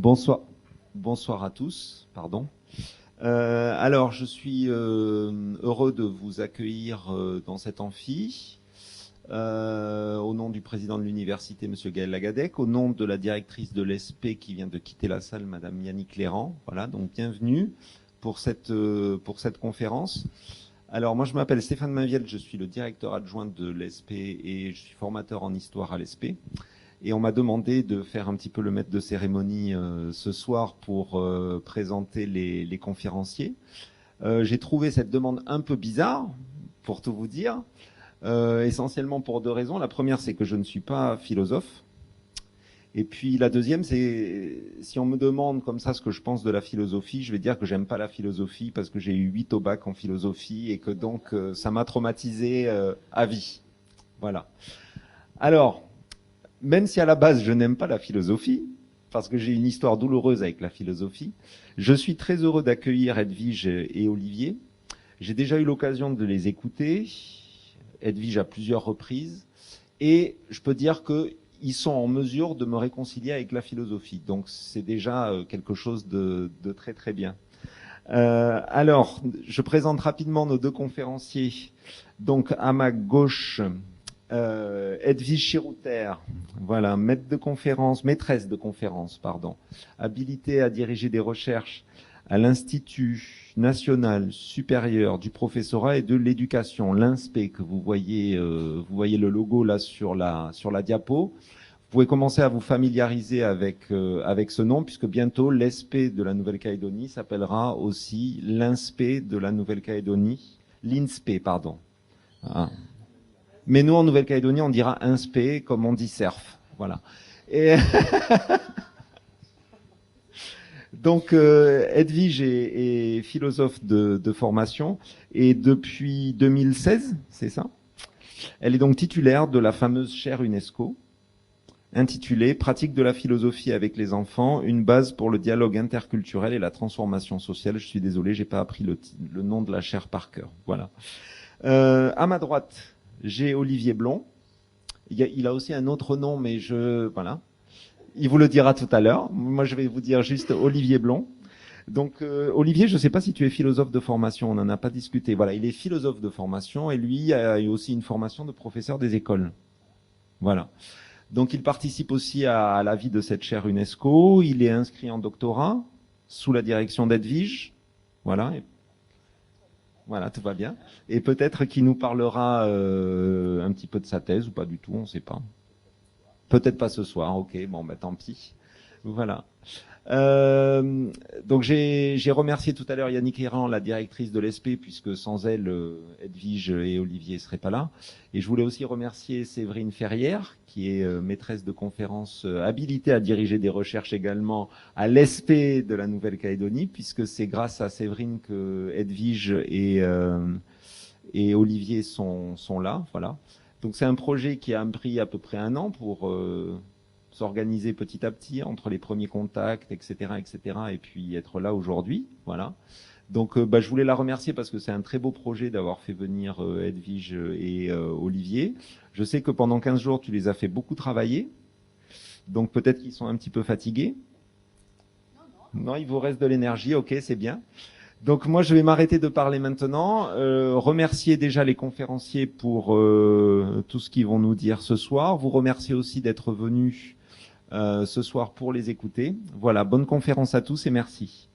Bonsoir, bonsoir à tous, pardon. Alors, je suis heureux de vous accueillir dans cet amphi, au nom du président de l'université, Monsieur Gaël Lagadec, au nom de la directrice de l'ESP qui vient de quitter la salle, Madame Yannick Léran. Voilà, donc bienvenue pour cette conférence. Alors, moi, je m'appelle Stéphane Mainviel, je suis le directeur adjoint de l'ESP et je suis formateur en histoire à l'ESP. Et on m'a demandé de faire un petit peu le maître de cérémonie ce soir pour présenter les conférenciers. J'ai trouvé cette demande un peu bizarre, pour tout vous dire, essentiellement pour deux raisons. La première, c'est que je ne suis pas philosophe. Et puis la deuxième, c'est si on me demande comme ça ce que je pense de la philosophie, je vais dire que j'aime pas la philosophie parce que j'ai eu 8 au bac en philosophie et que donc ça m'a traumatisé à vie. Voilà. Alors, même si à la base je n'aime pas la philosophie, parce que j'ai une histoire douloureuse avec la philosophie, je suis très heureux d'accueillir Edwige et Olivier. J'ai déjà eu l'occasion de les écouter, Edwige à plusieurs reprises, et je peux dire qu'ils sont en mesure de me réconcilier avec la philosophie. Donc c'est déjà quelque chose de très très bien. Alors, je présente rapidement nos deux conférenciers. Donc à ma gauche, Edwige Chirouter, voilà, maîtresse de conférence, habilitée à diriger des recherches à l'Institut national supérieur du professorat et de l'éducation, l'INSPE, que vous voyez le logo là sur la diapo. Vous pouvez commencer à vous familiariser avec ce nom, puisque bientôt l'ESP de la Nouvelle-Calédonie s'appellera aussi l'INSPE de la Nouvelle-Calédonie, l'INSPE, pardon. Ah. Mais nous, en Nouvelle-Calédonie, on dira INSPE comme on dit surf. Voilà. Et donc, Edwige est philosophe de formation et depuis 2016, c'est ça? Elle est donc titulaire de la fameuse chaire UNESCO intitulée « Pratique de la philosophie avec les enfants, une base pour le dialogue interculturel et la transformation sociale ». Je suis désolé, j'ai pas appris le nom de la chaire par cœur. Voilà. À ma droite, j'ai Olivier Blond. Il a aussi un autre nom, mais voilà. Il vous le dira tout à l'heure. Moi, je vais vous dire juste Olivier Blond. Donc, Olivier, je ne sais pas si tu es philosophe de formation. On n'en a pas discuté. Voilà, il est philosophe de formation et lui a aussi une formation de professeur des écoles. Voilà. Donc, il participe aussi à la vie de cette chaire UNESCO. Il est inscrit en doctorat sous la direction d'Edwige. Voilà. Voilà, tout va bien. Et peut-être qu'il nous parlera un petit peu de sa thèse ou pas du tout, on ne sait pas. Peut-être pas ce soir, ok, bon, bah tant pis. Voilà. Donc j'ai remercié tout à l'heure Yannick Léran, la directrice de l'ESP, puisque sans elle, Edwige et Olivier ne seraient pas là. Et je voulais aussi remercier Séverine Ferrière, qui est maîtresse de conférence habilitée à diriger des recherches également à l'ESP de la Nouvelle-Calédonie, puisque c'est grâce à Séverine que Edwige et Olivier sont là. Voilà. Donc c'est un projet qui a pris à peu près 1 an pour s'organiser petit à petit entre les premiers contacts, etc., et puis être là aujourd'hui. Voilà. Donc je voulais la remercier parce que c'est un très beau projet d'avoir fait venir Edwige et Olivier. Je sais que pendant 15 jours, tu les as fait beaucoup travailler. Donc peut-être qu'ils sont un petit peu fatigués. Non, il vous reste de l'énergie, ok, c'est bien. Donc moi, je vais m'arrêter de parler maintenant. Remercier déjà les conférenciers pour tout ce qu'ils vont nous dire ce soir. Vous remercier aussi d'être venus ce soir pour les écouter. Voilà, bonne conférence à tous et merci.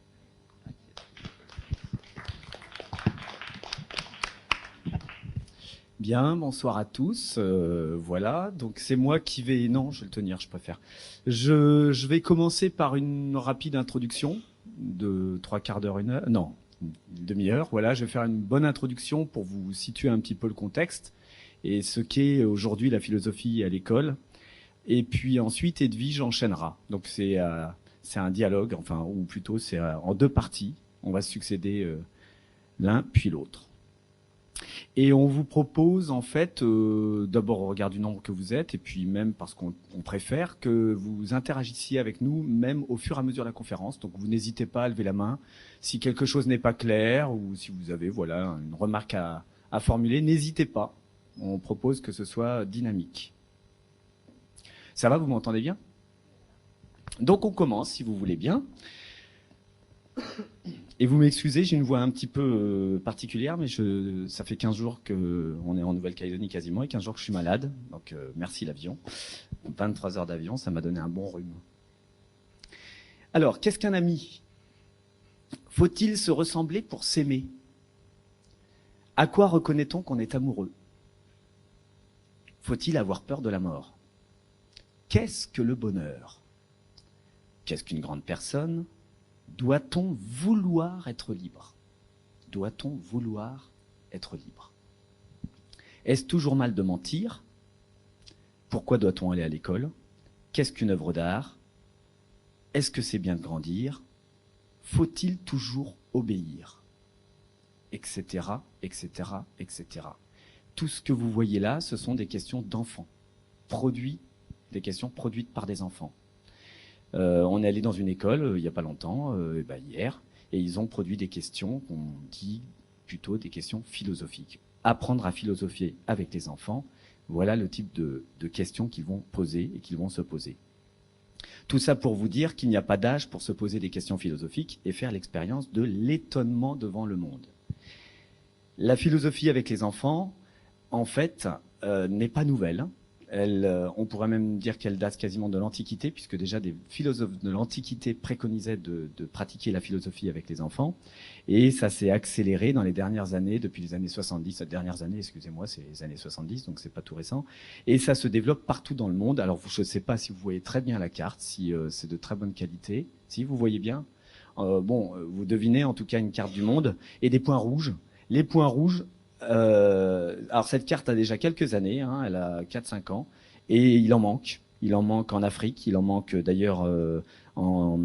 Bien, bonsoir à tous. Voilà, donc c'est moi qui vais... Non, je vais le tenir, je préfère. Je vais commencer par une rapide introduction de 3/4 d'heure, 1 heure. Non, une demi-heure. Voilà, je vais faire une bonne introduction pour vous situer un petit peu le contexte et ce qu'est aujourd'hui la philosophie à l'école. Et puis ensuite, Edwige enchaînera. Donc c'est un dialogue, enfin, ou plutôt c'est en 2 parties. On va se succéder l'un puis l'autre. Et on vous propose en fait, d'abord au regard du nombre que vous êtes, et puis même parce qu'on préfère que vous interagissiez avec nous, même au fur et à mesure de la conférence. Donc vous n'hésitez pas à lever la main si quelque chose n'est pas clair ou si vous avez voilà une remarque à formuler. N'hésitez pas. On propose que ce soit dynamique. Ça va, vous m'entendez bien ? Donc on commence, si vous voulez bien. Et vous m'excusez, j'ai une voix un petit peu particulière, mais ça fait 15 jours qu'on est en Nouvelle-Calédonie quasiment, et 15 jours que je suis malade. Donc merci l'avion. 23 heures d'avion, ça m'a donné un bon rhume. Alors, qu'est-ce qu'un ami ? Faut-il se ressembler pour s'aimer ? À quoi reconnaît-on qu'on est amoureux ? Faut-il avoir peur de la mort ? Qu'est-ce que le bonheur ? Qu'est-ce qu'une grande personne ? Doit-on vouloir être libre ? Doit-on vouloir être libre ? Est-ce toujours mal de mentir ? Pourquoi doit-on aller à l'école ? Qu'est-ce qu'une œuvre d'art ? Est-ce que c'est bien de grandir ? Faut-il toujours obéir ? Etc., etc., etc. Tout ce que vous voyez là, ce sont des questions d'enfants, des questions produites par des enfants. On est allé dans une école il n'y a pas longtemps, hier, et ils ont produit des questions qu'on dit plutôt des questions philosophiques. Apprendre à philosopher avec les enfants, voilà le type de questions qu'ils vont poser et qu'ils vont se poser. Tout ça pour vous dire qu'il n'y a pas d'âge pour se poser des questions philosophiques et faire l'expérience de l'étonnement devant le monde. La philosophie avec les enfants, en fait, n'est pas nouvelle. On pourrait même dire qu'elle date quasiment de l'Antiquité, puisque déjà des philosophes de l'Antiquité préconisaient de pratiquer la philosophie avec les enfants. Et ça s'est accéléré dans les dernières années, depuis les années 70, excusez-moi, c'est les années 70, donc c'est pas tout récent. Et ça se développe partout dans le monde. Alors je ne sais pas si vous voyez très bien la carte, si c'est de très bonne qualité. Si vous voyez bien, vous devinez en tout cas une carte du monde et des points rouges. Les points rouges, alors cette carte a déjà quelques années, elle a 4-5 ans, et il en manque. Il en manque en Afrique, il en manque d'ailleurs en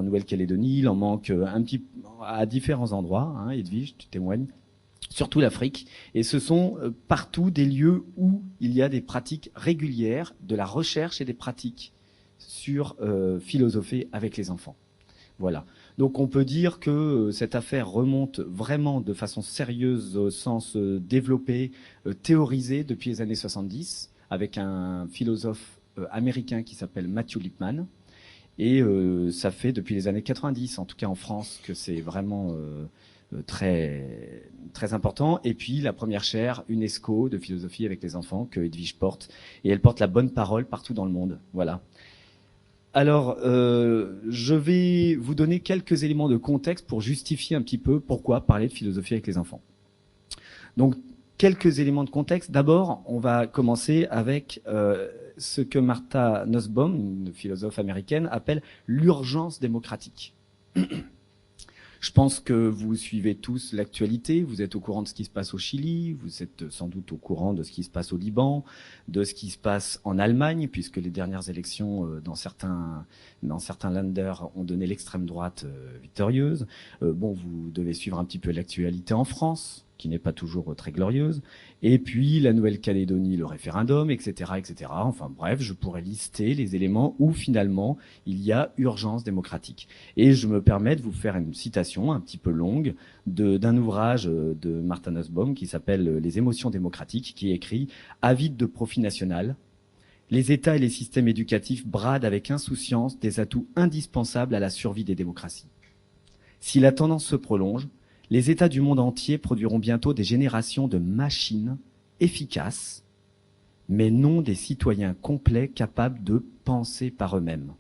Nouvelle-Calédonie, il en manque un petit à différents endroits, Edwige, tu témoignes, surtout l'Afrique. Et ce sont partout des lieux où il y a des pratiques régulières, de la recherche et des pratiques sur philosopher avec les enfants. Voilà. Donc on peut dire que cette affaire remonte vraiment de façon sérieuse, au sens développé, théorisé depuis les années 70, avec un philosophe américain qui s'appelle Matthew Lipman. Et ça fait depuis les années 90, en tout cas en France, que c'est vraiment très, très important. Et puis la première chaire UNESCO de philosophie avec les enfants que Edwige porte. Et elle porte la bonne parole partout dans le monde. Voilà. Alors, je vais vous donner quelques éléments de contexte pour justifier un petit peu pourquoi parler de philosophie avec les enfants. Donc, quelques éléments de contexte. D'abord, on va commencer avec ce que Martha Nussbaum, une philosophe américaine, appelle l'urgence démocratique. Je pense que vous suivez tous l'actualité, vous êtes au courant de ce qui se passe au Chili, vous êtes sans doute au courant de ce qui se passe au Liban, de ce qui se passe en Allemagne, puisque les dernières élections dans certains Länder ont donné l'extrême droite victorieuse. Vous devez suivre un petit peu l'actualité en France, qui n'est pas toujours très glorieuse. Et puis la Nouvelle-Calédonie, le référendum, etc., etc. Enfin bref, je pourrais lister les éléments où finalement il y a urgence démocratique. Et je me permets de vous faire une citation un petit peu longue d'un ouvrage de Martha Nussbaum qui s'appelle Les émotions démocratiques, qui écrit « Avide de profit national, les États et les systèmes éducatifs bradent avec insouciance des atouts indispensables à la survie des démocraties. Si la tendance se prolonge, les États du monde entier produiront bientôt des générations de machines efficaces, mais non des citoyens complets capables de penser par eux-mêmes,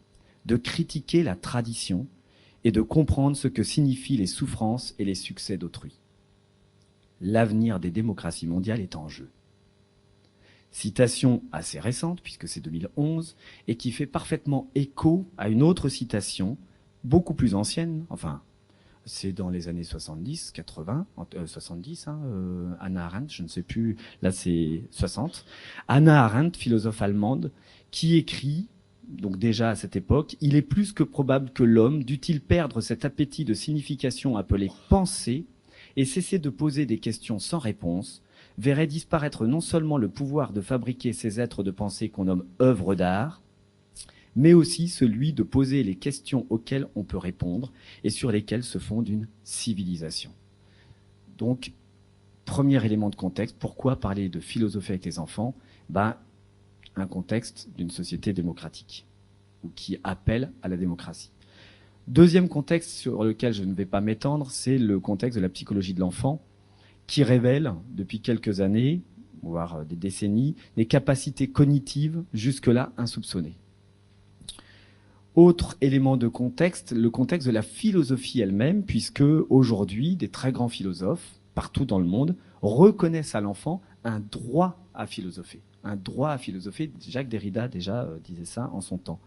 de critiquer la tradition et de comprendre ce que signifient les souffrances et les succès d'autrui. L'avenir des démocraties mondiales est en jeu. » Citation assez récente, puisque c'est 2011, et qui fait parfaitement écho à une autre citation, beaucoup plus ancienne, c'est dans les années 70, 80, 70, Hannah Arendt, je ne sais plus, là c'est 60. Hannah Arendt, philosophe allemande, qui écrit, donc déjà à cette époque, « Il est plus que probable que l'homme, dût-il perdre cet appétit de signification appelé pensée, et cesser de poser des questions sans réponse, verrait disparaître non seulement le pouvoir de fabriquer ces êtres de pensée qu'on nomme œuvres d'art, mais aussi celui de poser les questions auxquelles on peut répondre et sur lesquelles se fonde une civilisation. » Donc, premier élément de contexte, pourquoi parler de philosophie avec les enfants ? Un contexte d'une société démocratique. ou qui appelle à la démocratie. Deuxième contexte sur lequel je ne vais pas m'étendre, c'est le contexte de la psychologie de l'enfant, qui révèle depuis quelques années, voire des décennies, des capacités cognitives jusque-là insoupçonnées. Autre élément de contexte, le contexte de la philosophie elle-même, puisque aujourd'hui, des très grands philosophes, partout dans le monde, reconnaissent à l'enfant un droit à philosopher. Un droit à philosopher, Jacques Derrida déjà disait ça en son temps.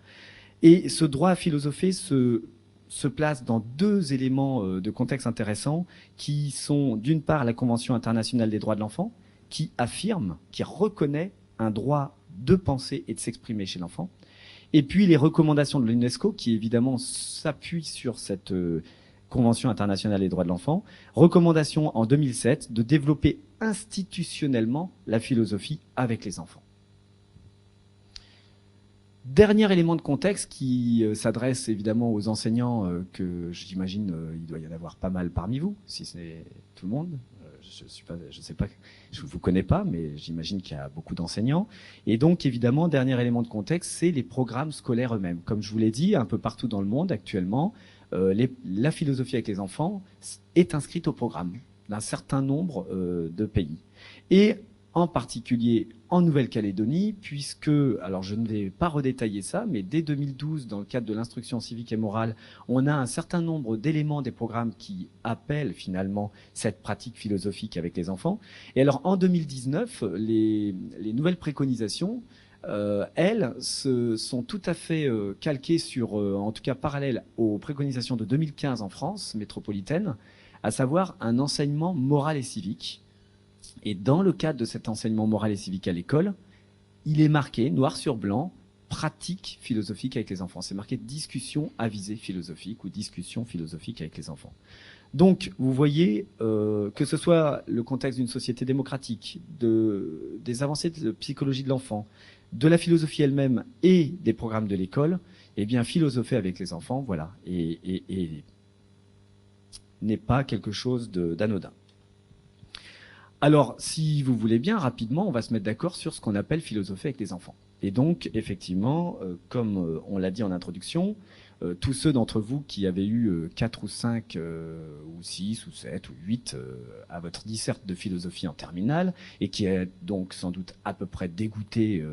Et ce droit à philosopher se place dans deux éléments de contexte intéressants, qui sont d'une part la Convention internationale des droits de l'enfant, qui affirme, qui reconnaît un droit de penser et de s'exprimer chez l'enfant, et puis les recommandations de l'UNESCO, qui évidemment s'appuient sur cette Convention internationale des droits de l'enfant, recommandation en 2007 de développer institutionnellement la philosophie avec les enfants. Dernier élément de contexte qui s'adresse évidemment aux enseignants, que j'imagine il doit y en avoir pas mal parmi vous, si ce n'est tout le monde. Je vous connais pas, mais j'imagine qu'il y a beaucoup d'enseignants. Et donc, évidemment, dernier élément de contexte, c'est les programmes scolaires eux-mêmes. Comme je vous l'ai dit, un peu partout dans le monde actuellement, la philosophie avec les enfants est inscrite au programme d'un certain nombre de pays. Et en particulier en Nouvelle-Calédonie, puisque, alors je ne vais pas redétailler ça, mais dès 2012, dans le cadre de l'instruction civique et morale, on a un certain nombre d'éléments des programmes qui appellent finalement cette pratique philosophique avec les enfants. Et alors en 2019, les nouvelles préconisations, elles, sont tout à fait calquées sur, en tout cas parallèles aux préconisations de 2015 en France métropolitaine, à savoir un enseignement moral et civique. Et dans le cadre de cet enseignement moral et civique à l'école, il est marqué, noir sur blanc, pratique philosophique avec les enfants. C'est marqué discussion à visée philosophique ou discussion philosophique avec les enfants. Donc, vous voyez, que ce soit le contexte d'une société démocratique, des avancées de psychologie de l'enfant, de la philosophie elle-même et des programmes de l'école, eh bien, philosopher avec les enfants, voilà, et n'est pas quelque chose d'anodin. Alors, si vous voulez bien, rapidement, on va se mettre d'accord sur ce qu'on appelle philosopher avec les enfants. Et donc, effectivement, comme on l'a dit en introduction, tous ceux d'entre vous qui avez eu 4 ou 5 ou 6 ou 7 ou 8 à votre disserte de philosophie en terminale, et qui est donc sans doute à peu près dégoûté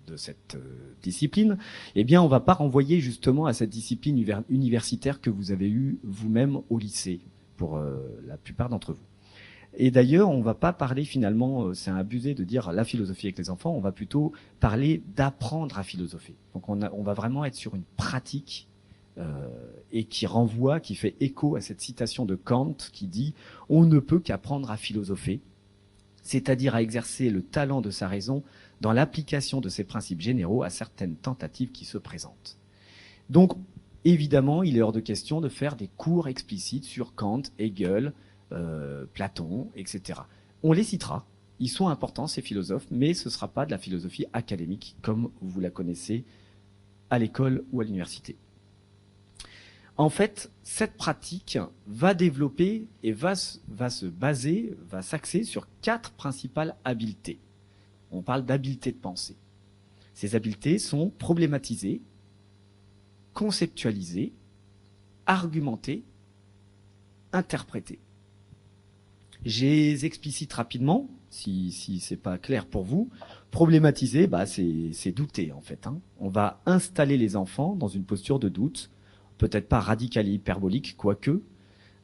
de cette discipline, eh bien, on va pas renvoyer justement à cette discipline universitaire que vous avez eue vous-même au lycée, pour la plupart d'entre vous. Et d'ailleurs, on va pas parler finalement, c'est abusé de dire la philosophie avec les enfants, on va plutôt parler d'apprendre à philosopher. Donc on va vraiment être sur une pratique et qui renvoie, qui fait écho à cette citation de Kant qui dit « On ne peut qu'apprendre à philosopher », c'est-à-dire à exercer le talent de sa raison dans l'application de ses principes généraux à certaines tentatives qui se présentent. Donc, évidemment, il est hors de question de faire des cours explicites sur Kant, Hegel, Platon, etc. On les citera, ils sont importants ces philosophes, mais ce ne sera pas de la philosophie académique comme vous la connaissez à l'école ou à l'université. En fait, cette pratique va développer et va s'axer sur 4 principales habiletés. On parle d'habiletés de pensée. Ces habiletés sont problématiser, conceptualiser, argumenter, interpréter. Je les explicite rapidement, si c'est pas clair pour vous. Problématiser, c'est douter en fait. On va installer les enfants dans une posture de doute, peut-être pas radicale et hyperbolique, quoique.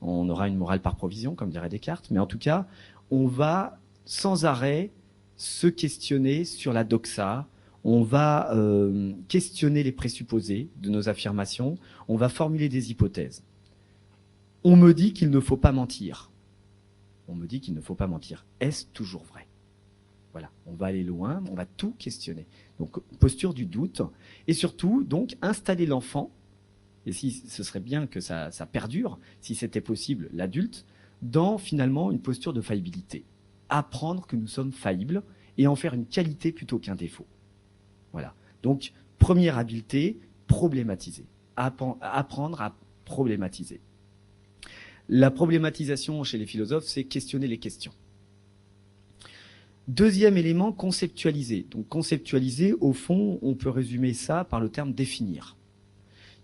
On aura une morale par provision, comme dirait Descartes, mais en tout cas, on va sans arrêt se questionner sur la doxa, on va questionner les présupposés de nos affirmations, on va formuler des hypothèses. On me dit qu'il ne faut pas mentir. On me dit qu'il ne faut pas mentir. Est-ce toujours vrai? Voilà, on va aller loin, on va tout questionner. Donc, posture du doute. Et surtout, donc, installer l'enfant, et si ce serait bien que ça perdure, si c'était possible, l'adulte, dans finalement une posture de faillibilité. Apprendre que nous sommes faillibles et en faire une qualité plutôt qu'un défaut. Voilà. Donc, première habileté, problématiser. Apprendre à problématiser. La problématisation chez les philosophes, c'est questionner les questions. Deuxième élément, conceptualiser. Donc conceptualiser, au fond, on peut résumer ça par le terme définir.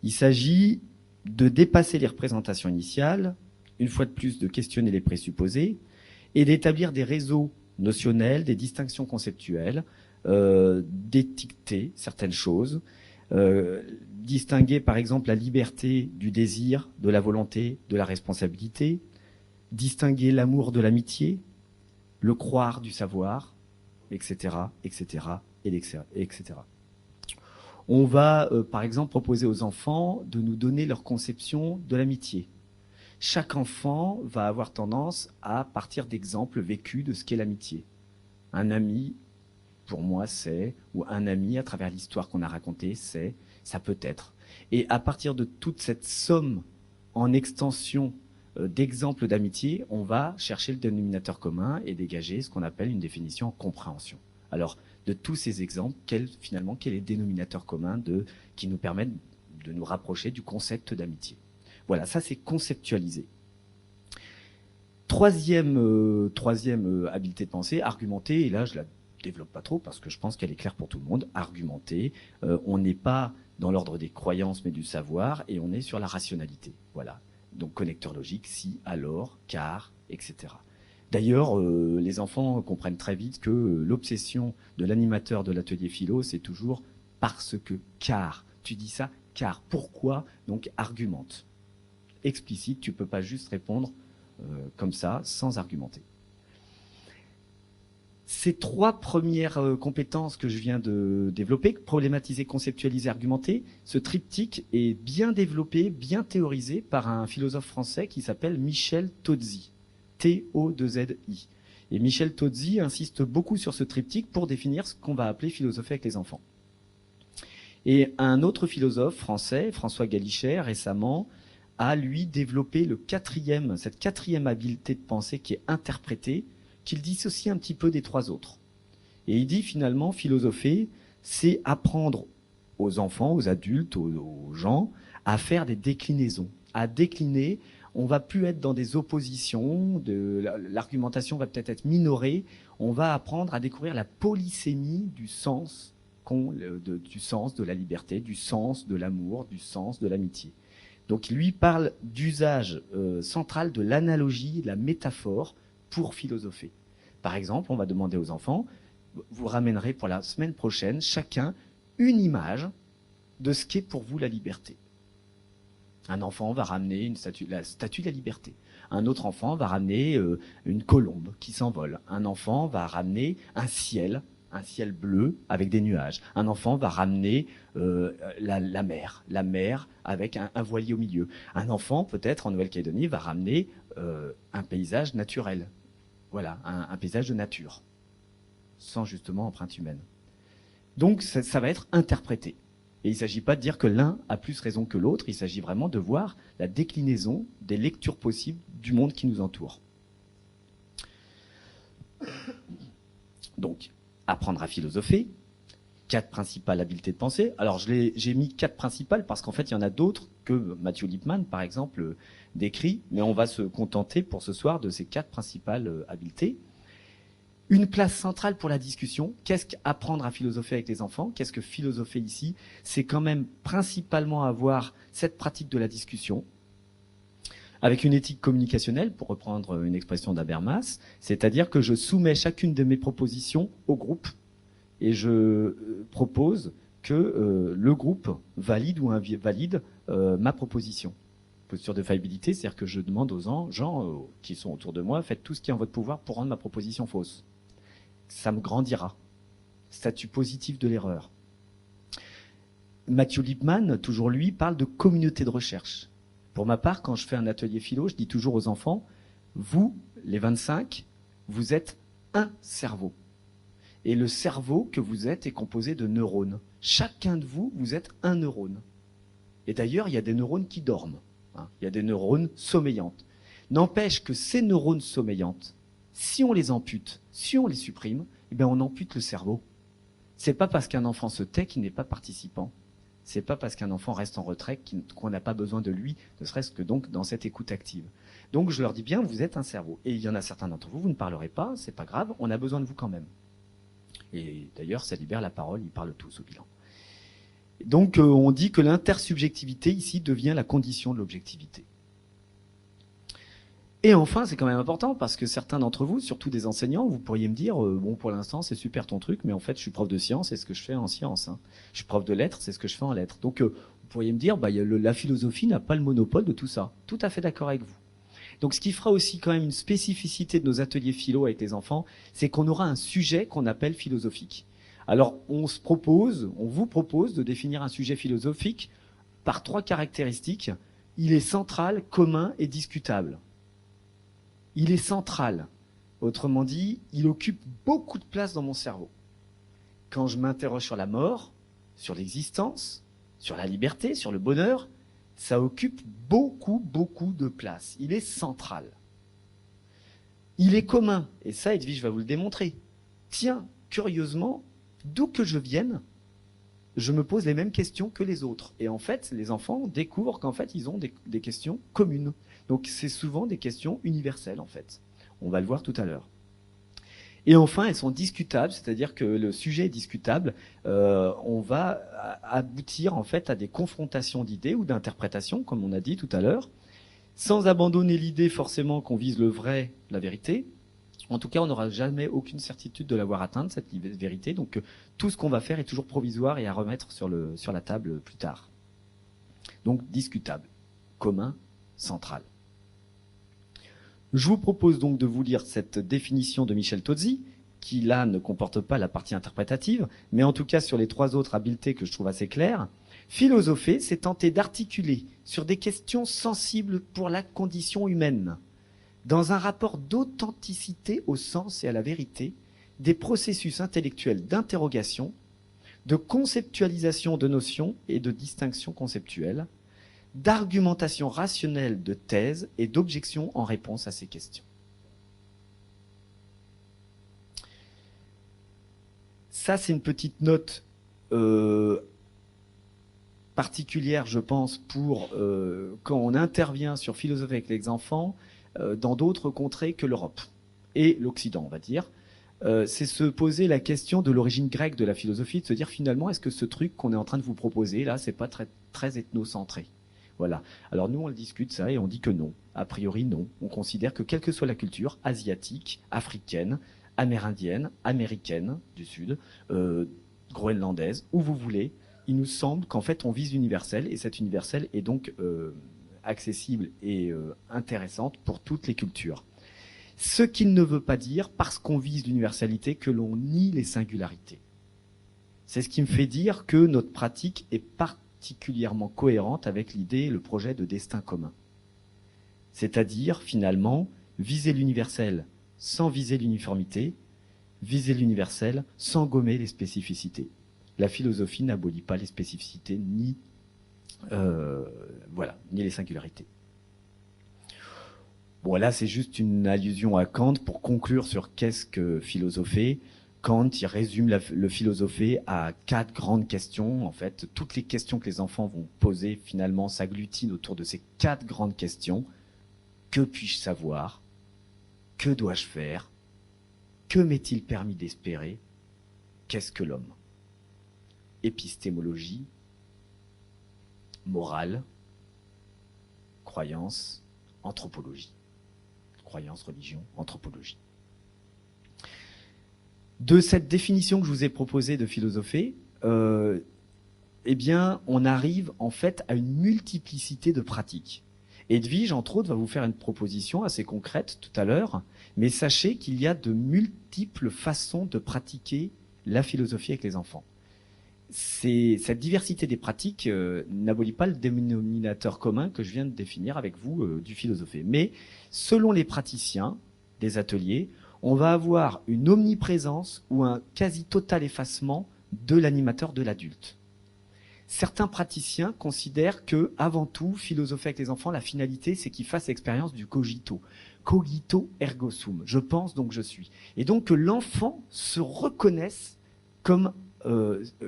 Il s'agit de dépasser les représentations initiales, une fois de plus de questionner les présupposés, et d'établir des réseaux notionnels, des distinctions conceptuelles, d'étiqueter certaines choses, distinguer par exemple la liberté du désir, de la volonté, de la responsabilité, distinguer l'amour de l'amitié, le croire du savoir, etc., etc., etc. On va, par exemple, proposer aux enfants de nous donner leur conception de l'amitié. Chaque enfant va avoir tendance à partir d'exemples vécus de ce qu'est l'amitié. Un ami, pour moi, c'est, ou un ami, à travers l'histoire qu'on a racontée, c'est, ça peut être. Et à partir de toute cette somme en extension d'exemples d'amitié, on va chercher le dénominateur commun et dégager ce qu'on appelle une définition en compréhension. Alors, de tous ces exemples, quel est le dénominateur commun qui nous permet de nous rapprocher du concept d'amitié? Voilà, ça c'est conceptualisé. Troisième habileté de pensée, argumenter, et là je la développe pas trop parce que je pense qu'elle est claire pour tout le monde. Argumenter, on n'est pas dans l'ordre des croyances mais du savoir, et on est sur la rationalité. Voilà, donc connecteur logique, si, alors, car, etc. D'ailleurs, les enfants comprennent très vite que l'obsession de l'animateur de l'atelier philo, c'est toujours parce que, car. Tu dis ça, car. Pourquoi? Donc argumente. Explicite, tu peux pas juste répondre comme ça, sans argumenter. Ces trois premières compétences que je viens de développer, problématiser, conceptualiser, argumenter, ce triptyque est bien développé, bien théorisé par un philosophe français qui s'appelle Michel Tozzi. T-O-2-Z-I. Et Michel Tozzi insiste beaucoup sur ce triptyque pour définir ce qu'on va appeler philosopher avec les enfants. Et un autre philosophe français, François Galichet, récemment, a lui développé cette quatrième habileté de pensée qui est interprétée, qu'il dissocie un petit peu des trois autres. Et il dit finalement, philosopher, c'est apprendre aux enfants, aux adultes, aux gens, à faire des déclinaisons, à décliner. On va plus être dans des oppositions, l'argumentation va peut-être être minorée, on va apprendre à découvrir la polysémie du sens, du sens de la liberté, du sens de l'amour, du sens de l'amitié. Donc lui parle d'usage central de l'analogie, de la métaphore pour philosopher. Par exemple, on va demander aux enfants, vous ramènerez pour la semaine prochaine chacun une image de ce qu'est pour vous la liberté. Un enfant va ramener la statue de la liberté. Un autre enfant va ramener une colombe qui s'envole. Un enfant va ramener un ciel bleu avec des nuages. Un enfant va ramener la mer avec un voilier au milieu. Un enfant, peut-être en Nouvelle-Calédonie, va ramener un paysage naturel. Voilà, un paysage de nature, sans justement empreinte humaine. Donc ça va être interprété. Et il ne s'agit pas de dire que l'un a plus raison que l'autre, il s'agit vraiment de voir la déclinaison des lectures possibles du monde qui nous entoure. Donc, apprendre à philosopher, 4 principales habiletés de pensée. Alors, j'ai mis 4 principales parce qu'en fait, il y en a d'autres que Matthew Lipman, par exemple, décrit, mais on va se contenter pour ce soir de ces 4 principales habiletés. Une place centrale pour la discussion. Qu'est-ce qu'apprendre à philosopher avec les enfants? Qu'est-ce que philosopher ici? C'est quand même principalement avoir cette pratique de la discussion, avec une éthique communicationnelle, pour reprendre une expression d'Habermas, c'est-à-dire que je soumets chacune de mes propositions au groupe, et je propose que le groupe valide ou invalide ma proposition. Posture de faillibilité, c'est-à-dire que je demande aux gens qui sont autour de moi, faites tout ce qui est en votre pouvoir pour rendre ma proposition fausse. Ça me grandira. Statut positif de l'erreur. Matthew Lipman, toujours lui, parle de communauté de recherche. Pour ma part, quand je fais un atelier philo, je dis toujours aux enfants, vous, les 25, vous êtes un cerveau. Et le cerveau que vous êtes est composé de neurones. Chacun de vous, vous êtes un neurone. Et d'ailleurs, il y a des neurones qui dorment. Il y a des neurones sommeillantes. N'empêche que ces neurones sommeillantes, si on les ampute, si on les supprime, eh bien on ampute le cerveau. C'est pas parce qu'un enfant se tait qu'il n'est pas participant. C'est pas parce qu'un enfant reste en retrait qu'on n'a pas besoin de lui, ne serait-ce que donc dans cette écoute active. Donc je leur dis bien, vous êtes un cerveau. Et il y en a certains d'entre vous, vous ne parlerez pas, c'est pas grave, on a besoin de vous quand même. Et d'ailleurs, ça libère la parole, ils parlent tous au bilan. Donc on dit que l'intersubjectivité ici devient la condition de l'objectivité. Et enfin, c'est quand même important parce que certains d'entre vous, surtout des enseignants, vous pourriez me dire bon, pour l'instant c'est super ton truc, mais en fait je suis prof de sciences, c'est ce que je fais en sciences. Hein. Je suis prof de lettres, c'est ce que je fais en lettres. Donc vous pourriez me dire la philosophie n'a pas le monopole de tout ça. Tout à fait d'accord avec vous. Donc ce qui fera aussi quand même une spécificité de nos ateliers philo avec les enfants, c'est qu'on aura un sujet qu'on appelle philosophique. Alors on vous propose de définir un sujet philosophique par 3 caractéristiques. Il est central, commun et discutable. Il est central. Autrement dit, il occupe beaucoup de place dans mon cerveau. Quand je m'interroge sur la mort, sur l'existence, sur la liberté, sur le bonheur, ça occupe beaucoup de place. Il est central. Il est commun, et ça, Edwige va vous le démontrer. Tiens, curieusement, d'où que je vienne, je me pose les mêmes questions que les autres. Et en fait, les enfants découvrent qu'en fait, ils ont des questions communes. Donc, c'est souvent des questions universelles, en fait. On va le voir tout à l'heure. Et enfin, elles sont discutables, c'est-à-dire que le sujet est discutable. On va aboutir, en fait, à des confrontations d'idées ou d'interprétations, comme on a dit tout à l'heure, sans abandonner l'idée forcément qu'on vise le vrai, la vérité. En tout cas, on n'aura jamais aucune certitude de l'avoir atteinte, cette vérité. Donc, tout ce qu'on va faire est toujours provisoire et à remettre sur la table plus tard. Donc, discutable, commun, central. Je vous propose donc de vous lire cette définition de Michel Tozzi, qui là ne comporte pas la partie interprétative, mais en tout cas sur les 3 autres habiletés que je trouve assez claires. Philosopher, c'est tenter d'articuler sur des questions sensibles pour la condition humaine, dans un rapport d'authenticité au sens et à la vérité, des processus intellectuels d'interrogation, de conceptualisation de notions et de distinction conceptuelle, d'argumentation rationnelle de thèses et d'objections en réponse à ces questions. Ça, c'est une petite note particulière, je pense, pour quand on intervient sur philosophie avec les enfants dans d'autres contrées que l'Europe et l'Occident, on va dire. C'est se poser la question de l'origine grecque de la philosophie, de se dire finalement, est-ce que ce truc qu'on est en train de vous proposer, là, c'est pas très ethnocentré ? Voilà. Alors nous, on le discute ça et on dit que non. A priori, non. On considère que quelle que soit la culture, asiatique, africaine, amérindienne, américaine du Sud, groenlandaise, où vous voulez, il nous semble qu'en fait, on vise l'universel et cet universel est donc accessible et intéressante pour toutes les cultures. Ce qui ne veut pas dire, parce qu'on vise l'universalité, que l'on nie les singularités. C'est ce qui me fait dire que notre pratique est particulièrement cohérente avec l'idée et le projet de destin commun. C'est-à-dire, finalement, viser l'universel sans viser l'uniformité, viser l'universel sans gommer les spécificités. La philosophie n'abolit pas les spécificités ni les singularités. Bon, là, c'est juste une allusion à Kant pour conclure sur qu'est-ce que philosopher. Kant, il résume le philosopher à 4 grandes questions. En fait, toutes les questions que les enfants vont poser, finalement, s'agglutinent autour de ces 4 grandes questions. Que puis-je savoir ? Que dois-je faire ? Que m'est-il permis d'espérer ? Qu'est-ce que l'homme ? Épistémologie, morale, croyance, anthropologie. Croyance, religion, anthropologie. De cette définition que je vous ai proposée de philosopher, eh bien, on arrive en fait à une multiplicité de pratiques. Edwige, entre autres, va vous faire une proposition assez concrète tout à l'heure, mais sachez qu'il y a de multiples façons de pratiquer la philosophie avec les enfants. Cette diversité des pratiques n'abolit pas le dénominateur commun que je viens de définir avec vous du philosopher. Mais selon les praticiens des ateliers, on va avoir une omniprésence ou un quasi total effacement de l'animateur de l'adulte. Certains praticiens considèrent que, avant tout, philosopher avec les enfants, la finalité, c'est qu'ils fassent l'expérience du cogito. Cogito ergo sum. Je pense donc je suis. Et donc que l'enfant se reconnaisse comme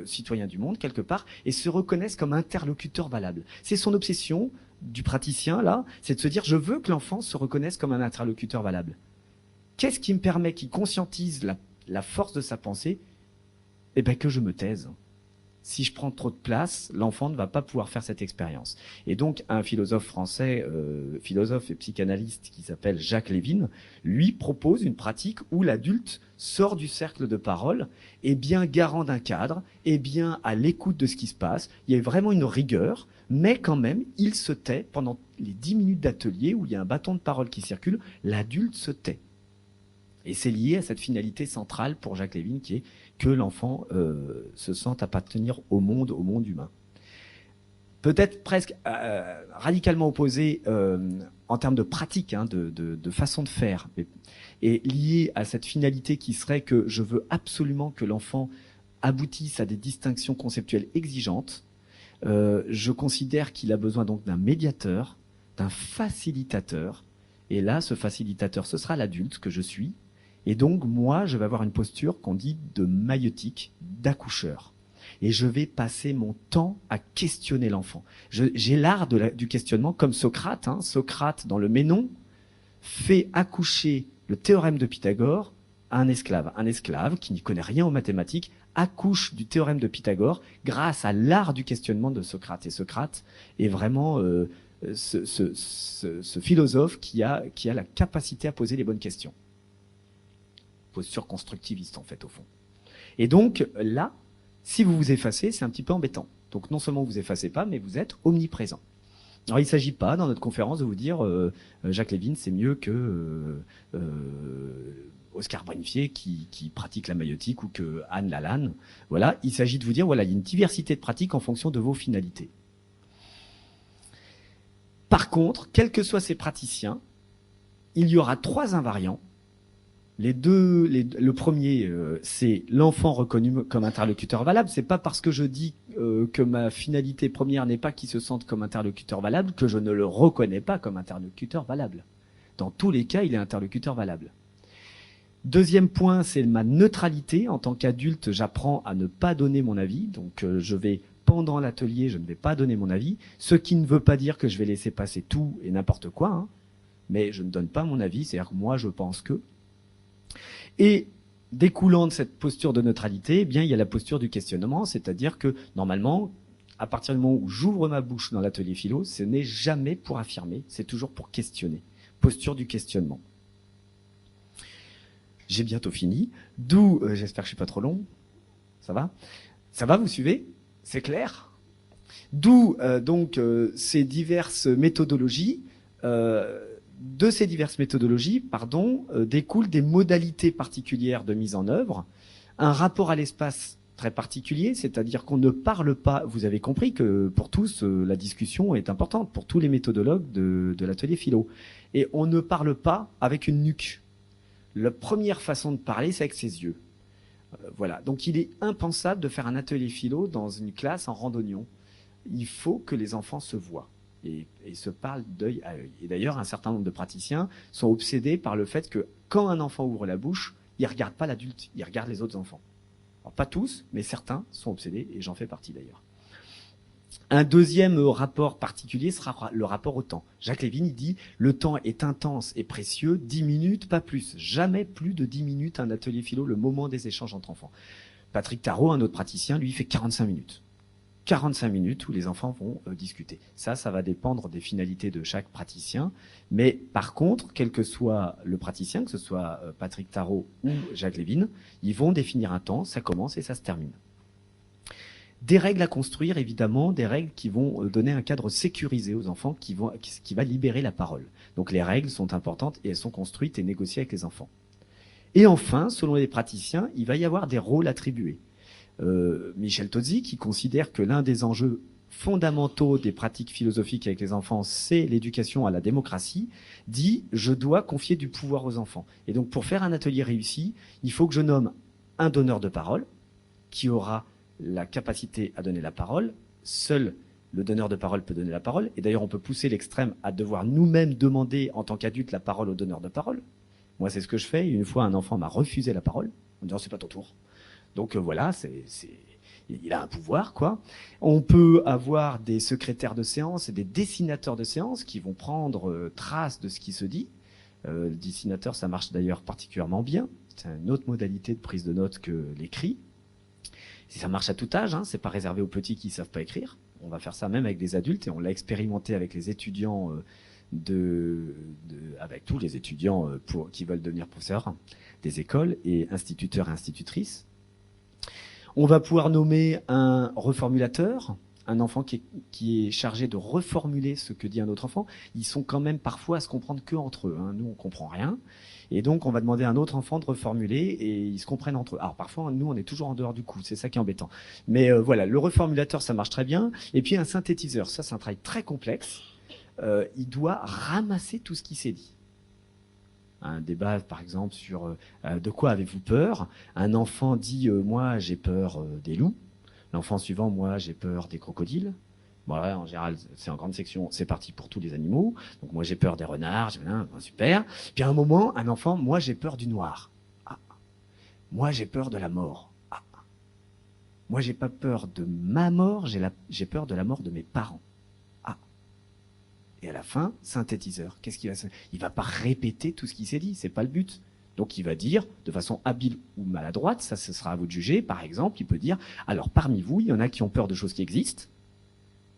citoyen du monde, quelque part, et se reconnaisse comme interlocuteur valable. C'est son obsession du praticien, là, c'est de se dire, je veux que l'enfant se reconnaisse comme un interlocuteur valable. Qu'est-ce qui me permet qu'il conscientise la force de sa pensée ? Eh bien, que je me taise. Si je prends trop de place, l'enfant ne va pas pouvoir faire cette expérience. Et donc, un philosophe français, philosophe et psychanalyste qui s'appelle Jacques Lévin, lui propose une pratique où l'adulte sort du cercle de parole, est bien garant d'un cadre, est bien à l'écoute de ce qui se passe. Il y a vraiment une rigueur, mais quand même, il se tait pendant les 10 minutes d'atelier où il y a un bâton de parole qui circule, l'adulte se tait. Et c'est lié à cette finalité centrale pour Jacques Lévin qui est que l'enfant se sente appartenir au monde humain. Peut-être presque radicalement opposé en termes de pratique, hein, de façon de faire, et lié à cette finalité qui serait que je veux absolument que l'enfant aboutisse à des distinctions conceptuelles exigeantes. Je considère qu'il a besoin donc d'un médiateur, d'un facilitateur, et là, ce facilitateur, ce sera l'adulte que je suis. Et donc, moi, je vais avoir une posture qu'on dit de maïeutique, d'accoucheur. Et je vais passer mon temps à questionner l'enfant. J'ai l'art du questionnement comme Socrate. Hein. Socrate, dans le Ménon, fait accoucher le théorème de Pythagore à un esclave. Un esclave qui n'y connaît rien aux mathématiques accouche du théorème de Pythagore grâce à l'art du questionnement de Socrate. Et Socrate est vraiment ce philosophe qui a la capacité à poser les bonnes questions. Posture constructiviste en fait au fond. Et donc là, si vous vous effacez, c'est un petit peu embêtant. Donc non seulement vous effacez pas, mais vous êtes omniprésent. Alors il ne s'agit pas dans notre conférence de vous dire Jacques Lévin c'est mieux que Oscar Brenifier qui pratique la maïeutique ou que Anne Lalanne. Voilà, il s'agit de vous dire voilà, il y a une diversité de pratiques en fonction de vos finalités. Par contre, quels que soient ces praticiens, il y aura 3 invariants. Le premier, c'est l'enfant reconnu comme interlocuteur valable. C'est pas parce que je dis que ma finalité première n'est pas qu'il se sente comme interlocuteur valable que je ne le reconnais pas comme interlocuteur valable. Dans tous les cas, il est interlocuteur valable. Deuxième point, c'est ma neutralité. En tant qu'adulte, j'apprends à ne pas donner mon avis. Donc, pendant l'atelier, je ne vais pas donner mon avis. Ce qui ne veut pas dire que je vais laisser passer tout et n'importe quoi. Hein. Mais je ne donne pas mon avis. C'est-à-dire que moi, je pense que... Et découlant de cette posture de neutralité, eh bien, il y a la posture du questionnement, c'est-à-dire que normalement, à partir du moment où j'ouvre ma bouche dans l'atelier philo, ce n'est jamais pour affirmer, c'est toujours pour questionner. Posture du questionnement. J'ai bientôt fini, d'où, j'espère que je suis pas trop long, ça va ? Ça va, vous suivez ? C'est clair ? D'où donc ces diverses méthodologies. De ces diverses méthodologies, découlent des modalités particulières de mise en œuvre, un rapport à l'espace très particulier, c'est-à-dire qu'on ne parle pas. Vous avez compris que pour tous, la discussion est importante, pour tous les méthodologues de l'atelier philo. Et on ne parle pas avec une nuque. La première façon de parler, c'est avec ses yeux. Voilà. Donc il est impensable de faire un atelier philo dans une classe en randonnion. Il faut que les enfants se voient. Et se parlent d'œil à œil. Et d'ailleurs, un certain nombre de praticiens sont obsédés par le fait que quand un enfant ouvre la bouche, il ne regarde pas l'adulte, il regarde les autres enfants. Alors, pas tous, mais certains sont obsédés, et j'en fais partie d'ailleurs. Un deuxième rapport particulier sera le rapport au temps. Jacques Lévin, il dit « Le temps est intense et précieux, 10 minutes, pas plus. Jamais plus de 10 minutes un atelier philo, le moment des échanges entre enfants. » Patrick Tarot, un autre praticien, lui, fait 45 minutes. 45 minutes où les enfants vont discuter. Ça va dépendre des finalités de chaque praticien. Mais par contre, quel que soit le praticien, que ce soit Patrick Tarot ou Jacques Lévin, ils vont définir un temps, ça commence et ça se termine. Des règles à construire, évidemment, des règles qui vont donner un cadre sécurisé aux enfants, qui va libérer la parole. Donc les règles sont importantes et elles sont construites et négociées avec les enfants. Et enfin, selon les praticiens, il va y avoir des rôles attribués. Michel Tozzi, qui considère que l'un des enjeux fondamentaux des pratiques philosophiques avec les enfants, c'est l'éducation à la démocratie, dit « je dois confier du pouvoir aux enfants ». Et donc pour faire un atelier réussi, il faut que je nomme un donneur de parole qui aura la capacité à donner la parole. Seul le donneur de parole peut donner la parole. Et d'ailleurs, on peut pousser l'extrême à devoir nous-mêmes demander en tant qu'adulte la parole au donneur de parole. Moi, c'est ce que je fais. Une fois, un enfant m'a refusé la parole en disant « c'est pas ton tour ». Donc voilà, il a un pouvoir, quoi. On peut avoir des secrétaires de séance et des dessinateurs de séance qui vont prendre trace de ce qui se dit. Le dessinateur, ça marche d'ailleurs particulièrement bien. C'est une autre modalité de prise de notes que l'écrit. Ça marche à tout âge, hein, c'est pas réservé aux petits qui savent pas écrire. On va faire ça même avec des adultes et on l'a expérimenté avec les étudiants avec tous les étudiants qui veulent devenir professeurs des écoles et instituteurs et institutrices. On va pouvoir nommer un reformulateur, un enfant qui est chargé de reformuler ce que dit un autre enfant. Ils sont quand même parfois à se comprendre que entre eux. Hein. Nous, on comprend rien. Et donc, on va demander à un autre enfant de reformuler et ils se comprennent entre eux. Alors, parfois, nous, on est toujours en dehors du coup. C'est ça qui est embêtant. Mais voilà, le reformulateur, ça marche très bien. Et puis, un synthétiseur, ça, c'est un travail très complexe. Il doit ramasser tout ce qui s'est dit. Un débat, par exemple, sur de quoi avez-vous peur? Un enfant dit moi, j'ai peur des loups. L'enfant suivant, moi, j'ai peur des crocodiles. Voilà, en général, c'est en grande section, c'est parti pour tous les animaux. Donc moi, j'ai peur des renards, super. Puis à un moment, un enfant, moi, j'ai peur du noir. Ah. Moi, j'ai peur de la mort. Ah. Moi, j'ai pas peur de ma mort, j'ai peur de la mort de mes parents. Ah. Et à la fin, synthétiseur. Qu'est-ce qu'il va faire? Il va pas répéter tout ce qui s'est dit, c'est pas le but. Donc il va dire, de façon habile ou maladroite, ça ce sera à vous de juger, par exemple, il peut dire, alors parmi vous, il y en a qui ont peur de choses qui existent,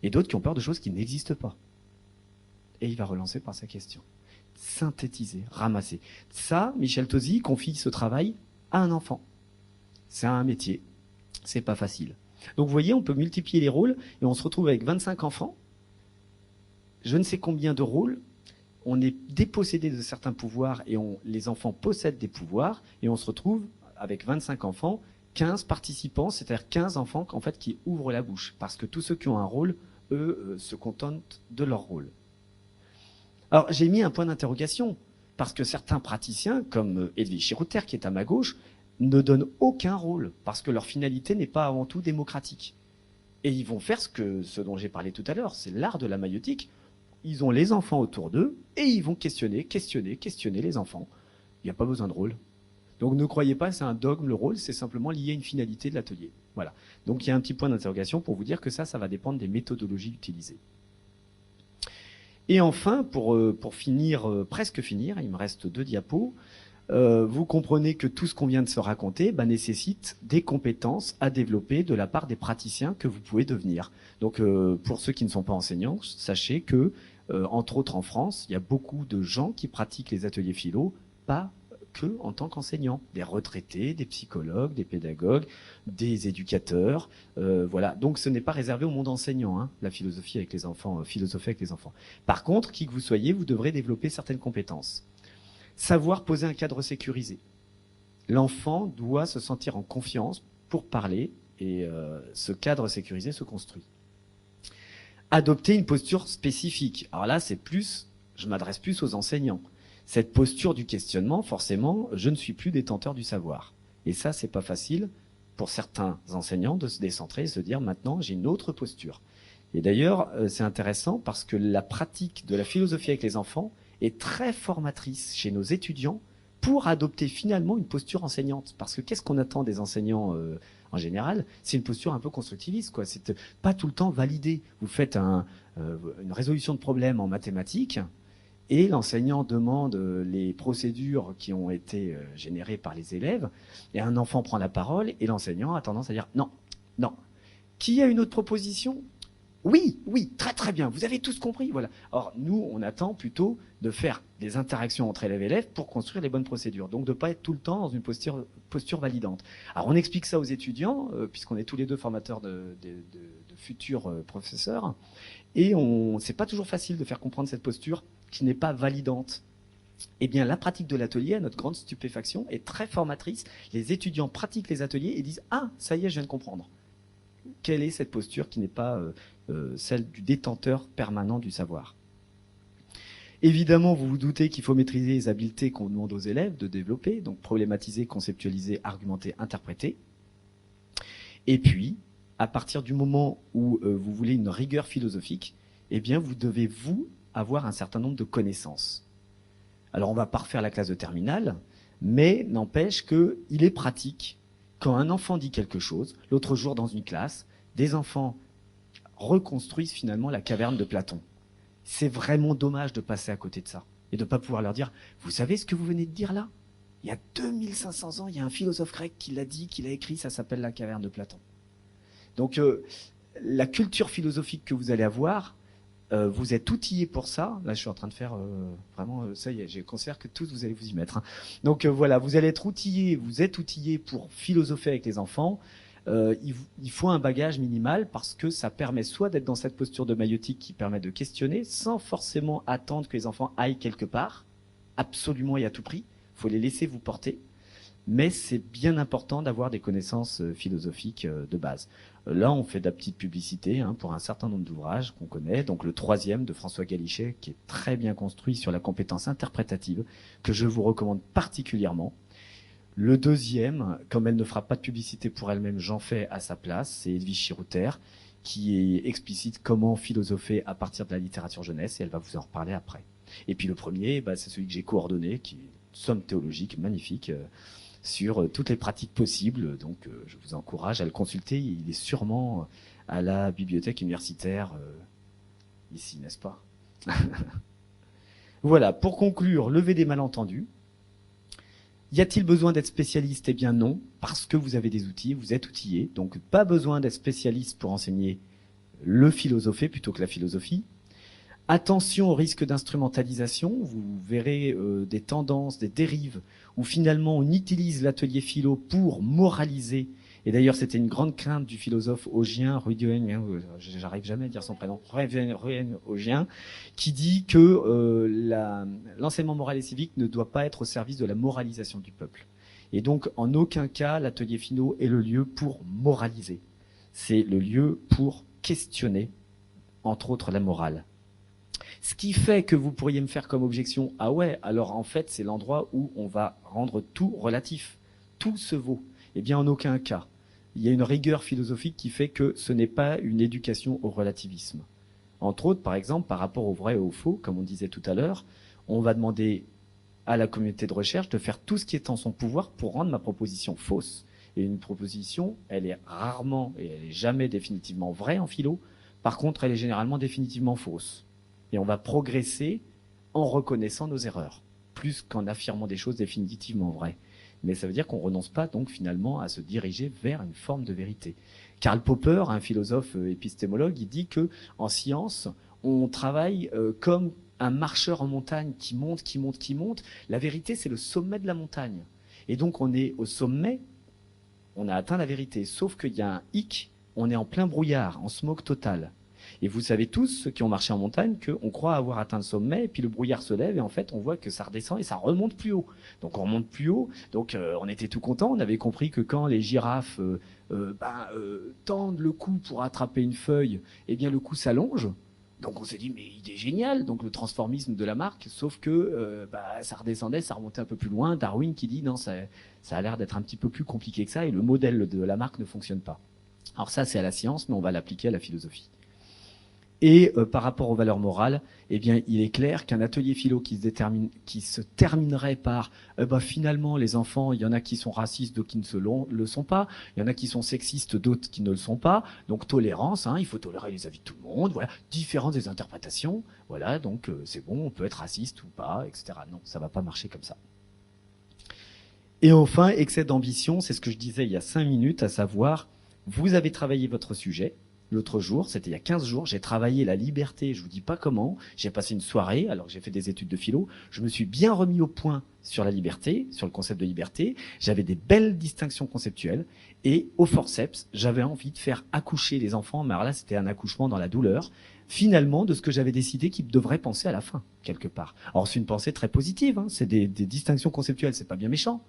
et d'autres qui ont peur de choses qui n'existent pas. Et il va relancer par sa question. Synthétiser, ramasser. Ça, Michel Tosi confie ce travail à un enfant. C'est un métier, c'est pas facile. Donc vous voyez, on peut multiplier les rôles, et on se retrouve avec 25 enfants, je ne sais combien de rôles, on est dépossédé de certains pouvoirs et les enfants possèdent des pouvoirs et on se retrouve avec 25 enfants, 15 participants, c'est-à-dire 15 enfants en fait, qui ouvrent la bouche parce que tous ceux qui ont un rôle, eux, se contentent de leur rôle. Alors j'ai mis un point d'interrogation parce que certains praticiens, comme Edwige Chirouter qui est à ma gauche, ne donnent aucun rôle parce que leur finalité n'est pas avant tout démocratique. Et ils vont faire ce dont j'ai parlé tout à l'heure, c'est l'art de la maïeutique. Ils ont les enfants autour d'eux et ils vont questionner les enfants. Il n'y a pas besoin de rôle. Donc ne croyez pas, c'est un dogme, le rôle, c'est simplement lié à une finalité de l'atelier. Voilà. Donc il y a un petit point d'interrogation pour vous dire que ça va dépendre des méthodologies utilisées. Et enfin, pour finir, presque finir, il me reste 2 diapos, vous comprenez que tout ce qu'on vient de se raconter nécessite des compétences à développer de la part des praticiens que vous pouvez devenir. Donc pour ceux qui ne sont pas enseignants, sachez que entre autres en France, il y a beaucoup de gens qui pratiquent les ateliers philo, pas que en tant qu'enseignants, des retraités, des psychologues, des pédagogues, des éducateurs, voilà. Donc ce n'est pas réservé au monde enseignant, hein, la philosophie avec les enfants, philosopher avec les enfants. Par contre, qui que vous soyez, vous devrez développer certaines compétences. Savoir poser un cadre sécurisé. L'enfant doit se sentir en confiance pour parler et ce cadre sécurisé se construit. Adopter une posture spécifique. Alors là, je m'adresse plus aux enseignants. Cette posture du questionnement, forcément, je ne suis plus détenteur du savoir. Et ça, c'est pas facile pour certains enseignants de se décentrer et se dire maintenant, j'ai une autre posture. Et d'ailleurs, c'est intéressant parce que la pratique de la philosophie avec les enfants est très formatrice chez nos étudiants pour adopter finalement une posture enseignante. Parce que qu'est-ce qu'on attend des enseignants en général? C'est une posture un peu constructiviste, quoi. C'est pas tout le temps validé. Vous faites une résolution de problème en mathématiques et l'enseignant demande les procédures qui ont été générées par les élèves et un enfant prend la parole et l'enseignant a tendance à dire non, non. Qui a une autre proposition? Oui, oui, très très bien, vous avez tous compris, voilà. Or, nous, on attend plutôt de faire des interactions entre élèves et élèves pour construire les bonnes procédures. Donc, de ne pas être tout le temps dans une posture validante. Alors, on explique ça aux étudiants, puisqu'on est tous les deux formateurs de futurs professeurs. Et c'est pas toujours facile de faire comprendre cette posture qui n'est pas validante. Eh bien, la pratique de l'atelier, à notre grande stupéfaction, est très formatrice. Les étudiants pratiquent les ateliers et disent « Ah, ça y est, je viens de comprendre ». Quelle est cette posture qui n'est pas celle du détenteur permanent du savoir? Évidemment, vous vous doutez qu'il faut maîtriser les habiletés qu'on demande aux élèves de développer, donc problématiser, conceptualiser, argumenter, interpréter. Et puis, à partir du moment où vous voulez une rigueur philosophique, eh bien, vous devez, avoir un certain nombre de connaissances. Alors, on va pas refaire la classe de terminale, mais n'empêche qu'il est pratique. Quand un enfant dit quelque chose, l'autre jour dans une classe, des enfants reconstruisent finalement la caverne de Platon. C'est vraiment dommage de passer à côté de ça et de ne pas pouvoir leur dire « Vous savez ce que vous venez de dire là? Il y a 2500 ans, il y a un philosophe grec qui l'a dit, qui l'a écrit, ça s'appelle la caverne de Platon. » Donc, la culture philosophique que vous allez avoir, vous êtes outillés pour ça. Là, je suis en train de faire vraiment, ça y est, je considère que tous vous allez vous y mettre. Hein. Donc voilà, vous allez être outillés, vous êtes outillés pour philosopher avec les enfants. Il faut un bagage minimal parce que ça permet soit d'être dans cette posture de maïotique qui permet de questionner sans forcément attendre que les enfants aillent quelque part, absolument et à tout prix. Il faut les laisser vous porter. Mais c'est bien important d'avoir des connaissances philosophiques de base. Là, on fait de la petite publicité pour un certain nombre d'ouvrages qu'on connaît. Donc le 3e de François Galichet, qui est très bien construit sur la compétence interprétative, que je vous recommande particulièrement. Le 2e, comme elle ne fera pas de publicité pour elle-même, j'en fais à sa place, c'est Edwige Chirouter, qui est explicite comment philosopher à partir de la littérature jeunesse, et elle va vous en reparler après. Et puis le premier, c'est celui que j'ai coordonné, qui est une somme théologique magnifique, sur toutes les pratiques possibles. Donc, je vous encourage à le consulter. Il est sûrement à la bibliothèque universitaire ici, n'est-ce pas? Voilà, pour conclure, lever des malentendus. Y a-t-il besoin d'être spécialiste? Eh bien non, parce que vous avez des outils, vous êtes outillés. Donc, pas besoin d'être spécialiste pour enseigner le philosopher plutôt que la philosophie. Attention au risque d'instrumentalisation, vous verrez des tendances, des dérives, où finalement on utilise l'atelier philo pour moraliser. Et d'ailleurs c'était une grande crainte du philosophe Augien, j'arrive jamais à dire son prénom, Augien, qui dit que l'enseignement moral et civique ne doit pas être au service de la moralisation du peuple. Et donc en aucun cas l'atelier philo est le lieu pour moraliser. C'est le lieu pour questionner, entre autres la morale. Ce qui fait que vous pourriez me faire comme objection, ah ouais, alors en fait c'est l'endroit où on va rendre tout relatif, tout se vaut. Eh bien en aucun cas. Il y a une rigueur philosophique qui fait que ce n'est pas une éducation au relativisme. Entre autres, par exemple, par rapport au vrai et au faux, comme on disait tout à l'heure, on va demander à la communauté de recherche de faire tout ce qui est en son pouvoir pour rendre ma proposition fausse. Et une proposition, elle est rarement et elle est jamais définitivement vraie en philo. Par contre, elle est généralement définitivement fausse. Et on va progresser en reconnaissant nos erreurs, plus qu'en affirmant des choses définitivement vraies. Mais ça veut dire qu'on renonce pas donc finalement à se diriger vers une forme de vérité. Karl Popper, un philosophe épistémologue, il dit que en science, on travaille comme un marcheur en montagne qui monte, qui monte, qui monte. La vérité, c'est le sommet de la montagne. Et donc on est au sommet, on a atteint la vérité. Sauf qu'il y a un hic, on est en plein brouillard, en smog total. Et vous savez tous, ceux qui ont marché en montagne, qu'on croit avoir atteint le sommet, et puis le brouillard se lève, et en fait, on voit que ça redescend et ça remonte plus haut. Donc on remonte plus haut, donc on était tout content, on avait compris que quand les girafes tendent le cou pour attraper une feuille, eh bien le cou s'allonge. Donc on s'est dit, mais idée géniale, donc le transformisme de Lamarck, sauf que ça redescendait, ça remontait un peu plus loin. Darwin qui dit, non, ça a l'air d'être un petit peu plus compliqué que ça, et le modèle de Lamarck ne fonctionne pas. Alors ça, c'est à la science, mais on va l'appliquer à la philosophie. Et par rapport aux valeurs morales, eh bien, il est clair qu'un atelier philo qui se terminerait par finalement les enfants, il y en a qui sont racistes, d'autres qui ne le sont pas, il y en a qui sont sexistes, d'autres qui ne le sont pas. Donc tolérance, il faut tolérer les avis de tout le monde, voilà, différence des interprétations, voilà, donc c'est bon, on peut être raciste ou pas, etc. Non, ça va pas marcher comme ça. Et enfin, excès d'ambition, c'est ce que je disais il y a 5 minutes, à savoir, vous avez travaillé votre sujet. L'autre jour, c'était il y a 15 jours, j'ai travaillé la liberté, je vous dis pas comment, j'ai passé une soirée, alors que j'ai fait des études de philo, je me suis bien remis au point sur la liberté, sur le concept de liberté, j'avais des belles distinctions conceptuelles, et au forceps, j'avais envie de faire accoucher les enfants, mais alors là, c'était un accouchement dans la douleur, finalement, de ce que j'avais décidé qu'ils devraient penser à la fin, quelque part. Alors c'est une pensée très positive, c'est des distinctions conceptuelles, c'est pas bien méchant.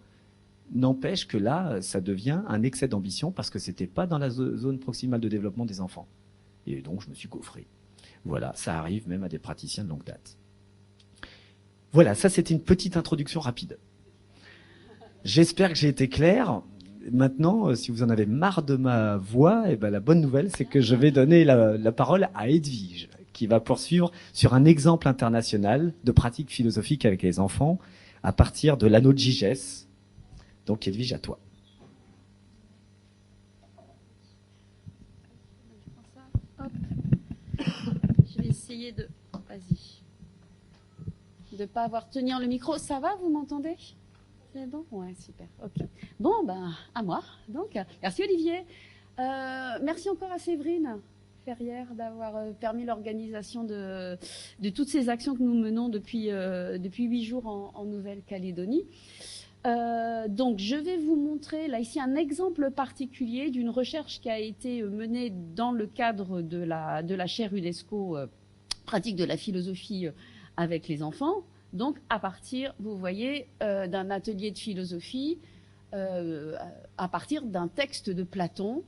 N'empêche que là, ça devient un excès d'ambition parce que c'était pas dans la zone proximale de développement des enfants. Et donc, je me suis gaufré. Voilà, ça arrive même à des praticiens de longue date. Voilà, ça c'était une petite introduction rapide. J'espère que j'ai été clair. Maintenant, si vous en avez marre de ma voix, la bonne nouvelle, c'est que je vais donner la parole à Edwige, qui va poursuivre sur un exemple international de pratique philosophique avec les enfants à partir de l'anneau de Gigès. Donc, Edwige, à toi. Hop. Je vais essayer de... Vas-y. De ne pas avoir tenir le micro. Ça va, vous m'entendez? C'est bon? Ouais, super. Ok. Bon, à moi. Donc, merci Olivier. Merci encore à Séverine Ferrière d'avoir permis l'organisation de toutes ces actions que nous menons depuis 8 jours en Nouvelle-Calédonie. Donc, je vais vous montrer là ici un exemple particulier d'une recherche qui a été menée dans le cadre de la chaire UNESCO pratique de la philosophie avec les enfants. Donc, à partir, vous voyez, d'un atelier de philosophie, à partir d'un texte de Platon,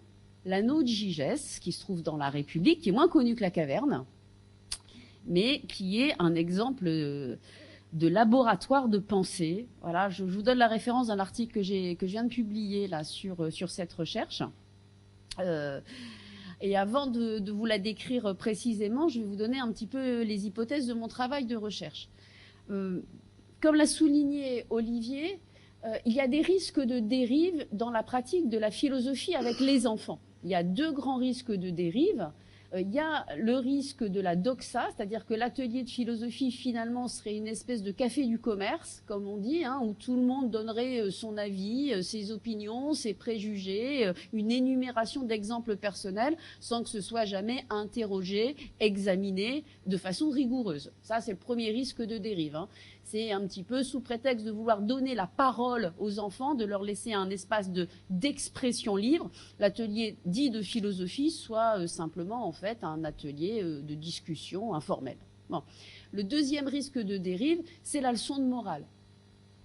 l'Anneau de Gigès, qui se trouve dans la République, qui est moins connu que la Caverne, mais qui est un exemple de laboratoire de pensée. Voilà, je vous donne la référence d'un article que je viens de publier là sur cette recherche. Et avant de vous la décrire précisément, je vais vous donner un petit peu les hypothèses de mon travail de recherche. Comme l'a souligné Olivier, il y a des risques de dérive dans la pratique de la philosophie avec les enfants. Il y a 2 grands risques de dérive. Il y a le risque de la doxa, c'est-à-dire que l'atelier de philosophie, finalement, serait une espèce de café du commerce, comme on dit, hein, où tout le monde donnerait son avis, ses opinions, ses préjugés, une énumération d'exemples personnels, sans que ce soit jamais interrogé, examiné de façon rigoureuse. Ça, c'est le premier risque de dérive, hein. C'est un petit peu sous prétexte de vouloir donner la parole aux enfants, de leur laisser un espace d'expression libre. L'atelier dit de philosophie soit simplement en fait un atelier de discussion informelle. Bon. Le deuxième risque de dérive, c'est la leçon de morale.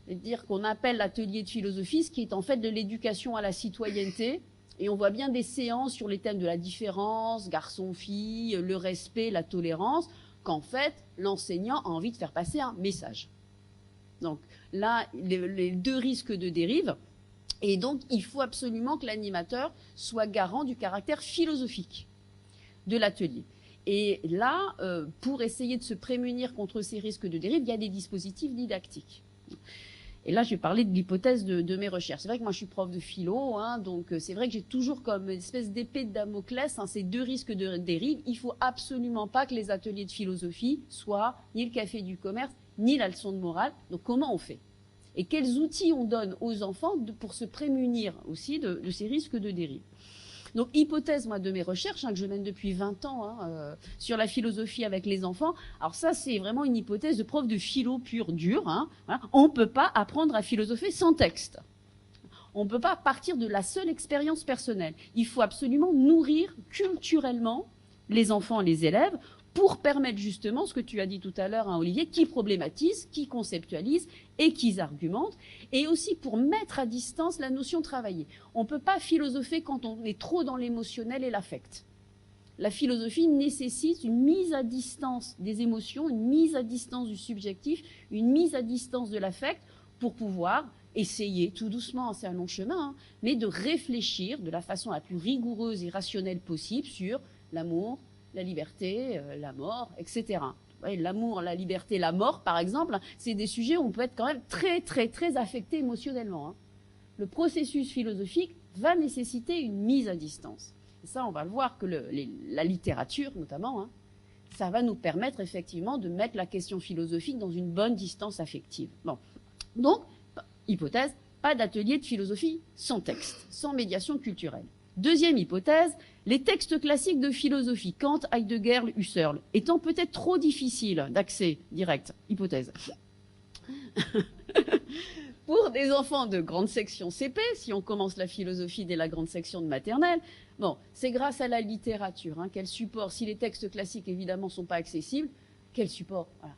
C'est-à-dire qu'on appelle l'atelier de philosophie ce qui est en fait de l'éducation à la citoyenneté. Et on voit bien des séances sur les thèmes de la différence, garçon-fille, le respect, la tolérance, qu'en fait, l'enseignant a envie de faire passer un message. Donc là, les 2 risques de dérive. Et donc, il faut absolument que l'animateur soit garant du caractère philosophique de l'atelier. Et là, pour essayer de se prémunir contre ces risques de dérive, il y a des dispositifs didactiques. Et là, je vais parler de l'hypothèse de mes recherches. C'est vrai que moi, je suis prof de philo, hein, donc c'est vrai que j'ai toujours comme une espèce d'épée de Damoclès ces 2 risques de dérive. Il faut absolument pas que les ateliers de philosophie soient ni le café du commerce, ni la leçon de morale. Donc, comment on fait? Et quels outils on donne aux enfants pour se prémunir aussi de ces risques de dérive? Donc, hypothèse, moi, de mes recherches, que je mène depuis 20 ans, sur la philosophie avec les enfants. Alors ça, c'est vraiment une hypothèse de prof de philo pur dur. Voilà. On ne peut pas apprendre à philosopher sans texte. On ne peut pas partir de la seule expérience personnelle. Il faut absolument nourrir culturellement les enfants et les élèves pour permettre justement ce que tu as dit tout à l'heure, Olivier, qui problématise, qui conceptualise et qui argumente, et aussi pour mettre à distance la notion travaillée. On ne peut pas philosopher quand on est trop dans l'émotionnel et l'affect. La philosophie nécessite une mise à distance des émotions, une mise à distance du subjectif, une mise à distance de l'affect pour pouvoir essayer, tout doucement, c'est un long chemin, mais de réfléchir de la façon la plus rigoureuse et rationnelle possible sur l'amour, la liberté, la mort, etc. L'amour, la liberté, la mort, par exemple, c'est des sujets où on peut être quand même très, très, très affecté émotionnellement. Le processus philosophique va nécessiter une mise à distance. Et ça, on va le voir que la littérature, notamment, ça va nous permettre effectivement de mettre la question philosophique dans une bonne distance affective. Bon. Donc, hypothèse, pas d'atelier de philosophie sans texte, sans médiation culturelle. Deuxième hypothèse, les textes classiques de philosophie, Kant, Heidegger, Husserl, étant peut-être trop difficiles d'accès direct. Hypothèse. Pour des enfants de grande section CP, si on commence la philosophie dès la grande section de maternelle, bon, c'est grâce à la littérature. Quel support, si les textes classiques évidemment sont pas accessibles, quel support? Voilà,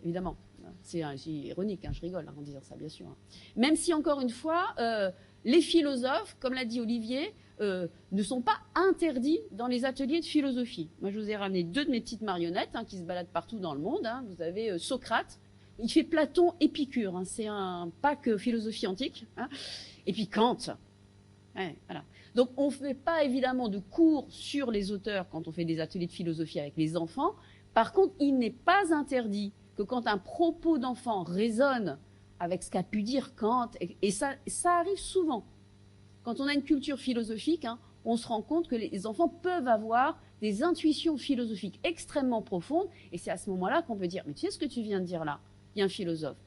évidemment. C'est ironique, je rigole en disant ça, bien sûr. Même si, encore une fois, les philosophes, comme l'a dit Olivier, ne sont pas interdits dans les ateliers de philosophie. Moi, je vous ai ramené 2 de mes petites marionnettes qui se baladent partout dans le monde. Vous avez Socrate, il fait Platon, Épicure. C'est un pack philosophie antique. Et puis Kant. Voilà. Donc, on ne fait pas évidemment de cours sur les auteurs quand on fait des ateliers de philosophie avec les enfants. Par contre, il n'est pas interdit que quand un propos d'enfant résonne avec ce qu'a pu dire Kant, et ça arrive souvent. Quand on a une culture philosophique, on se rend compte que les enfants peuvent avoir des intuitions philosophiques extrêmement profondes, et c'est à ce moment-là qu'on peut dire, mais tu sais ce que tu viens de dire là? Il y a un philosophe,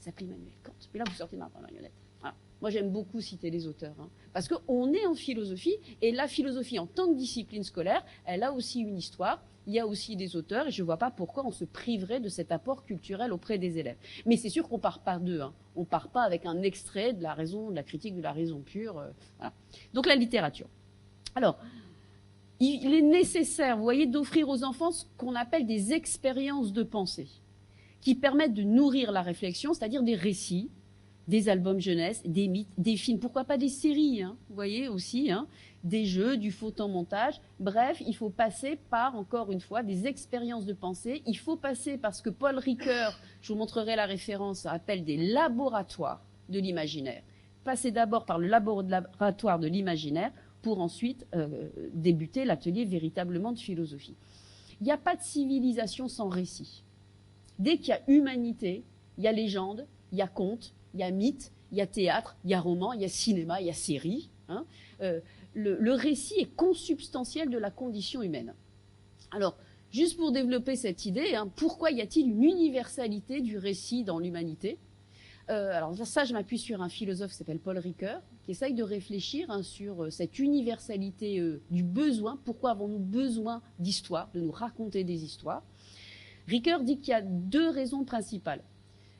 il s'appelle Emmanuel Kant. Mais là, vous sortez ma marionnette. Alors, moi, j'aime beaucoup citer les auteurs, hein, parce qu'on est en philosophie, et la philosophie, en tant que discipline scolaire, elle a aussi une histoire, il y a aussi des auteurs, et je ne vois pas pourquoi on se priverait de cet apport culturel auprès des élèves. Mais c'est sûr qu'on ne part pas d'eux, hein. On ne part pas avec un extrait de la raison, de la critique de la raison pure. Voilà. Donc la littérature. Alors, il est nécessaire, vous voyez, d'offrir aux enfants ce qu'on appelle des expériences de pensée, qui permettent de nourrir la réflexion, c'est-à-dire des récits, des albums jeunesse, des mythes, des films, pourquoi pas des séries, hein, vous voyez aussi, hein, des jeux, du photomontage. Bref, il faut passer par, encore une fois, des expériences de pensée. Il faut passer par ce que Paul Ricoeur, je vous montrerai la référence, appelle des laboratoires de l'imaginaire. Passer d'abord par le laboratoire de l'imaginaire pour ensuite débuter l'atelier véritablement de philosophie. Il n'y a pas de civilisation sans récit. Dès qu'il y a humanité, il y a légende, il y a conte, il y a mythe, il y a théâtre, il y a roman, il y a cinéma, il y a série. Hein. Le récit est consubstantiel de la condition humaine. Alors, juste pour développer cette idée, hein, pourquoi y a-t-il une universalité du récit dans l'humanité ? Alors ça, je m'appuie sur un philosophe qui s'appelle Paul Ricoeur, qui essaye de réfléchir hein, sur cette universalité du besoin. Pourquoi avons-nous besoin d'histoire, de nous raconter des histoires ? Ricoeur dit qu'il y a deux raisons principales.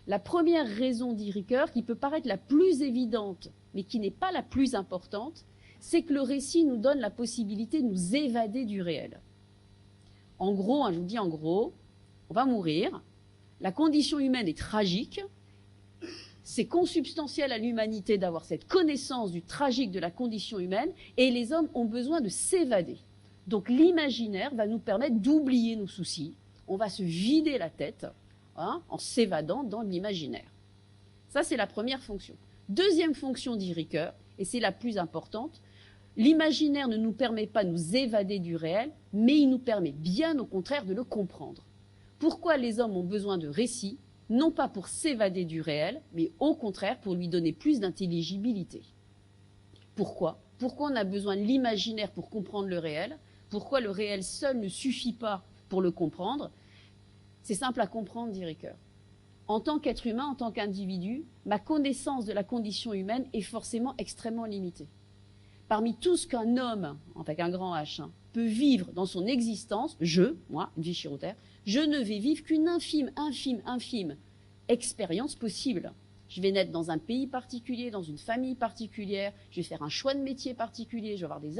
La première raison, dit Ricoeur, qui peut paraître la plus évidente, mais qui n'est pas la plus importante, c'est que le récit nous donne la possibilité de nous évader du réel. En gros, hein, je vous dis en gros, on va mourir, la condition humaine est tragique, c'est consubstantiel à l'humanité d'avoir cette connaissance du tragique de la condition humaine, et les hommes ont besoin de s'évader. Donc l'imaginaire va nous permettre d'oublier nos soucis, on va se vider la tête hein, en s'évadant dans l'imaginaire. Ça, c'est la première fonction. Deuxième fonction, dit Ricoeur, et c'est la plus importante, l'imaginaire ne nous permet pas de nous évader du réel, mais il nous permet bien au contraire de le comprendre. Pourquoi les hommes ont besoin de récits ? Non pas pour s'évader du réel, mais au contraire pour lui donner plus d'intelligibilité. Pourquoi ? Pourquoi on a besoin de l'imaginaire pour comprendre le réel ? Pourquoi le réel seul ne suffit pas pour le comprendre ? C'est simple à comprendre, dit Ricoeur. En tant qu'être humain, en tant qu'individu, ma connaissance de la condition humaine est forcément extrêmement limitée. Parmi tout ce qu'un homme, avec un grand H, hein, peut vivre dans son existence, moi, une vie chirotère, je ne vais vivre qu'une infime expérience possible. Je vais naître dans un pays particulier, dans une famille particulière, je vais faire un choix de métier particulier, je vais avoir des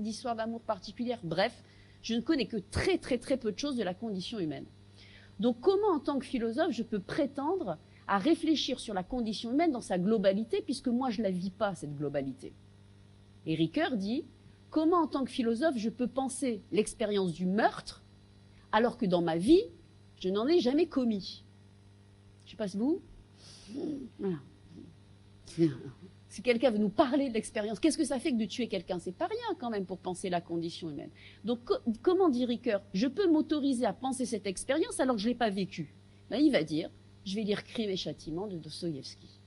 histoires d'amour particulières, bref, je ne connais que très peu de choses de la condition humaine. Donc comment, en tant que philosophe, je peux prétendre à réfléchir sur la condition humaine dans sa globalité, puisque moi je ne la vis pas, cette globalité. Et Ricoeur dit, comment en tant que philosophe je peux penser l'expérience du meurtre alors que dans ma vie, je n'en ai jamais commis. Je ne sais pas si vous. Voilà. Si quelqu'un veut nous parler de l'expérience, qu'est-ce que ça fait que de tuer quelqu'un ? C'est pas rien quand même pour penser la condition humaine. Donc comment dit Ricoeur ? Je peux m'autoriser à penser cette expérience alors que je ne l'ai pas vécue. Ben, il va dire, je vais lire Crime et Châtiment de Dostoïevski.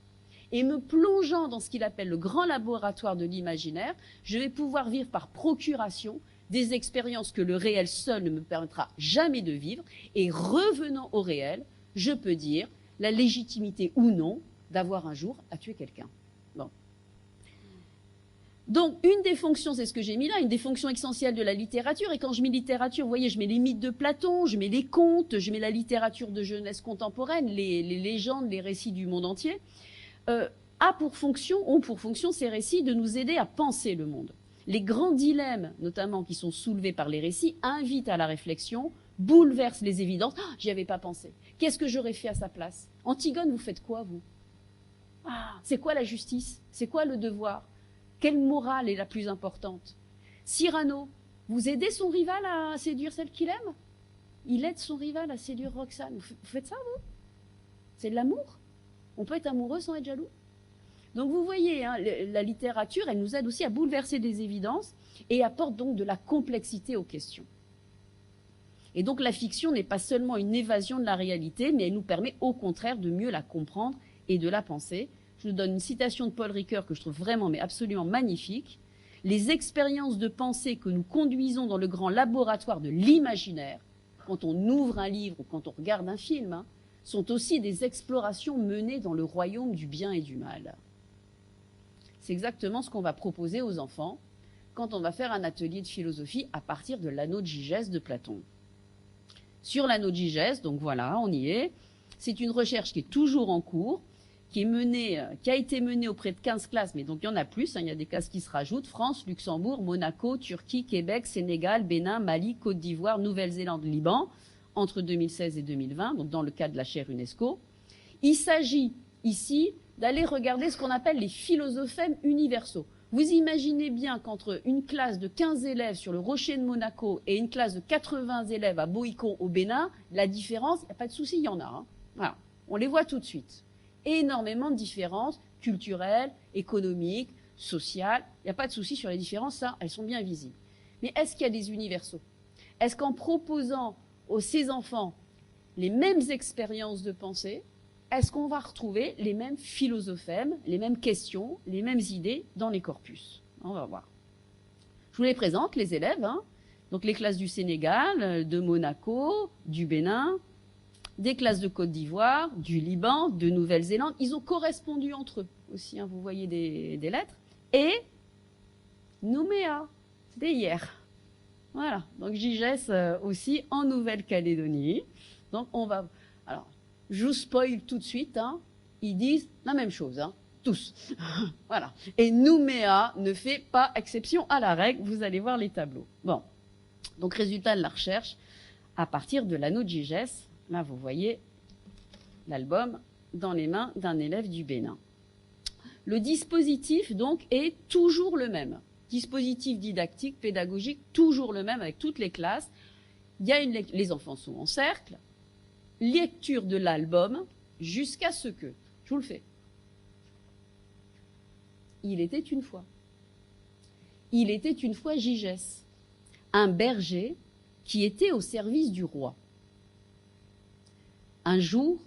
Et me plongeant dans ce qu'il appelle le grand laboratoire de l'imaginaire, je vais pouvoir vivre par procuration des expériences que le réel seul ne me permettra jamais de vivre. Et revenant au réel, je peux dire la légitimité ou non d'avoir un jour à tuer quelqu'un. Bon. Donc, une des fonctions, c'est ce que j'ai mis là, une des fonctions essentielles de la littérature. Et quand je mets littérature, vous voyez, je mets les mythes de Platon, je mets les contes, je mets la littérature de jeunesse contemporaine, les légendes, les récits du monde entier. Ont pour fonction ces récits de nous aider à penser le monde. Les grands dilemmes, notamment, qui sont soulevés par les récits, invitent à la réflexion, bouleversent les évidences. Ah, j'y avais pas pensé. Qu'est-ce que j'aurais fait à sa place ? Antigone, vous faites quoi, vous ? Ah, c'est quoi la justice ? C'est quoi le devoir ? Quelle morale est la plus importante ? Cyrano, vous aidez son rival à séduire celle qu'il aime ? Il aide son rival à séduire Roxane. Vous faites ça, vous ? C'est de l'amour ? On peut être amoureux sans être jaloux ? Donc vous voyez, hein, la littérature, elle nous aide aussi à bouleverser des évidences et apporte donc de la complexité aux questions. Et donc la fiction n'est pas seulement une évasion de la réalité, mais elle nous permet au contraire de mieux la comprendre et de la penser. Je vous donne une citation de Paul Ricoeur que je trouve vraiment, mais absolument magnifique. « Les expériences de pensée que nous conduisons dans le grand laboratoire de l'imaginaire, quand on ouvre un livre ou quand on regarde un film, hein, sont aussi des explorations menées dans le royaume du bien et du mal. » C'est exactement ce qu'on va proposer aux enfants quand on va faire un atelier de philosophie à partir de l'anneau de Gygès de Platon. Sur l'anneau de Gygès, donc voilà, on y est. C'est une recherche qui est toujours en cours, qui a été menée auprès de 15 classes, mais donc il y en a plus, hein, il y a des classes qui se rajoutent, France, Luxembourg, Monaco, Turquie, Québec, Sénégal, Bénin, Mali, Côte d'Ivoire, Nouvelle-Zélande, Liban, entre 2016 et 2020, donc dans le cadre de la chaire UNESCO. Il s'agit ici d'aller regarder ce qu'on appelle les philosophèmes universaux. Vous imaginez bien qu'entre une classe de 15 élèves sur le rocher de Monaco et une classe de 80 élèves à Boïcon au Bénin, la différence, il n'y a pas de souci, il y en a. Hein. Voilà. On les voit tout de suite. Énormément de différences culturelles, économiques, sociales. Il n'y a pas de souci sur les différences, ça, elles sont bien visibles. Mais est-ce qu'il y a des universaux? Est-ce qu'en proposant à ces enfants les mêmes expériences de pensée, est-ce qu'on va retrouver les mêmes philosophèmes, les mêmes questions, les mêmes idées dans les corpus? On va voir. Je vous les présente, les élèves. Hein. Donc les classes du Sénégal, de Monaco, du Bénin, des classes de Côte d'Ivoire, du Liban, de Nouvelle-Zélande. Ils ont correspondu entre eux aussi, hein, vous voyez des lettres. Et Nouméa, c'était hier. Voilà, donc Gygès aussi en Nouvelle-Calédonie. Donc on va... Alors, je vous spoil tout de suite, hein, ils disent la même chose, hein, tous. Voilà. Et Nouméa ne fait pas exception à la règle, vous allez voir les tableaux. Bon, donc résultat de la recherche, à partir de l'anneau de Gygès, là vous voyez l'album dans les mains d'un élève du Bénin. Le dispositif donc est toujours le même. Dispositif didactique, pédagogique, toujours le même avec toutes les classes. Il y a les enfants sont en cercle, lecture de l'album jusqu'à ce que, je vous le fais, il était une fois Gygès, un berger qui était au service du roi. Un jour,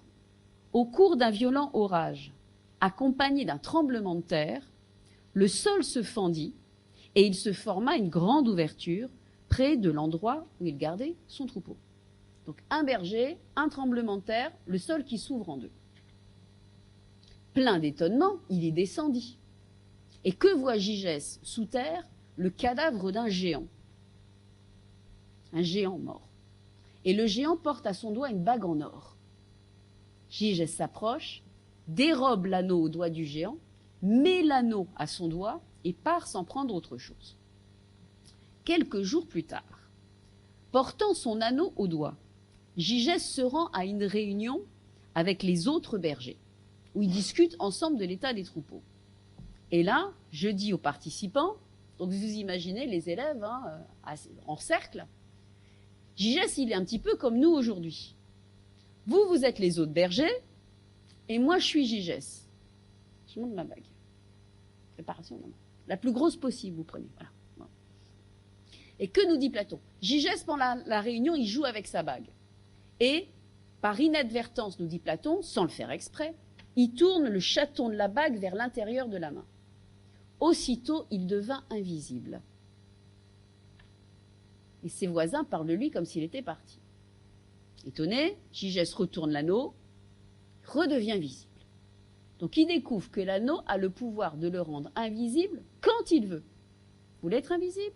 au cours d'un violent orage, accompagné d'un tremblement de terre, le sol se fendit et il se forma une grande ouverture près de l'endroit où il gardait son troupeau. Donc un berger, un tremblement de terre, le sol qui s'ouvre en deux. Plein d'étonnement, il y descendit. Et que voit Gygès sous terre? Le cadavre d'un géant. Un géant mort. Et le géant porte à son doigt une bague en or. Gygès s'approche, dérobe l'anneau au doigt du géant, met l'anneau à son doigt et part sans prendre autre chose. Quelques jours plus tard, portant son anneau au doigt, Gygès se rend à une réunion avec les autres bergers, où ils discutent ensemble de l'état des troupeaux. Et là, je dis aux participants, donc vous imaginez les élèves hein, en cercle, Gygès, il est un petit peu comme nous aujourd'hui. Vous, vous êtes les autres bergers, et moi, je suis Gygès. Je montre ma bague. Préparation, non. La plus grosse possible, vous prenez. Voilà. Et que nous dit Platon? Gygès, pendant la réunion, il joue avec sa bague. Et, par inadvertance, nous dit Platon, sans le faire exprès, il tourne le chaton de la bague vers l'intérieur de la main. Aussitôt, il devint invisible. Et ses voisins parlent de lui comme s'il était parti. Étonné, Gygès retourne l'anneau, redevient visible. Donc il découvre que l'anneau a le pouvoir de le rendre invisible quand il veut. Vous voulez être invisible?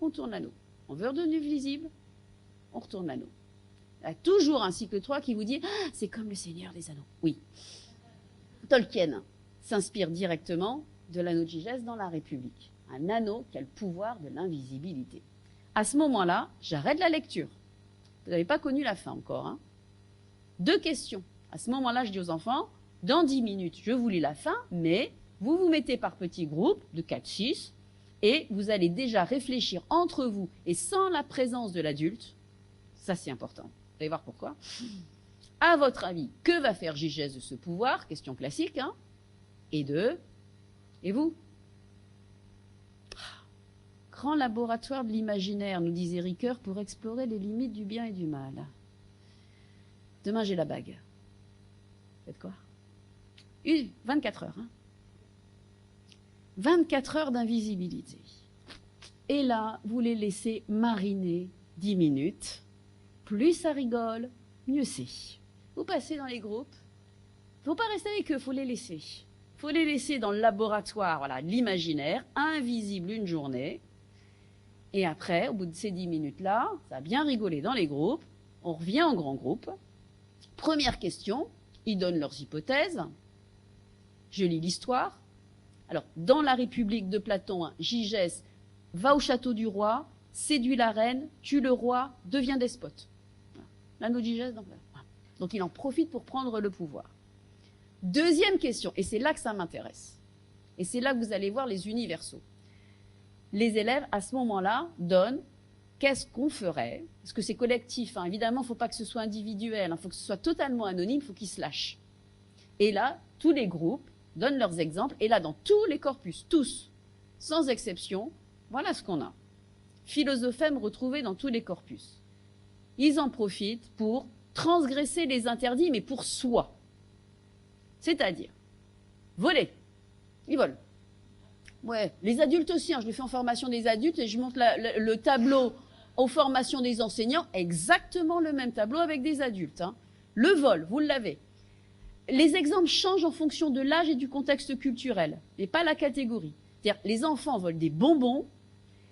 On tourne l'anneau. On veut redevenir visible? On retourne l'anneau. Il y a toujours un cycle 3 qui vous dit ah, c'est comme le Seigneur des Anneaux. Oui. Tolkien s'inspire directement de l'anneau de Gygès dans La République. Un anneau qui a le pouvoir de l'invisibilité. À ce moment-là, j'arrête la lecture. Vous n'avez pas connu la fin encore. Hein. 2 questions. À ce moment-là, je dis aux enfants, dans 10 minutes, je vous lis la fin, mais vous vous mettez par petits groupes de 4-6 et vous allez déjà réfléchir entre vous et sans la présence de l'adulte. Ça, c'est important. Vous allez voir pourquoi. À votre avis, que va faire Gygès de ce pouvoir? Question classique. Hein. Et 2, et vous? Grand laboratoire de l'imaginaire, nous disait Ricoeur, pour explorer les limites du bien et du mal. Demain, j'ai la bague. Faites quoi? 24 heures. Hein. 24 heures d'invisibilité. Et là, vous les laissez mariner 10 minutes. Plus ça rigole, mieux c'est. Vous passez dans les groupes. Il ne faut pas rester avec eux, il faut les laisser. Il faut les laisser dans le laboratoire, voilà, de l'imaginaire, invisible une journée. Et après, au bout de ces 10 minutes-là, ça a bien rigolé dans les groupes. On revient en grand groupe. Première question, ils donnent leurs hypothèses. Je lis l'histoire. Alors, dans la République de Platon, Gygès va au château du roi, séduit la reine, tue le roi, devient despote. Voilà. L'anneau de Gygès, donc il en profite pour prendre le pouvoir. Deuxième question, et c'est là que ça m'intéresse. Et c'est là que vous allez voir les universaux. Les élèves, à ce moment-là, donnent qu'est-ce qu'on ferait. Parce que c'est collectif, hein. Évidemment, il ne faut pas que ce soit individuel, il faut que ce soit totalement anonyme, il faut qu'ils se lâchent. Et là, tous les groupes donnent leurs exemples. Et là, dans tous les corpus, tous, sans exception, voilà ce qu'on a. Philosophème retrouvé dans tous les corpus. Ils en profitent pour transgresser les interdits, mais pour soi. C'est-à-dire, voler. Ils volent. Ouais, les adultes aussi, hein, je le fais en formation des adultes et je montre le tableau aux formations des enseignants, exactement le même tableau avec des adultes. Hein. Le vol, vous l'avez. Les exemples changent en fonction de l'âge et du contexte culturel, mais pas la catégorie. C'est-à-dire, les enfants volent des bonbons,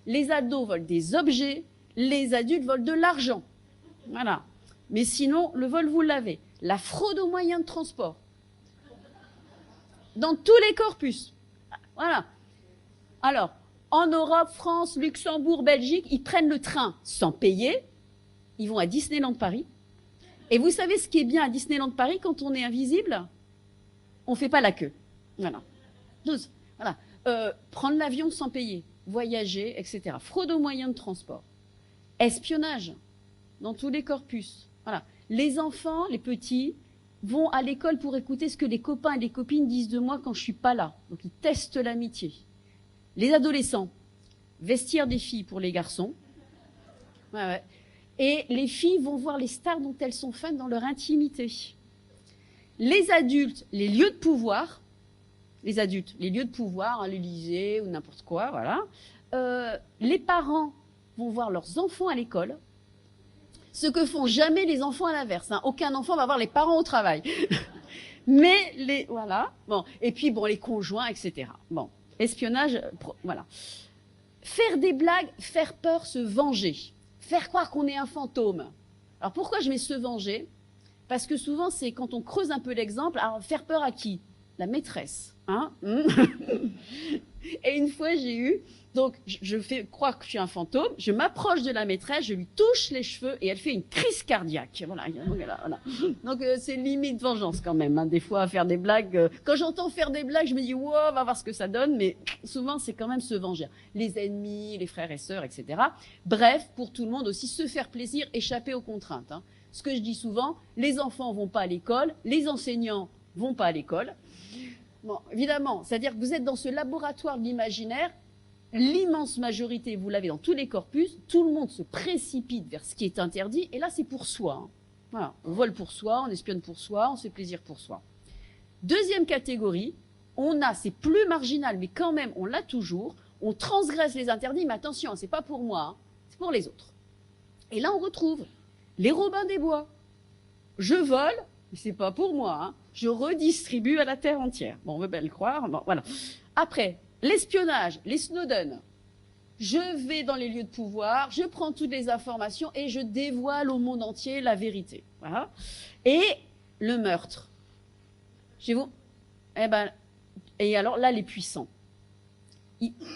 les ados volent des objets, les adultes volent de l'argent. Voilà. Mais sinon, le vol, vous l'avez. La fraude aux moyens de transport. Dans tous les corpus. Voilà. Alors, en Europe, France, Luxembourg, Belgique, ils prennent le train sans payer. Ils vont à Disneyland Paris. Et vous savez ce qui est bien à Disneyland Paris quand on est invisible? On ne fait pas la queue. Voilà. Voilà. Prendre l'avion sans payer, voyager, etc. Fraude aux moyens de transport. Espionnage dans tous les corpus. Voilà. Les enfants, les petits, vont à l'école pour écouter ce que les copains et les copines disent de moi quand je ne suis pas là. Donc ils testent l'amitié. Les adolescents, vestiaire des filles pour les garçons. Ouais, ouais. Et les filles vont voir les stars dont elles sont fans dans leur intimité. Les adultes, les lieux de pouvoir. Les adultes, les lieux de pouvoir, hein, l'Élysée ou n'importe quoi, voilà. Les parents vont voir leurs enfants à l'école. Ce que font jamais les enfants à l'inverse. Hein. Aucun enfant va voir les parents au travail. Mais les, voilà. Bon. Et puis, bon, les conjoints, etc. Bon. Espionnage, voilà. Faire des blagues, faire peur, se venger. Faire croire qu'on est un fantôme. Alors, pourquoi je mets se venger? Parce que souvent, c'est quand on creuse un peu l'exemple, alors faire peur à qui? La maîtresse. Hein. Et une fois, j'ai eu... Donc, je fais croire que je suis un fantôme, je m'approche de la maîtresse, je lui touche les cheveux et elle fait une crise cardiaque. Voilà. Donc, c'est limite vengeance quand même, hein, des fois, à faire des blagues. Quand j'entends faire des blagues, je me dis, wow, on va voir ce que ça donne, mais souvent, c'est quand même se venger. Les ennemis, les frères et sœurs, etc. Bref, pour tout le monde aussi, se faire plaisir, échapper aux contraintes. Hein. Ce que je dis souvent, les enfants vont pas à l'école, les enseignants vont pas à l'école. Bon, évidemment, c'est-à-dire que vous êtes dans ce laboratoire de l'imaginaire. L'immense majorité, vous l'avez dans tous les corpus, tout le monde se précipite vers ce qui est interdit, et là c'est pour soi. Hein. Voilà. On vole pour soi, on espionne pour soi, on se fait plaisir pour soi. Deuxième catégorie, c'est plus marginal, mais quand même on l'a toujours, on transgresse les interdits, mais attention, c'est pas pour moi, hein, c'est pour les autres. Et là on retrouve les Robins des Bois. Je vole, mais c'est pas pour moi, hein, je redistribue à la terre entière. Bon, on veut bien le croire, bon, voilà. Après, l'espionnage, les Snowden. Je vais dans les lieux de pouvoir, je prends toutes les informations et je dévoile au monde entier la vérité. Voilà. Et le meurtre. Chez vous? Eh ben, et alors là, les puissants.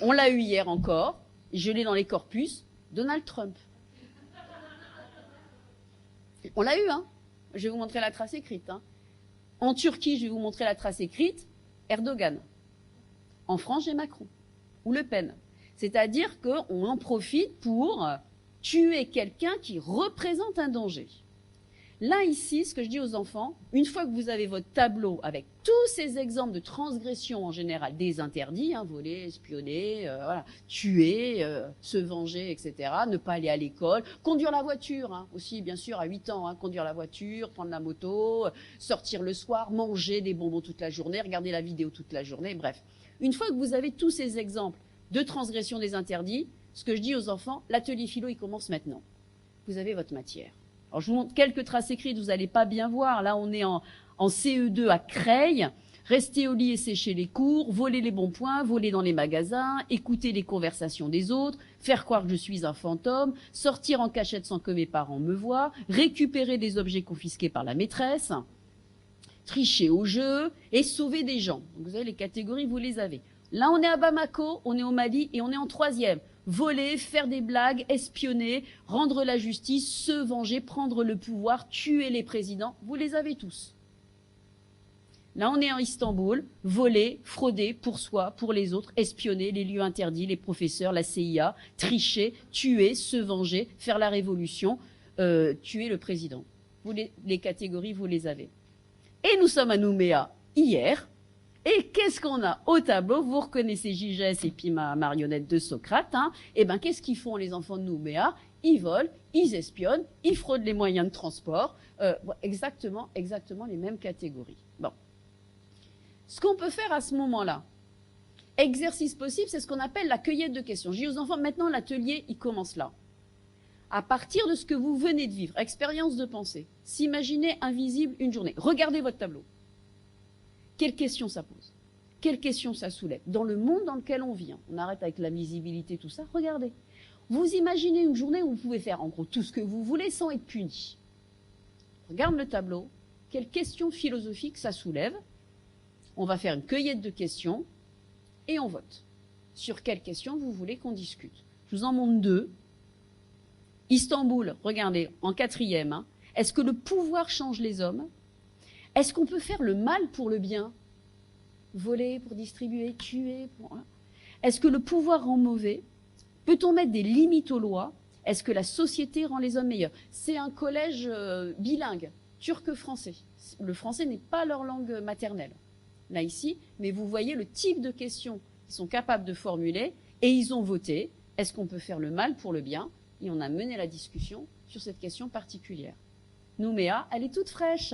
On l'a eu hier encore, je l'ai dans les corpus, Donald Trump. On l'a eu, hein. Je vais vous montrer la trace écrite. Hein. En Turquie, je vais vous montrer la trace écrite, Erdogan. En France, j'ai Macron ou Le Pen. C'est-à-dire qu'on en profite pour tuer quelqu'un qui représente un danger. Là, ici, ce que je dis aux enfants, une fois que vous avez votre tableau avec tous ces exemples de transgression en général, des interdits, hein, voler, espionner, voilà, tuer, se venger, etc., ne pas aller à l'école, conduire la voiture, hein, aussi, bien sûr, à 8 ans, hein, conduire la voiture, prendre la moto, sortir le soir, manger des bonbons toute la journée, regarder la vidéo toute la journée, bref. Une fois que vous avez tous ces exemples de transgression des interdits, ce que je dis aux enfants, l'atelier philo, il commence maintenant. Vous avez votre matière. Alors, je vous montre quelques traces écrites, vous n'allez pas bien voir. Là, on est en CE2 à Creil. Rester au lit et sécher les cours, voler les bons points, voler dans les magasins, écouter les conversations des autres, faire croire que je suis un fantôme, sortir en cachette sans que mes parents me voient, récupérer des objets confisqués par la maîtresse, tricher au jeu et sauver des gens. Donc vous avez les catégories, vous les avez. Là, on est à Bamako, on est au Mali et on est en 3e. Voler, faire des blagues, espionner, rendre la justice, se venger, prendre le pouvoir, tuer les présidents. Vous les avez tous. Là, on est en Istanbul, voler, frauder pour soi, pour les autres, espionner les lieux interdits, les professeurs, la CIA, tricher, tuer, se venger, faire la révolution, tuer le président. Les catégories, vous les avez. Et nous sommes à Nouméa hier. Et qu'est-ce qu'on a au tableau? Vous reconnaissez Gigès et puis ma marionnette de Socrate. Hein. Eh bien, qu'est-ce qu'ils font les enfants de Nouméa? Ils volent, ils espionnent, ils fraudent les moyens de transport. Exactement les mêmes catégories. Bon. Ce qu'on peut faire à ce moment-là, exercice possible, c'est ce qu'on appelle la cueillette de questions. Je dis aux enfants, maintenant l'atelier, il commence là. À partir de ce que vous venez de vivre, expérience de pensée, s'imaginer invisible une journée. Regardez votre tableau. Quelles questions ça pose? Quelles questions ça soulève? Dans le monde dans lequel on vit, on arrête avec la visibilité, tout ça, regardez. Vous imaginez une journée où vous pouvez faire en gros tout ce que vous voulez sans être puni. Regarde le tableau, quelles questions philosophiques ça soulève? On va faire une cueillette de questions et on vote. Sur quelles questions vous voulez qu'on discute? Je vous en montre 2. Istanbul, regardez, en 4e. Hein. Est-ce que le pouvoir change les hommes? Est-ce qu'on peut faire le mal pour le bien? Voler pour distribuer, tuer pour... Est-ce que le pouvoir rend mauvais? Peut-on mettre des limites aux lois? Est-ce que la société rend les hommes meilleurs? C'est un collège bilingue, turc-français. Le français n'est pas leur langue maternelle. Là, ici, mais vous voyez le type de questions qu'ils sont capables de formuler, et ils ont voté. Est-ce qu'on peut faire le mal pour le bien? Et on a mené la discussion sur cette question particulière. Nouméa, elle est toute fraîche,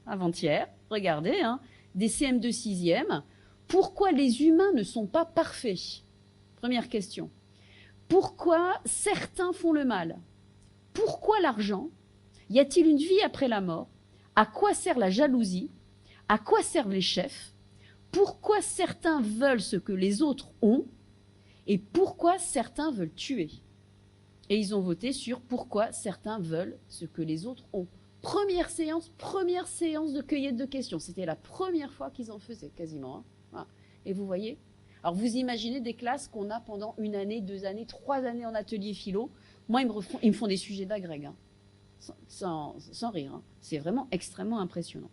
avant-hier, regardez, hein, des CM2 6e. Pourquoi les humains ne sont pas parfaits? Première question. Pourquoi certains font le mal? Pourquoi l'argent? Y a-t-il une vie après la mort? À quoi sert la jalousie? À quoi servent les chefs? Pourquoi certains veulent ce que les autres ont? Et pourquoi certains veulent tuer? Et ils ont voté sur pourquoi certains veulent ce que les autres ont. Première séance de cueillette de questions. C'était la première fois qu'ils en faisaient, quasiment. Hein. Voilà. Et vous voyez? Alors vous imaginez des classes qu'on a pendant 1 année, 2 années, 3 années en atelier philo. Moi, ils me font des sujets d'agrég, hein. sans rire. Hein. C'est vraiment extrêmement impressionnant.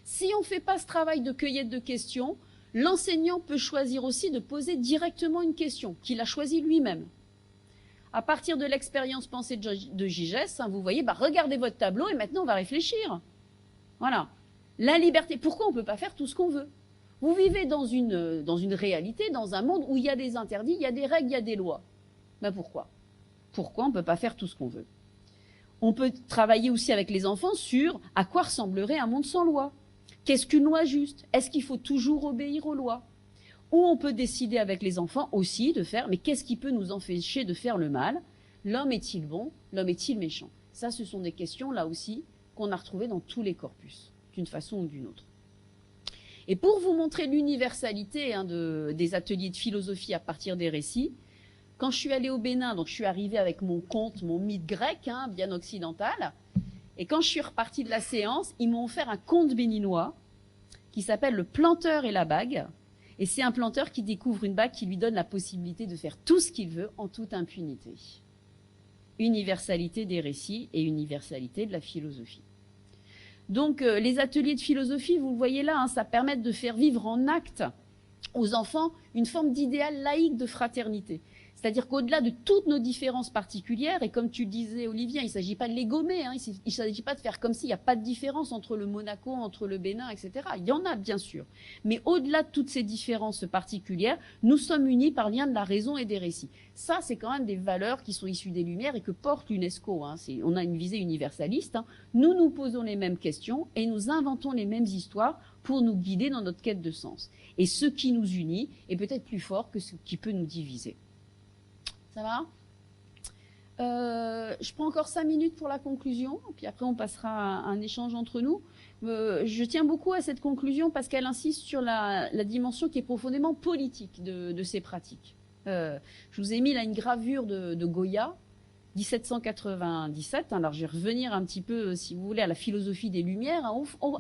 Si on ne fait pas ce travail de cueillette de questions, l'enseignant peut choisir aussi de poser directement une question qu'il a choisie lui-même. À partir de l'expérience pensée de Gigès, hein, vous voyez, regardez votre tableau et maintenant on va réfléchir. Voilà. La liberté. Pourquoi on ne peut pas faire tout ce qu'on veut? Vous vivez dans une réalité, dans un monde où il y a des interdits, il y a des règles, il y a des lois. Pourquoi? Pourquoi on ne peut pas faire tout ce qu'on veut? On peut travailler aussi avec les enfants sur à quoi ressemblerait un monde sans loi. Qu'est-ce qu'une loi juste? Est-ce qu'il faut toujours obéir aux lois? Ou on peut décider avec les enfants aussi de faire, mais qu'est-ce qui peut nous empêcher de faire le mal? L'homme est-il bon? L'homme est-il méchant? Ça, ce sont des questions, là aussi, qu'on a retrouvées dans tous les corpus, d'une façon ou d'une autre. Et pour vous montrer l'universalité des ateliers de philosophie à partir des récits, quand je suis allée au Bénin, donc je suis arrivée avec mon conte, mon mythe grec, bien occidental, et quand je suis repartie de la séance, ils m'ont offert un conte béninois qui s'appelle Le planteur et la bague. Et c'est un planteur qui découvre une bague qui lui donne la possibilité de faire tout ce qu'il veut en toute impunité. Universalité des récits et universalité de la philosophie. Donc les ateliers de philosophie, vous le voyez là, ça permet de faire vivre en acte aux enfants une forme d'idéal laïque de fraternité. C'est-à-dire qu'au-delà de toutes nos différences particulières, et comme tu le disais, Olivier, il ne s'agit pas de les gommer, il ne s'agit pas de faire comme s'il n'y a pas de différence entre le Monaco, entre le Bénin, etc. Il y en a, bien sûr. Mais au-delà de toutes ces différences particulières, nous sommes unis par lien de la raison et des récits. Ça, c'est quand même des valeurs qui sont issues des Lumières et que porte l'UNESCO. On a une visée universaliste. Nous nous posons les mêmes questions et nous inventons les mêmes histoires pour nous guider dans notre quête de sens. Et ce qui nous unit est peut-être plus fort que ce qui peut nous diviser. Ça va? Je prends encore 5 minutes pour la conclusion, puis après on passera à un échange entre nous. Je tiens beaucoup à cette conclusion parce qu'elle insiste sur la dimension qui est profondément politique de ces pratiques. Je vous ai mis là une gravure de Goya, 1797. Alors je vais revenir un petit peu, si vous voulez, à la philosophie des Lumières,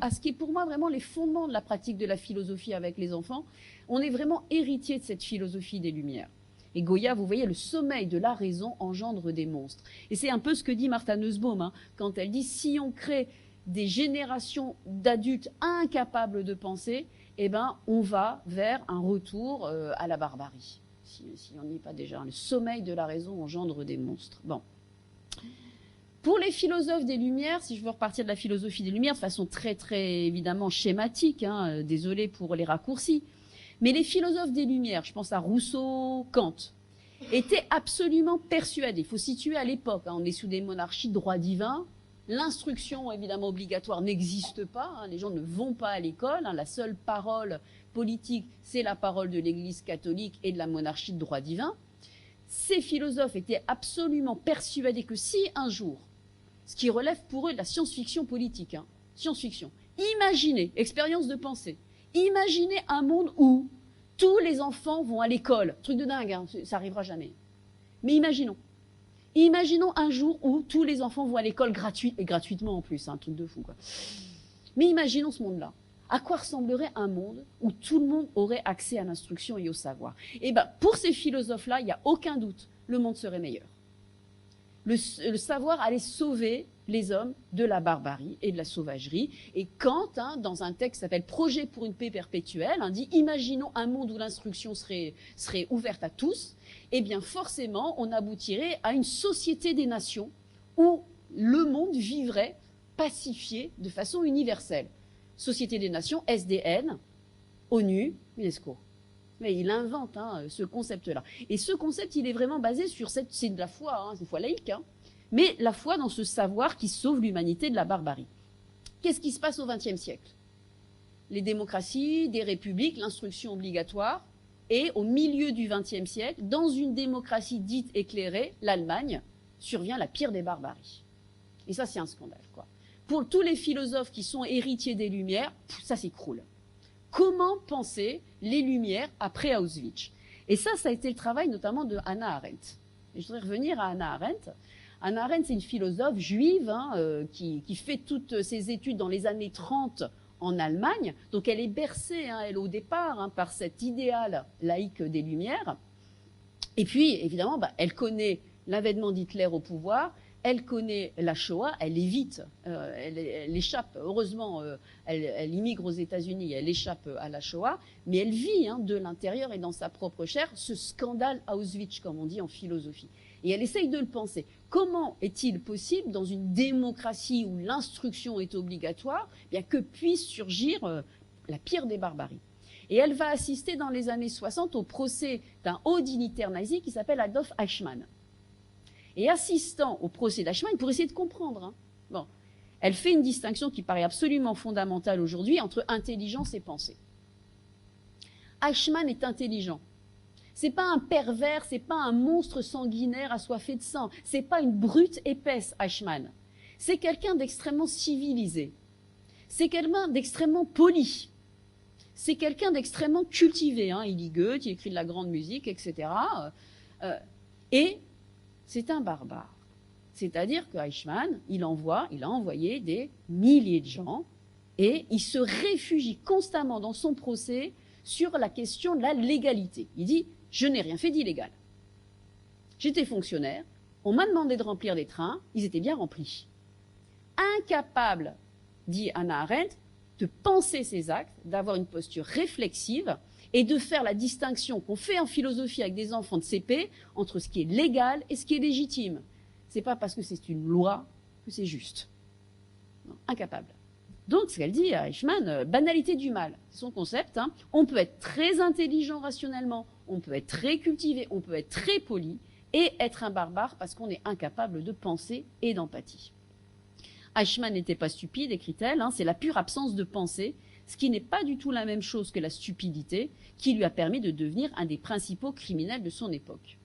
à ce qui est pour moi vraiment les fondements de la pratique de la philosophie avec les enfants. On est vraiment héritier de cette philosophie des Lumières. Et Goya, vous voyez, le sommeil de la raison engendre des monstres. Et c'est un peu ce que dit Martha Nussbaum, quand elle dit « si on crée des générations d'adultes incapables de penser, eh ben, on va vers un retour à la barbarie. » Si on n'y est pas déjà, le sommeil de la raison engendre des monstres. Bon. Pour les philosophes des Lumières, si je veux repartir de la philosophie des Lumières de façon très, très évidemment schématique, désolé pour les raccourcis, mais les philosophes des Lumières, je pense à Rousseau, Kant, étaient absolument persuadés. Il faut situer à l'époque, on est sous des monarchies de droit divin, l'instruction évidemment obligatoire n'existe pas, les gens ne vont pas à l'école, la seule parole politique, c'est la parole de l'Église catholique et de la monarchie de droit divin. Ces philosophes étaient absolument persuadés que si un jour, ce qui relève pour eux de la science-fiction politique, science-fiction, imaginez, expérience de pensée, imaginez un monde où tous les enfants vont à l'école, truc de dingue, ça arrivera jamais. Mais imaginons un jour où tous les enfants vont à l'école gratuitement en plus, un truc de fou, quoi. Mais imaginons ce monde-là. À quoi ressemblerait un monde où tout le monde aurait accès à l'instruction et au savoir? Eh bien, pour ces philosophes-là, il n'y a aucun doute, le monde serait meilleur. Le savoir allait sauver les hommes de la barbarie et de la sauvagerie. Et Kant, dans un texte qui s'appelle « Projet pour une paix perpétuelle », dit « Imaginons un monde où l'instruction serait ouverte à tous », eh bien forcément, on aboutirait à une société des nations où le monde vivrait pacifié de façon universelle. Société des Nations, SDN, ONU, UNESCO. Mais il invente ce concept-là. Et ce concept, il est vraiment basé sur c'est de la foi, c'est une foi laïque, mais la foi dans ce savoir qui sauve l'humanité de la barbarie. Qu'est-ce qui se passe au XXe siècle? Les démocraties, des républiques, l'instruction obligatoire, et au milieu du XXe siècle, dans une démocratie dite éclairée, l'Allemagne, survient la pire des barbaries. Et ça, c'est un scandale, quoi. Pour tous les philosophes qui sont héritiers des Lumières, ça s'écroule. Comment penser les Lumières après Auschwitz? Et ça a été le travail notamment de Hannah Arendt. Et je voudrais revenir à Hannah Arendt. Hannah Arendt, c'est une philosophe juive qui fait toutes ses études dans les années 30 en Allemagne. Donc elle est bercée, elle au départ, par cet idéal laïque des Lumières. Et puis, évidemment, elle connaît l'avènement d'Hitler au pouvoir. Elle connaît la Shoah, elle évite, elle échappe, heureusement, elle immigre aux États-Unis, elle échappe à la Shoah, mais elle vit de l'intérieur et dans sa propre chair ce scandale Auschwitz, comme on dit en philosophie. Et elle essaye de le penser. Comment est-il possible, dans une démocratie où l'instruction est obligatoire, que puisse surgir la pire des barbaries? Et elle va assister dans les années 60 au procès d'un haut dignitaire nazi qui s'appelle Adolf Eichmann. Et assistant au procès d'Eichmann, pour essayer de comprendre, elle fait une distinction qui paraît absolument fondamentale aujourd'hui entre intelligence et pensée. Eichmann est intelligent. C'est pas un pervers, c'est pas un monstre sanguinaire assoiffé de sang, c'est pas une brute épaisse, Eichmann. C'est quelqu'un d'extrêmement civilisé. C'est quelqu'un d'extrêmement poli. C'est quelqu'un d'extrêmement cultivé. Il lit Goethe, il écrit de la grande musique, etc. Et c'est un barbare. C'est-à-dire que Eichmann, il a envoyé des milliers de gens et il se réfugie constamment dans son procès sur la question de la légalité. Il dit « Je n'ai rien fait d'illégal. J'étais fonctionnaire, on m'a demandé de remplir des trains, ils étaient bien remplis. » Incapable, dit Hannah Arendt, de penser ses actes, d'avoir une posture réflexive et de faire la distinction qu'on fait en philosophie avec des enfants de CP entre ce qui est légal et ce qui est légitime. C'est pas parce que c'est une loi que c'est juste. Non, incapable. Donc, ce qu'elle dit à Eichmann, banalité du mal, c'est son concept. On peut être très intelligent rationnellement, on peut être très cultivé, on peut être très poli et être un barbare parce qu'on est incapable de penser et d'empathie. Eichmann n'était pas stupide, écrit-elle, c'est la pure absence de pensée, ce qui n'est pas du tout la même chose que la stupidité, qui lui a permis de devenir un des principaux criminels de son époque.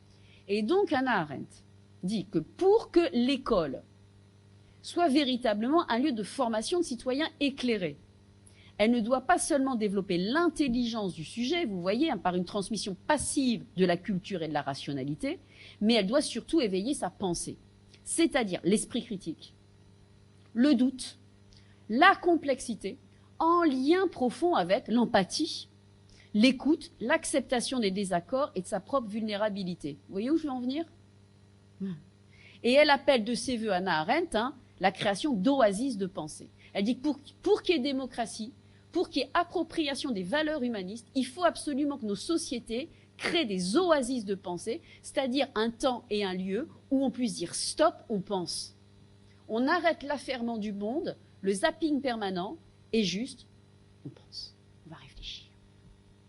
Et donc Hannah Arendt dit que pour que l'école soit véritablement un lieu de formation de citoyens éclairés. Elle ne doit pas seulement développer l'intelligence du sujet, vous voyez, par une transmission passive de la culture et de la rationalité, mais elle doit surtout éveiller sa pensée, c'est-à-dire l'esprit critique, le doute, la complexité, en lien profond avec l'empathie, l'écoute, l'acceptation des désaccords et de sa propre vulnérabilité. Vous voyez où je veux en venir? Et elle appelle de ses voeux, Hannah Arendt, la création d'oasis de pensée. Elle dit que pour qu'il y ait démocratie, pour qu'il y ait appropriation des valeurs humanistes, il faut absolument que nos sociétés créent des oasis de pensée, c'est-à-dire un temps et un lieu où on puisse dire stop, on pense. On arrête l'affairement du monde, le zapping permanent, et juste, on pense, on va réfléchir,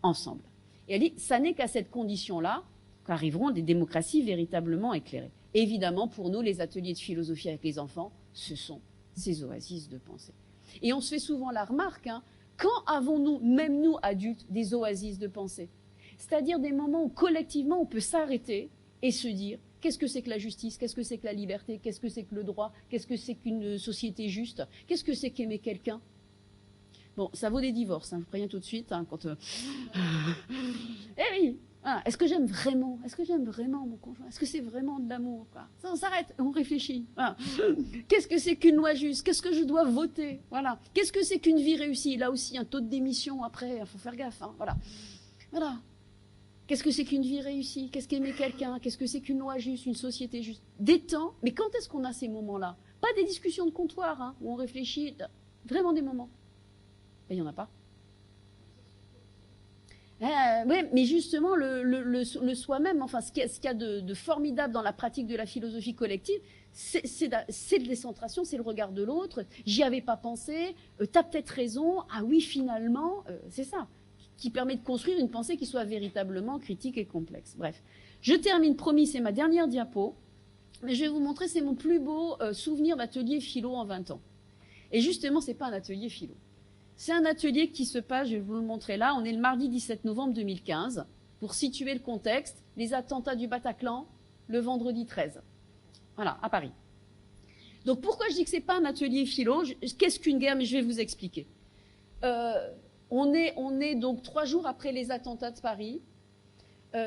ensemble. Et elle dit, ça n'est qu'à cette condition-là qu'arriveront des démocraties véritablement éclairées. Évidemment, pour nous, les ateliers de philosophie avec les enfants, ce sont ces oasis de pensée. Et on se fait souvent la remarque, quand avons-nous, même nous adultes, des oasis de pensée? C'est-à-dire des moments où collectivement on peut s'arrêter et se dire qu'est-ce que c'est que la justice, qu'est-ce que c'est que la liberté, qu'est-ce que c'est que le droit, qu'est-ce que c'est qu'une société juste, qu'est-ce que c'est qu'aimer quelqu'un? Bon, ça vaut des divorces, je vous préviens tout de suite. Quand Eh oui, voilà. Est-ce que j'aime vraiment mon conjoint? Est-ce que c'est vraiment de l'amour? Ça, on s'arrête, on réfléchit. Voilà. Qu'est-ce que c'est qu'une loi juste? Qu'est-ce que je dois voter? Voilà. Qu'est-ce que c'est qu'une vie réussie? Là aussi, un taux de démission après, il faut faire gaffe. Voilà. Voilà. Qu'est-ce que c'est qu'une vie réussie? Qu'est-ce qu'aimer quelqu'un? Qu'est-ce que c'est qu'une loi juste, une société juste? Des temps, mais quand est-ce qu'on a ces moments-là? Pas des discussions de comptoir, où on réfléchit, vraiment des moments. Et il n'y en a pas. Oui, mais justement, le soi-même, enfin, ce qu'il y a de formidable dans la pratique de la philosophie collective, c'est de décentration, c'est le regard de l'autre. J'y avais pas pensé, t'as peut-être raison, ah oui, finalement, c'est ça, qui permet de construire une pensée qui soit véritablement critique et complexe. Bref, je termine, promis, c'est ma dernière diapo, mais je vais vous montrer, c'est mon plus beau souvenir d'atelier philo en 20 ans. Et justement, c'est pas un atelier philo. C'est un atelier qui se passe, je vais vous le montrer là, on est le mardi 17 novembre 2015, pour situer le contexte, les attentats du Bataclan, le vendredi 13. Voilà, à Paris. Donc pourquoi je dis que c'est pas un atelier philo? Qu'est-ce qu'une guerre? Mais je vais vous expliquer. On est donc 3 jours après les attentats de Paris.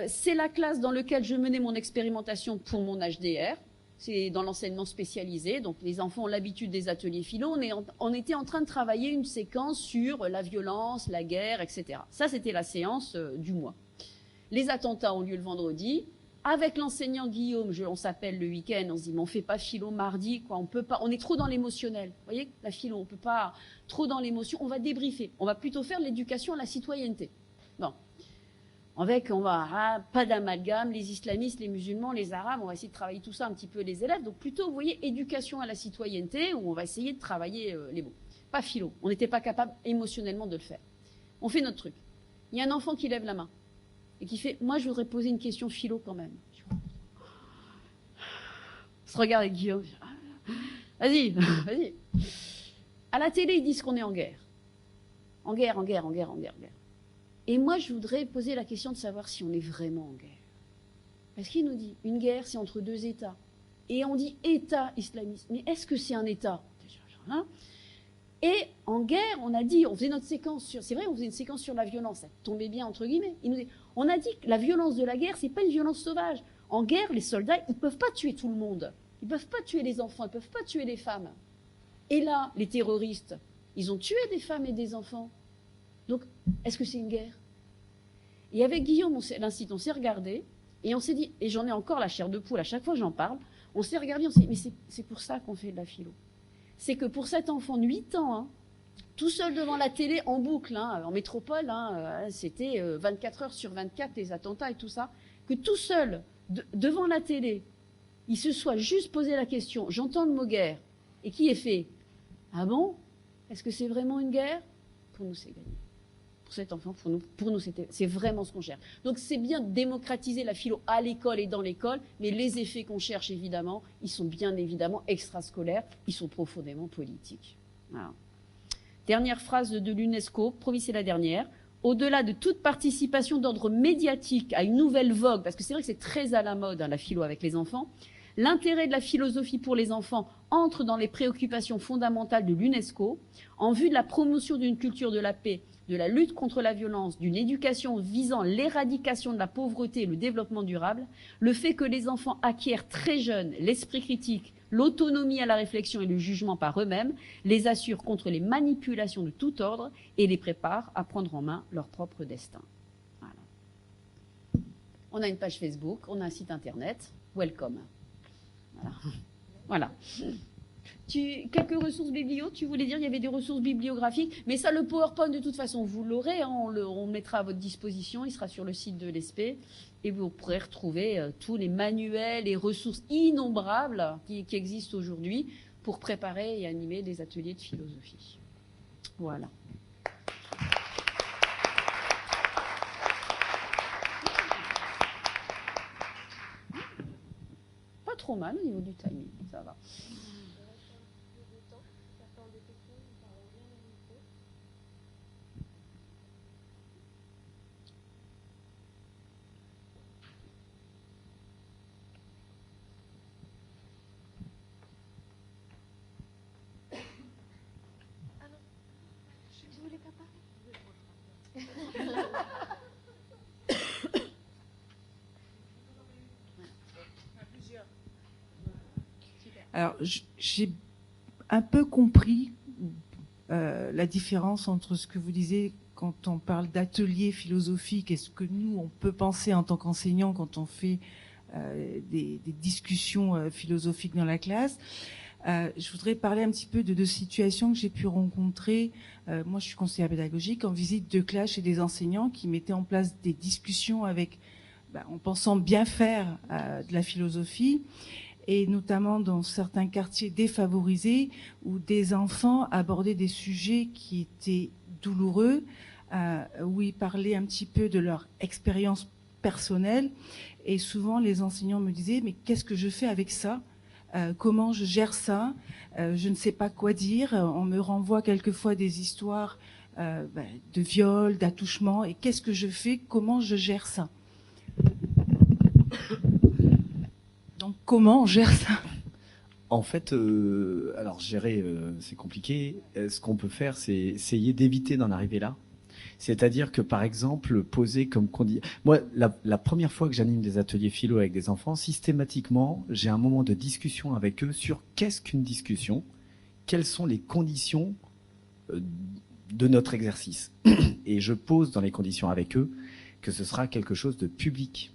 C'est la classe dans laquelle je menais mon expérimentation pour mon HDR. C'est dans l'enseignement spécialisé, donc les enfants ont l'habitude des ateliers philo. On était en train de travailler une séquence sur la violence, la guerre, etc. Ça, c'était la séance du mois. Les attentats ont lieu le vendredi. Avec l'enseignant Guillaume, on s'appelle le week-end, on se dit, mais on fait pas philo mardi, quoi. On peut pas, on est trop dans l'émotionnel. Vous voyez, la philo, on peut pas trop dans l'émotion. On va débriefer. On va plutôt faire l'éducation à la citoyenneté. Bon. Pas d'amalgame, les islamistes, les musulmans, les arabes, on va essayer de travailler tout ça un petit peu les élèves. Donc plutôt, vous voyez, éducation à la citoyenneté, où on va essayer de travailler les mots. Pas philo. On n'était pas capable émotionnellement de le faire. On fait notre truc. Il y a un enfant qui lève la main et qui fait, moi je voudrais poser une question philo quand même. On se regarde avec Guillaume. Vas-y, vas-y. À la télé, ils disent qu'on est en guerre. En guerre. Et moi, je voudrais poser la question de savoir si on est vraiment en guerre. Parce qu'il nous dit, une guerre, c'est entre 2 États. Et on dit État islamiste. Mais est-ce que c'est un État? Et en guerre, on a dit, on faisait notre séquence sur, c'est vrai, on faisait une séquence sur la violence, ça tombait bien entre guillemets. Il nous dit, on a dit que la violence de la guerre, c'est pas une violence sauvage. En guerre, les soldats, ils peuvent pas tuer tout le monde. Ils peuvent pas tuer les enfants, ils peuvent pas tuer les femmes. Et là, les terroristes, ils ont tué des femmes et des enfants. Donc, est-ce que c'est une guerre? Et avec Guillaume, l'institut, on s'est regardé, et on s'est dit, et j'en ai encore la chair de poule, à chaque fois j'en parle, on s'est regardé, on s'est dit, mais c'est pour ça qu'on fait de la philo. C'est que pour cet enfant de 8 ans, tout seul devant la télé, en boucle, en métropole, c'était 24 heures sur 24, les attentats et tout ça, que tout seul, devant la télé, il se soit juste posé la question, j'entends le mot guerre, et qui est fait, ah bon? Est-ce que c'est vraiment une guerre? Pour nous, c'est gagné. Pour cet enfant, pour nous c'est vraiment ce qu'on cherche. Donc c'est bien de démocratiser la philo à l'école et dans l'école, mais les effets qu'on cherche, évidemment, ils sont bien évidemment extrascolaires, ils sont profondément politiques. Voilà. Dernière phrase de l'UNESCO, promis c'est la dernière. Au-delà de toute participation d'ordre médiatique à une nouvelle vogue, parce que c'est vrai que c'est très à la mode, la philo avec les enfants, L'intérêt de la philosophie pour les enfants entre dans les préoccupations fondamentales de l'UNESCO en vue de la promotion d'une culture de la paix, de la lutte contre la violence, d'une éducation visant l'éradication de la pauvreté et le développement durable. Le fait que les enfants acquièrent très jeunes l'esprit critique, l'autonomie à la réflexion et le jugement par eux-mêmes les assure contre les manipulations de tout ordre et les prépare à prendre en main leur propre destin. Voilà. On a une page Facebook, on a un site internet. Welcome. Voilà. Voilà. Quelques ressources biblio, tu voulais dire il y avait des ressources bibliographiques, mais ça, le PowerPoint, de toute façon, vous l'aurez, hein, on le mettra à votre disposition, il sera sur le site de l'ESPE, et vous pourrez retrouver tous les manuels et ressources innombrables qui existent aujourd'hui pour préparer et animer des ateliers de philosophie. Voilà. Pas trop mal au niveau du timing, ça va. Alors, j'ai un peu compris la différence entre ce que vous disiez quand on parle d'atelier philosophique et ce que nous, on peut penser en tant qu'enseignants quand on fait des discussions philosophiques dans la classe. Je voudrais parler un petit peu de deux situations que j'ai pu rencontrer. Moi, je suis conseillère pédagogique en visite de classe chez des enseignants qui mettaient en place des discussions avec, en pensant bien faire de la philosophie, et notamment dans certains quartiers défavorisés où des enfants abordaient des sujets qui étaient douloureux, où ils parlaient un petit peu de leur expérience personnelle. Et souvent, les enseignants me disaient « mais qu'est-ce que je fais avec ça ? Comment je gère ça ? Je ne sais pas quoi dire. On me renvoie quelquefois des histoires de viol, d'attouchement. Et qu'est-ce que je fais ? Comment je gère ça ?» Donc, comment on gère ça ? En fait, alors gérer, c'est compliqué. Ce qu'on peut faire, c'est essayer d'éviter d'en arriver là. C'est-à-dire que, par exemple, poser comme condition... Moi, la première fois que j'anime des ateliers philo avec des enfants, systématiquement, j'ai un moment de discussion avec eux sur qu'est-ce qu'une discussion, quelles sont les conditions de notre exercice. Et je pose dans les conditions avec eux que ce sera quelque chose de public.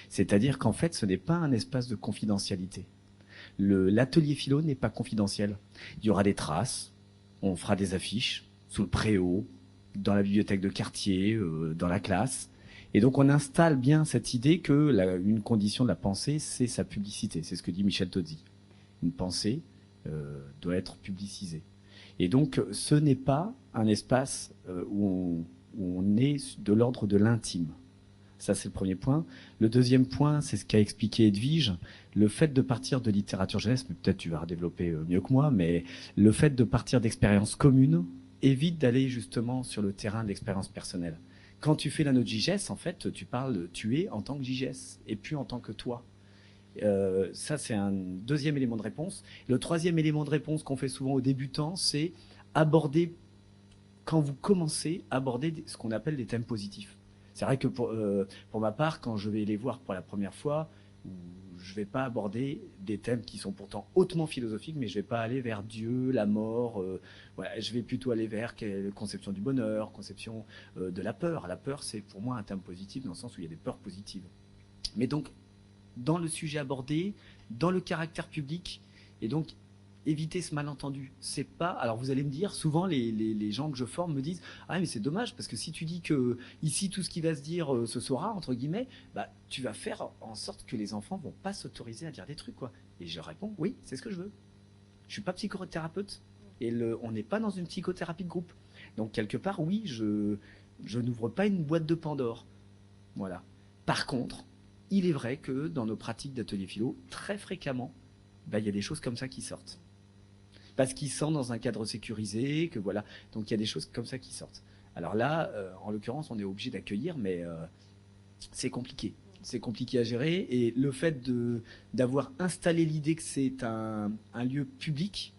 C'est-à-dire qu'en fait, ce n'est pas un espace de confidentialité. L'atelier philo n'est pas confidentiel. Il y aura des traces, on fera des affiches sous le préau, dans la bibliothèque de quartier, dans la classe. Et donc, on installe bien cette idée que une condition de la pensée, c'est sa publicité. C'est ce que dit Michel Tozzi. Une pensée doit être publicisée. Et donc, ce n'est pas un espace où on est de l'ordre de l'intime. Ça, c'est le premier point. Le deuxième point, c'est ce qu'a expliqué Edwige. Le fait de partir de littérature jeunesse, mais peut-être tu vas redévelopper mieux que moi, mais le fait de partir d'expériences communes évite d'aller justement sur le terrain de l'expérience personnelle. Quand tu fais la note JGS, en fait, tu es en tant que JGS et plus en tant que toi. Ça, c'est un deuxième élément de réponse. Le troisième élément de réponse qu'on fait souvent aux débutants, c'est aborder, quand vous commencez, aborder ce qu'on appelle des thèmes positifs. C'est vrai que pour ma part, quand je vais les voir pour la première fois, je ne vais pas aborder des thèmes qui sont pourtant hautement philosophiques, mais je ne vais pas aller vers Dieu, la mort. Voilà, je vais plutôt aller vers conception du bonheur, conception de la peur. La peur, c'est pour moi un thème positif dans le sens où il y a des peurs positives. Mais donc, dans le sujet abordé, dans le caractère public, et donc éviter ce malentendu. C'est pas. Alors vous allez me dire, souvent les gens que je forme me disent ah mais c'est dommage parce que si tu dis que ici tout ce qui va se dire se saura entre guillemets, tu vas faire en sorte que les enfants vont pas s'autoriser à dire des trucs quoi. Et je réponds oui, c'est ce que je veux. Je suis pas psychothérapeute et on n'est pas dans une psychothérapie de groupe. Donc quelque part oui, je n'ouvre pas une boîte de Pandore. Voilà. Par contre, il est vrai que dans nos pratiques d'atelier philo, très fréquemment, il y a des choses comme ça qui sortent. Parce qu'ils sont dans un cadre sécurisé, que voilà. Donc il y a des choses comme ça qui sortent. Alors là, en l'occurrence, on est obligé d'accueillir, mais c'est compliqué. c'est compliqué à gérer. Et le fait d'avoir installé l'idée que c'est un lieu public,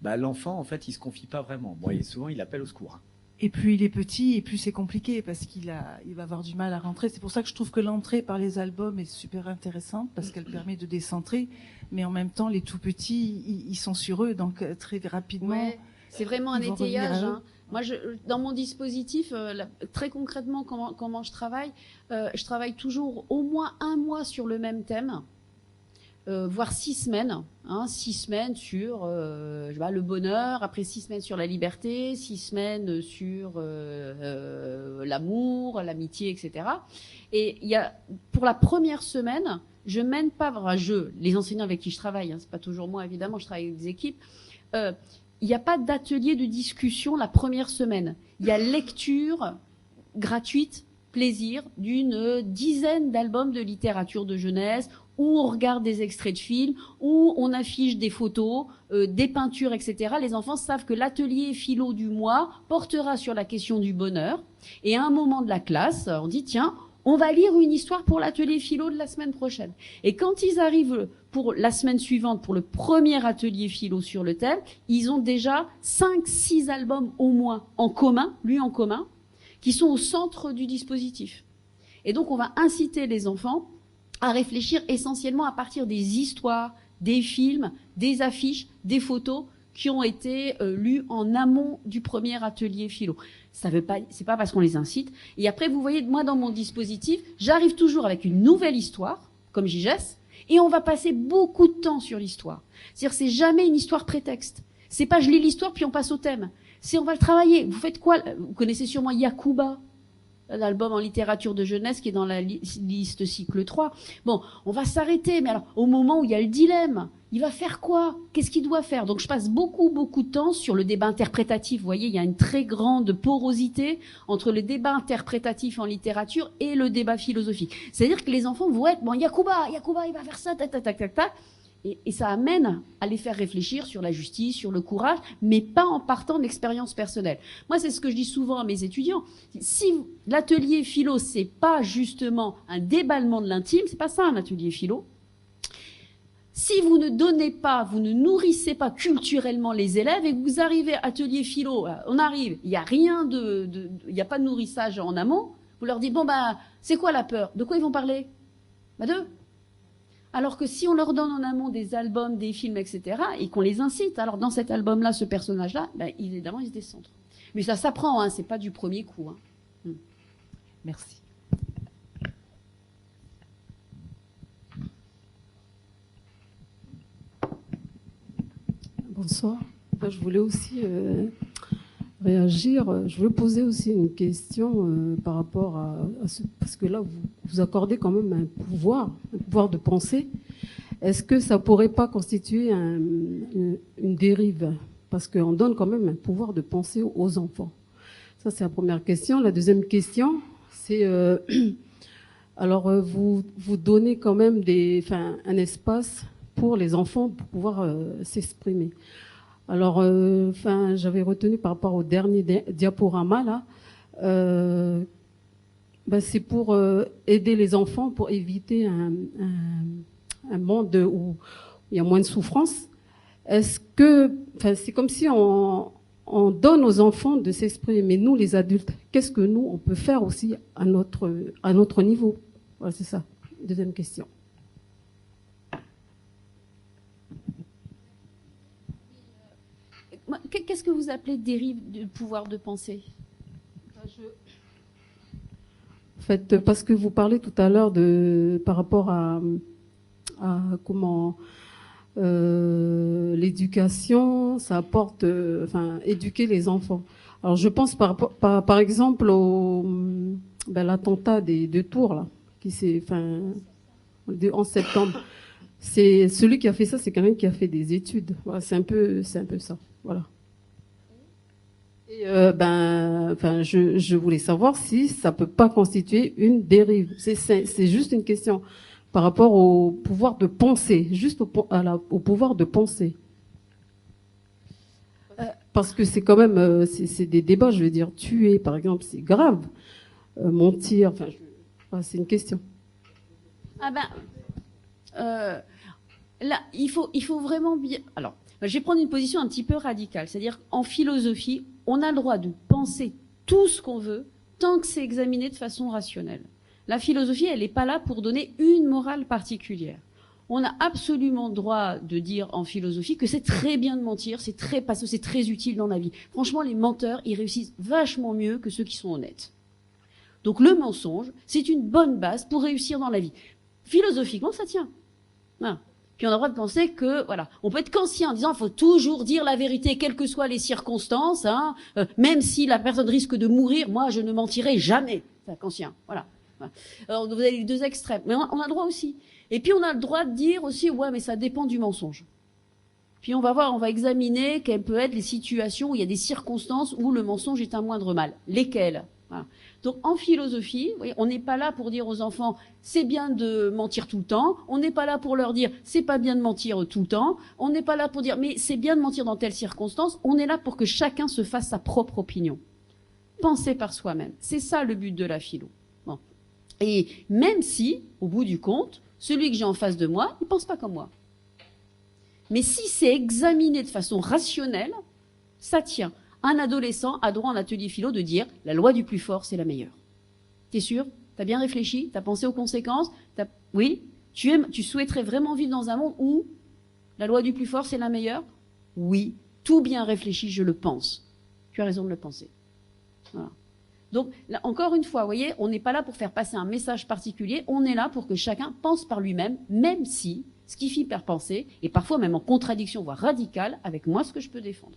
bah, l'enfant, en fait, il se confie pas vraiment. Bon, et souvent, il appelle au secours. Et plus il est petit, et plus c'est compliqué parce il va avoir du mal à rentrer. C'est pour ça que je trouve que l'entrée par les albums est super intéressante parce qu'elle permet de décentrer. Mais en même temps, les tout petits, ils sont sur eux, donc très rapidement. Ouais, c'est vraiment un ils vont étayage. revenir à eux. Moi, dans mon dispositif, très concrètement, comment je travaille toujours au moins un mois sur le même thème. Voire 6 semaines, 6 semaines sur le bonheur, après 6 semaines sur la liberté, 6 semaines sur l'amour, l'amitié, etc. Et il y a, pour la première semaine, je mène pas, les enseignants avec qui je travaille, c'est pas toujours moi évidemment, je travaille avec des équipes, il n'y a pas d'atelier de discussion la première semaine. Il y a lecture gratuite, plaisir, d'une dizaine d'albums de littérature de jeunesse, où on regarde des extraits de films, où on affiche des photos, des peintures, etc. Les enfants savent que l'atelier philo du mois portera sur la question du bonheur. Et à un moment de la classe, on dit, tiens, on va lire une histoire pour l'atelier philo de la semaine prochaine. Et quand ils arrivent pour la semaine suivante, pour le premier atelier philo sur le thème, ils ont déjà 5-6 albums au moins en commun, qui sont au centre du dispositif. Et donc, on va inciter les enfants à réfléchir essentiellement à partir des histoires, des films, des affiches, des photos qui ont été lues en amont du premier atelier philo. C'est pas parce qu'on les incite. Et après, vous voyez, moi, dans mon dispositif, j'arrive toujours avec une nouvelle histoire, comme JGS, et on va passer beaucoup de temps sur l'histoire. C'est-à-dire, c'est jamais une histoire prétexte. C'est pas je lis l'histoire puis on passe au thème. C'est on va le travailler. Vous faites quoi? Vous connaissez sûrement Yacouba, l'album en littérature de jeunesse qui est dans la liste cycle 3. Bon, on va s'arrêter, mais alors, au moment où il y a le dilemme, il va faire quoi? Qu'est-ce qu'il doit faire? Donc, je passe beaucoup de temps sur le débat interprétatif. Vous voyez, il y a une très grande porosité entre le débat interprétatif en littérature et le débat philosophique. C'est-à-dire que les enfants vont être, bon, Yacouba, il va faire ça, tac. Et ça amène à les faire réfléchir sur la justice, sur le courage, mais pas en partant de l'expérience personnelle. Moi, c'est ce que je dis souvent à mes étudiants. Si l'atelier philo, c'est pas justement un déballement de l'intime, c'est pas ça un atelier philo. Si vous ne donnez pas, vous ne nourrissez pas culturellement les élèves et que vous arrivez à atelier philo, on arrive, il n'y a rien il n'y a pas de nourrissage en amont, vous leur dites, bon, c'est quoi la peur? De quoi ils vont parler? D'eux. Alors que si on leur donne en amont des albums, des films, etc., et qu'on les incite, alors dans cet album-là, ce personnage-là, évidemment, il se décentre. Mais ça s'apprend, c'est pas du premier coup. Merci. Bonsoir. Je voulais aussi réagir. Je voulais poser aussi une question par rapport à ce... Parce que là, vous accordez quand même un pouvoir de penser. Est-ce que ça pourrait pas constituer une dérive? Parce qu'on donne quand même un pouvoir de penser aux enfants. Ça, c'est la première question. La deuxième question, c'est... alors, vous donnez quand même un espace pour les enfants pour pouvoir s'exprimer. Alors, j'avais retenu par rapport au dernier diaporama, là, c'est pour aider les enfants, pour éviter un monde où il y a moins de souffrance. Est-ce que, c'est comme si on donne aux enfants de s'exprimer, mais nous, les adultes, qu'est-ce que nous, on peut faire aussi à notre niveau? Voilà, c'est ça. Deuxième question. Qu'est-ce que vous appelez dérive du pouvoir de penser? En fait, parce que vous parlez tout à l'heure par rapport à comment l'éducation, ça apporte, éduquer les enfants. Alors, je pense par exemple l'attentat des 2 tours là, qui s'est, le 11 septembre. C'est celui qui a fait ça, c'est quelqu'un qui a fait des études. Voilà, c'est un peu ça. Voilà. Et je voulais savoir si ça peut pas constituer une dérive. C'est juste une question par rapport au pouvoir de penser, juste au pouvoir de penser. Parce que c'est quand même, c'est des débats. Je veux dire, tuer, par exemple, c'est grave. Mentir, c'est une question. Ah ben, là, il faut vraiment bien. Alors, je vais prendre une position un petit peu radicale, c'est-à-dire en philosophie, on a le droit de penser tout ce qu'on veut tant que c'est examiné de façon rationnelle. La philosophie, elle n'est pas là pour donner une morale particulière. On a absolument le droit de dire en philosophie que c'est très bien de mentir, c'est très utile dans la vie. Franchement, les menteurs, ils réussissent vachement mieux que ceux qui sont honnêtes. Donc le mensonge, c'est une bonne base pour réussir dans la vie. Philosophiquement, ça tient. Voilà. Puis on a le droit de penser que, voilà, on peut être conscient en disant il faut toujours dire la vérité, quelles que soient les circonstances, hein, même si la personne risque de mourir, moi je ne mentirai jamais. C'est conscient, voilà. Alors vous avez les deux extrêmes, mais on a le droit aussi. Et puis on a le droit de dire aussi, ouais, mais ça dépend du mensonge. Puis on va examiner quelles peuvent être les situations où il y a des circonstances où le mensonge est un moindre mal. Lesquelles? Voilà. Donc en philosophie, vous voyez, on n'est pas là pour dire aux enfants c'est bien de mentir tout le temps, on n'est pas là pour leur dire c'est pas bien de mentir tout le temps, on n'est pas là pour dire mais c'est bien de mentir dans telle circonstance, on est là pour que chacun se fasse sa propre opinion. Penser par soi-même, c'est ça le but de la philo. Bon. Et même si, au bout du compte, celui que j'ai en face de moi, il pense pas comme moi. Mais si c'est examiné de façon rationnelle, ça tient. Un adolescent a droit en atelier philo de dire la loi du plus fort, c'est la meilleure. T'es sûr? T'as bien réfléchi? T'as pensé aux conséquences? Oui? Tu souhaiterais vraiment vivre dans un monde où la loi du plus fort, c'est la meilleure? Oui. Tout bien réfléchi, je le pense. Tu as raison de le penser. Voilà. Donc, là, encore une fois, vous voyez, on n'est pas là pour faire passer un message particulier, on est là pour que chacun pense par lui-même, même si ce qui finit par penser est parfois même en contradiction, voire radicale, avec moi, ce que je peux défendre.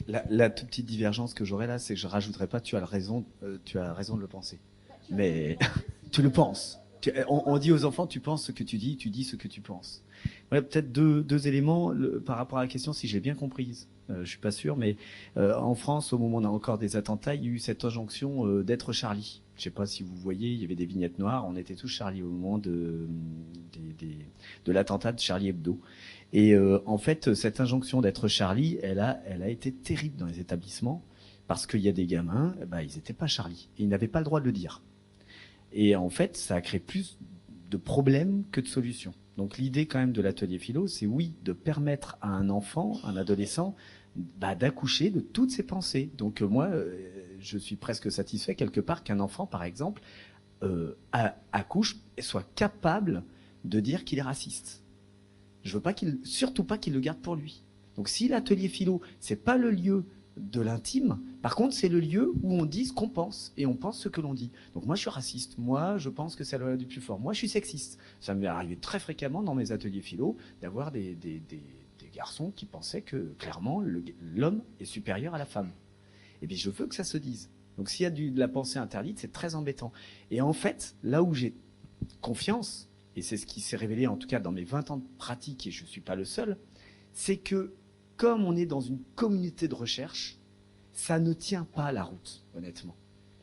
La toute petite divergence que j'aurais là, c'est que je rajouterais pas tu as raison de le penser. Mais tu le penses. On dit aux enfants tu penses ce que tu dis ce que tu penses. Voilà, peut-être deux éléments par rapport à la question, si j'ai bien comprise. Je suis pas sûr, mais en France, au moment où on a encore des attentats, il y a eu cette injonction d'être Charlie. Je sais pas si vous voyez, il y avait des vignettes noires, on était tous Charlie au moment de l'attentat de Charlie Hebdo. Et en fait, cette injonction d'être Charlie, elle a été terrible dans les établissements, parce qu'il y a des gamins, ils n'étaient pas Charlie, et ils n'avaient pas le droit de le dire. Et en fait, ça a créé plus de problèmes que de solutions. Donc l'idée quand même de l'atelier philo, c'est oui, de permettre à un enfant, un adolescent, d'accoucher de toutes ses pensées. Donc moi, je suis presque satisfait quelque part qu'un enfant, par exemple, accouche et soit capable de dire qu'il est raciste. Je veux pas surtout pas qu'il le garde pour lui. Donc si l'atelier philo, c'est pas le lieu de l'intime, par contre c'est le lieu où on dit ce qu'on pense et on pense ce que l'on dit. Donc moi je suis raciste, moi je pense que c'est la loi du plus fort, moi je suis sexiste. Ça m'est arrivé très fréquemment dans mes ateliers philo d'avoir des garçons qui pensaient que clairement l'homme est supérieur à la femme. Et bien je veux que ça se dise. Donc s'il y a de la pensée interdite, c'est très embêtant. Et en fait, là où j'ai confiance, et c'est ce qui s'est révélé en tout cas dans mes 20 ans de pratique, et je ne suis pas le seul, c'est que comme on est dans une communauté de recherche, ça ne tient pas la route, honnêtement.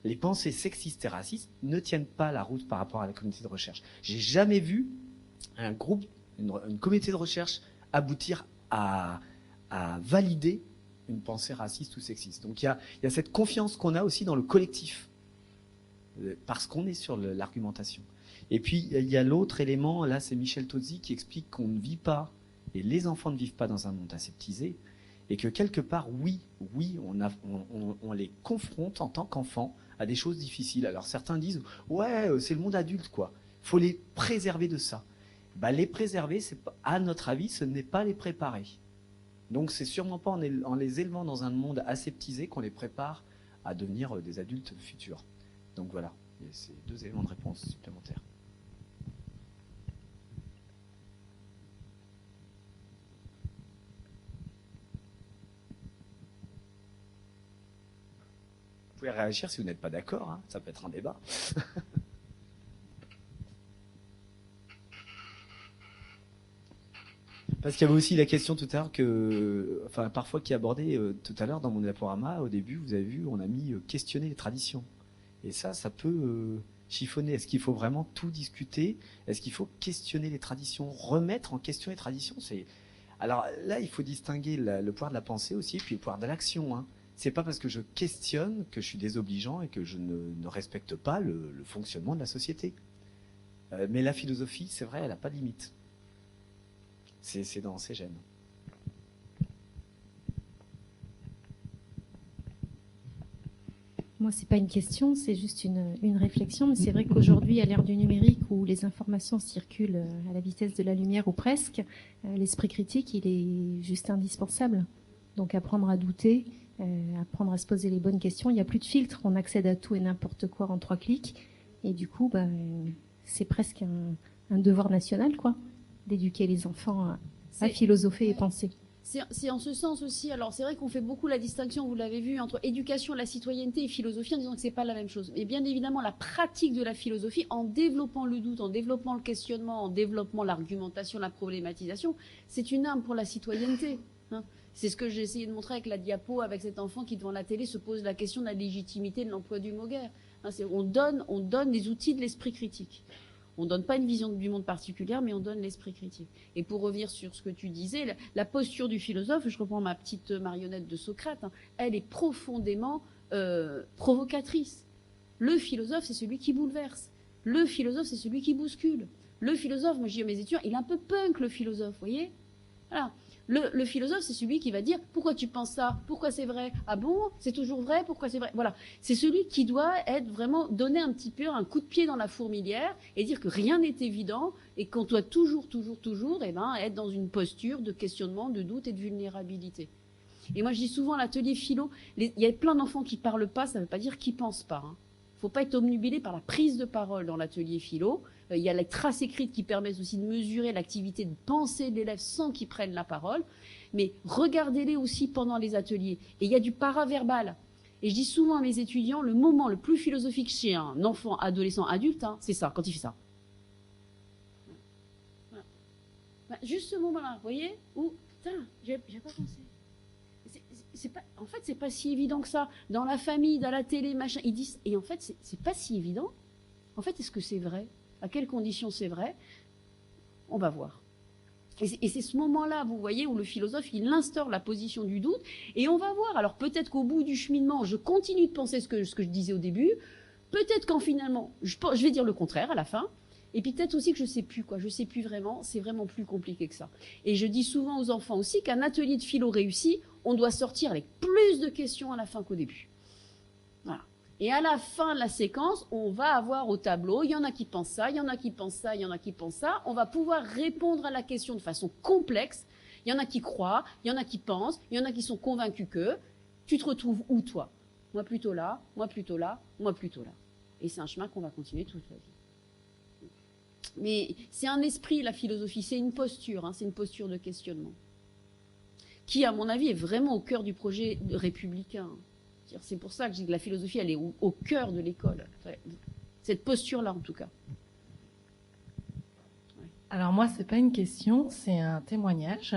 Les pensées sexistes et racistes ne tiennent pas la route par rapport à la communauté de recherche. J'ai jamais vu un groupe, une communauté de recherche aboutir à valider une pensée raciste ou sexiste. Donc il y a cette confiance qu'on a aussi dans le collectif, parce qu'on est sur l'argumentation. Et puis il y a l'autre élément, là c'est Michel Tozzi qui explique qu'on ne vit pas, et les enfants ne vivent pas dans un monde aseptisé, et que quelque part, oui, on les confronte en tant qu'enfants à des choses difficiles. Alors certains disent, ouais, c'est le monde adulte, quoi. Faut les préserver de ça. Les préserver, à notre avis, ce n'est pas les préparer. Donc c'est sûrement pas en les élevant dans un monde aseptisé qu'on les prépare à devenir des adultes futurs. Donc voilà, c'est 2 éléments de réponse supplémentaires. Vous pouvez réagir si vous n'êtes pas d'accord, hein. Ça peut être un débat. Parce qu'il y avait aussi la question tout à l'heure parfois qui est abordée tout à l'heure dans mon diaporama. Au début, vous avez vu, on a mis questionner les traditions. Et ça peut chiffonner. Est-ce qu'il faut vraiment tout discuter? Est-ce qu'il faut questionner les traditions, remettre en question les traditions? Alors là, il faut distinguer le pouvoir de la pensée aussi, et puis le pouvoir de l'action, hein. C'est pas parce que je questionne que je suis désobligeant et que je ne respecte pas le fonctionnement de la société. Mais la philosophie, c'est vrai, elle n'a pas de limite. C'est dans ses gènes. Moi, c'est pas une question, c'est juste une réflexion. Mais c'est vrai qu'aujourd'hui, à l'ère du numérique où les informations circulent à la vitesse de la lumière ou presque, l'esprit critique, il est juste indispensable. Donc apprendre à douter, apprendre à se poser les bonnes questions. Il n'y a plus de filtre, on accède à tout et n'importe quoi en 3 clics. Et du coup, c'est presque un devoir national, quoi, d'éduquer les enfants à philosopher et penser. C'est en ce sens aussi. Alors, c'est vrai qu'on fait beaucoup la distinction, vous l'avez vu, entre éducation, la citoyenneté et philosophie en disant que c'est pas la même chose. Mais bien évidemment, la pratique de la philosophie, en développant le doute, en développant le questionnement, en développant l'argumentation, la problématisation, c'est une arme pour la citoyenneté. Hein. C'est ce que j'ai essayé de montrer avec la diapo, avec cet enfant qui, devant la télé, se pose la question de la légitimité de l'emploi du mot guerre. Hein, on donne les outils de l'esprit critique. On ne donne pas une vision du monde particulière, mais on donne l'esprit critique. Et pour revenir sur ce que tu disais, la posture du philosophe, je reprends ma petite marionnette de Socrate, hein, elle est profondément provocatrice. Le philosophe, c'est celui qui bouleverse. Le philosophe, c'est celui qui bouscule. Le philosophe, moi je dis à mes étudiants, il est un peu punk, le philosophe, vous voyez ? Voilà. Le philosophe, c'est celui qui va dire « Pourquoi tu penses ça ? Pourquoi c'est vrai ? Ah bon ? C'est toujours vrai ? Pourquoi c'est vrai ?» Voilà. C'est celui qui doit être vraiment, donner un petit peu un coup de pied dans la fourmilière et dire que rien n'est évident et qu'on doit toujours, être dans une posture de questionnement, de doute et de vulnérabilité. Et moi, je dis souvent à l'atelier philo, il y a plein d'enfants qui parlent pas, ça ne veut pas dire qu'ils pensent pas. Hein. Faut pas être obnubilé par la prise de parole dans l'atelier philo. Il y a les traces écrites qui permettent aussi de mesurer l'activité de pensée de l'élève sans qu'il prenne la parole. Mais regardez-les aussi pendant les ateliers. Et il y a du paraverbal. Et je dis souvent à mes étudiants, le moment le plus philosophique chez un enfant, adolescent, adulte, hein, c'est ça, quand il fait ça. Voilà. Juste ce moment-là, vous voyez, où, putain, j'ai pas pensé. En fait, c'est pas si évident que ça. Dans la famille, dans la télé, machin, ils disent. Et en fait, c'est pas si évident. En fait, est-ce que c'est vrai ? À quelles conditions c'est vrai ? On va voir. Et c'est ce moment-là, vous voyez, où le philosophe, il instaure la position du doute. Et on va voir. Alors peut-être qu'au bout du cheminement, je continue de penser ce que je disais au début. Peut-être qu'en finalement, je vais dire le contraire à la fin. Et puis peut-être aussi que je sais plus, quoi. Je sais plus vraiment. C'est vraiment plus compliqué que ça. Et je dis souvent aux enfants aussi qu'un atelier de philo réussi, on doit sortir avec plus de questions à la fin qu'au début. Voilà. Et à la fin de la séquence, on va avoir au tableau, il y en a qui pensent ça, il y en a qui pensent ça, il y en a qui pensent ça. On va pouvoir répondre à la question de façon complexe. Il y en a qui croient, il y en a qui pensent, il y en a qui sont convaincus que. Tu te retrouves où, toi ? Moi plutôt là, moi plutôt là, moi plutôt là. Et c'est un chemin qu'on va continuer toute la vie. Mais c'est un esprit, la philosophie, c'est une posture, hein, c'est une posture de questionnement, qui, à mon avis, est vraiment au cœur du projet républicain. C'est pour ça que je dis que la philosophie, elle est au cœur de l'école. Cette posture-là, en tout cas. Ouais. Alors moi, c'est pas une question, c'est un témoignage.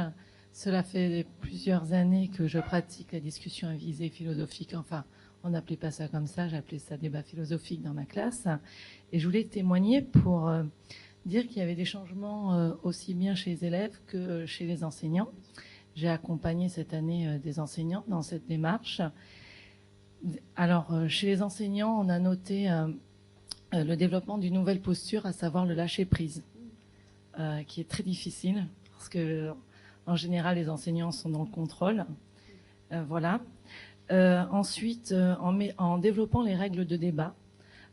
Cela fait plusieurs années que je pratique la discussion à visée philosophique. Enfin, on n'appelait pas ça comme ça, j'appelais ça débat philosophique dans ma classe. Et je voulais témoigner pour dire qu'il y avait des changements aussi bien chez les élèves que chez les enseignants. J'ai accompagné cette année des enseignants dans cette démarche. Alors, chez les enseignants, on a noté le développement d'une nouvelle posture, à savoir le lâcher-prise, qui est très difficile, parce que en général, les enseignants sont dans le contrôle. Voilà. Ensuite, en développant les règles de débat,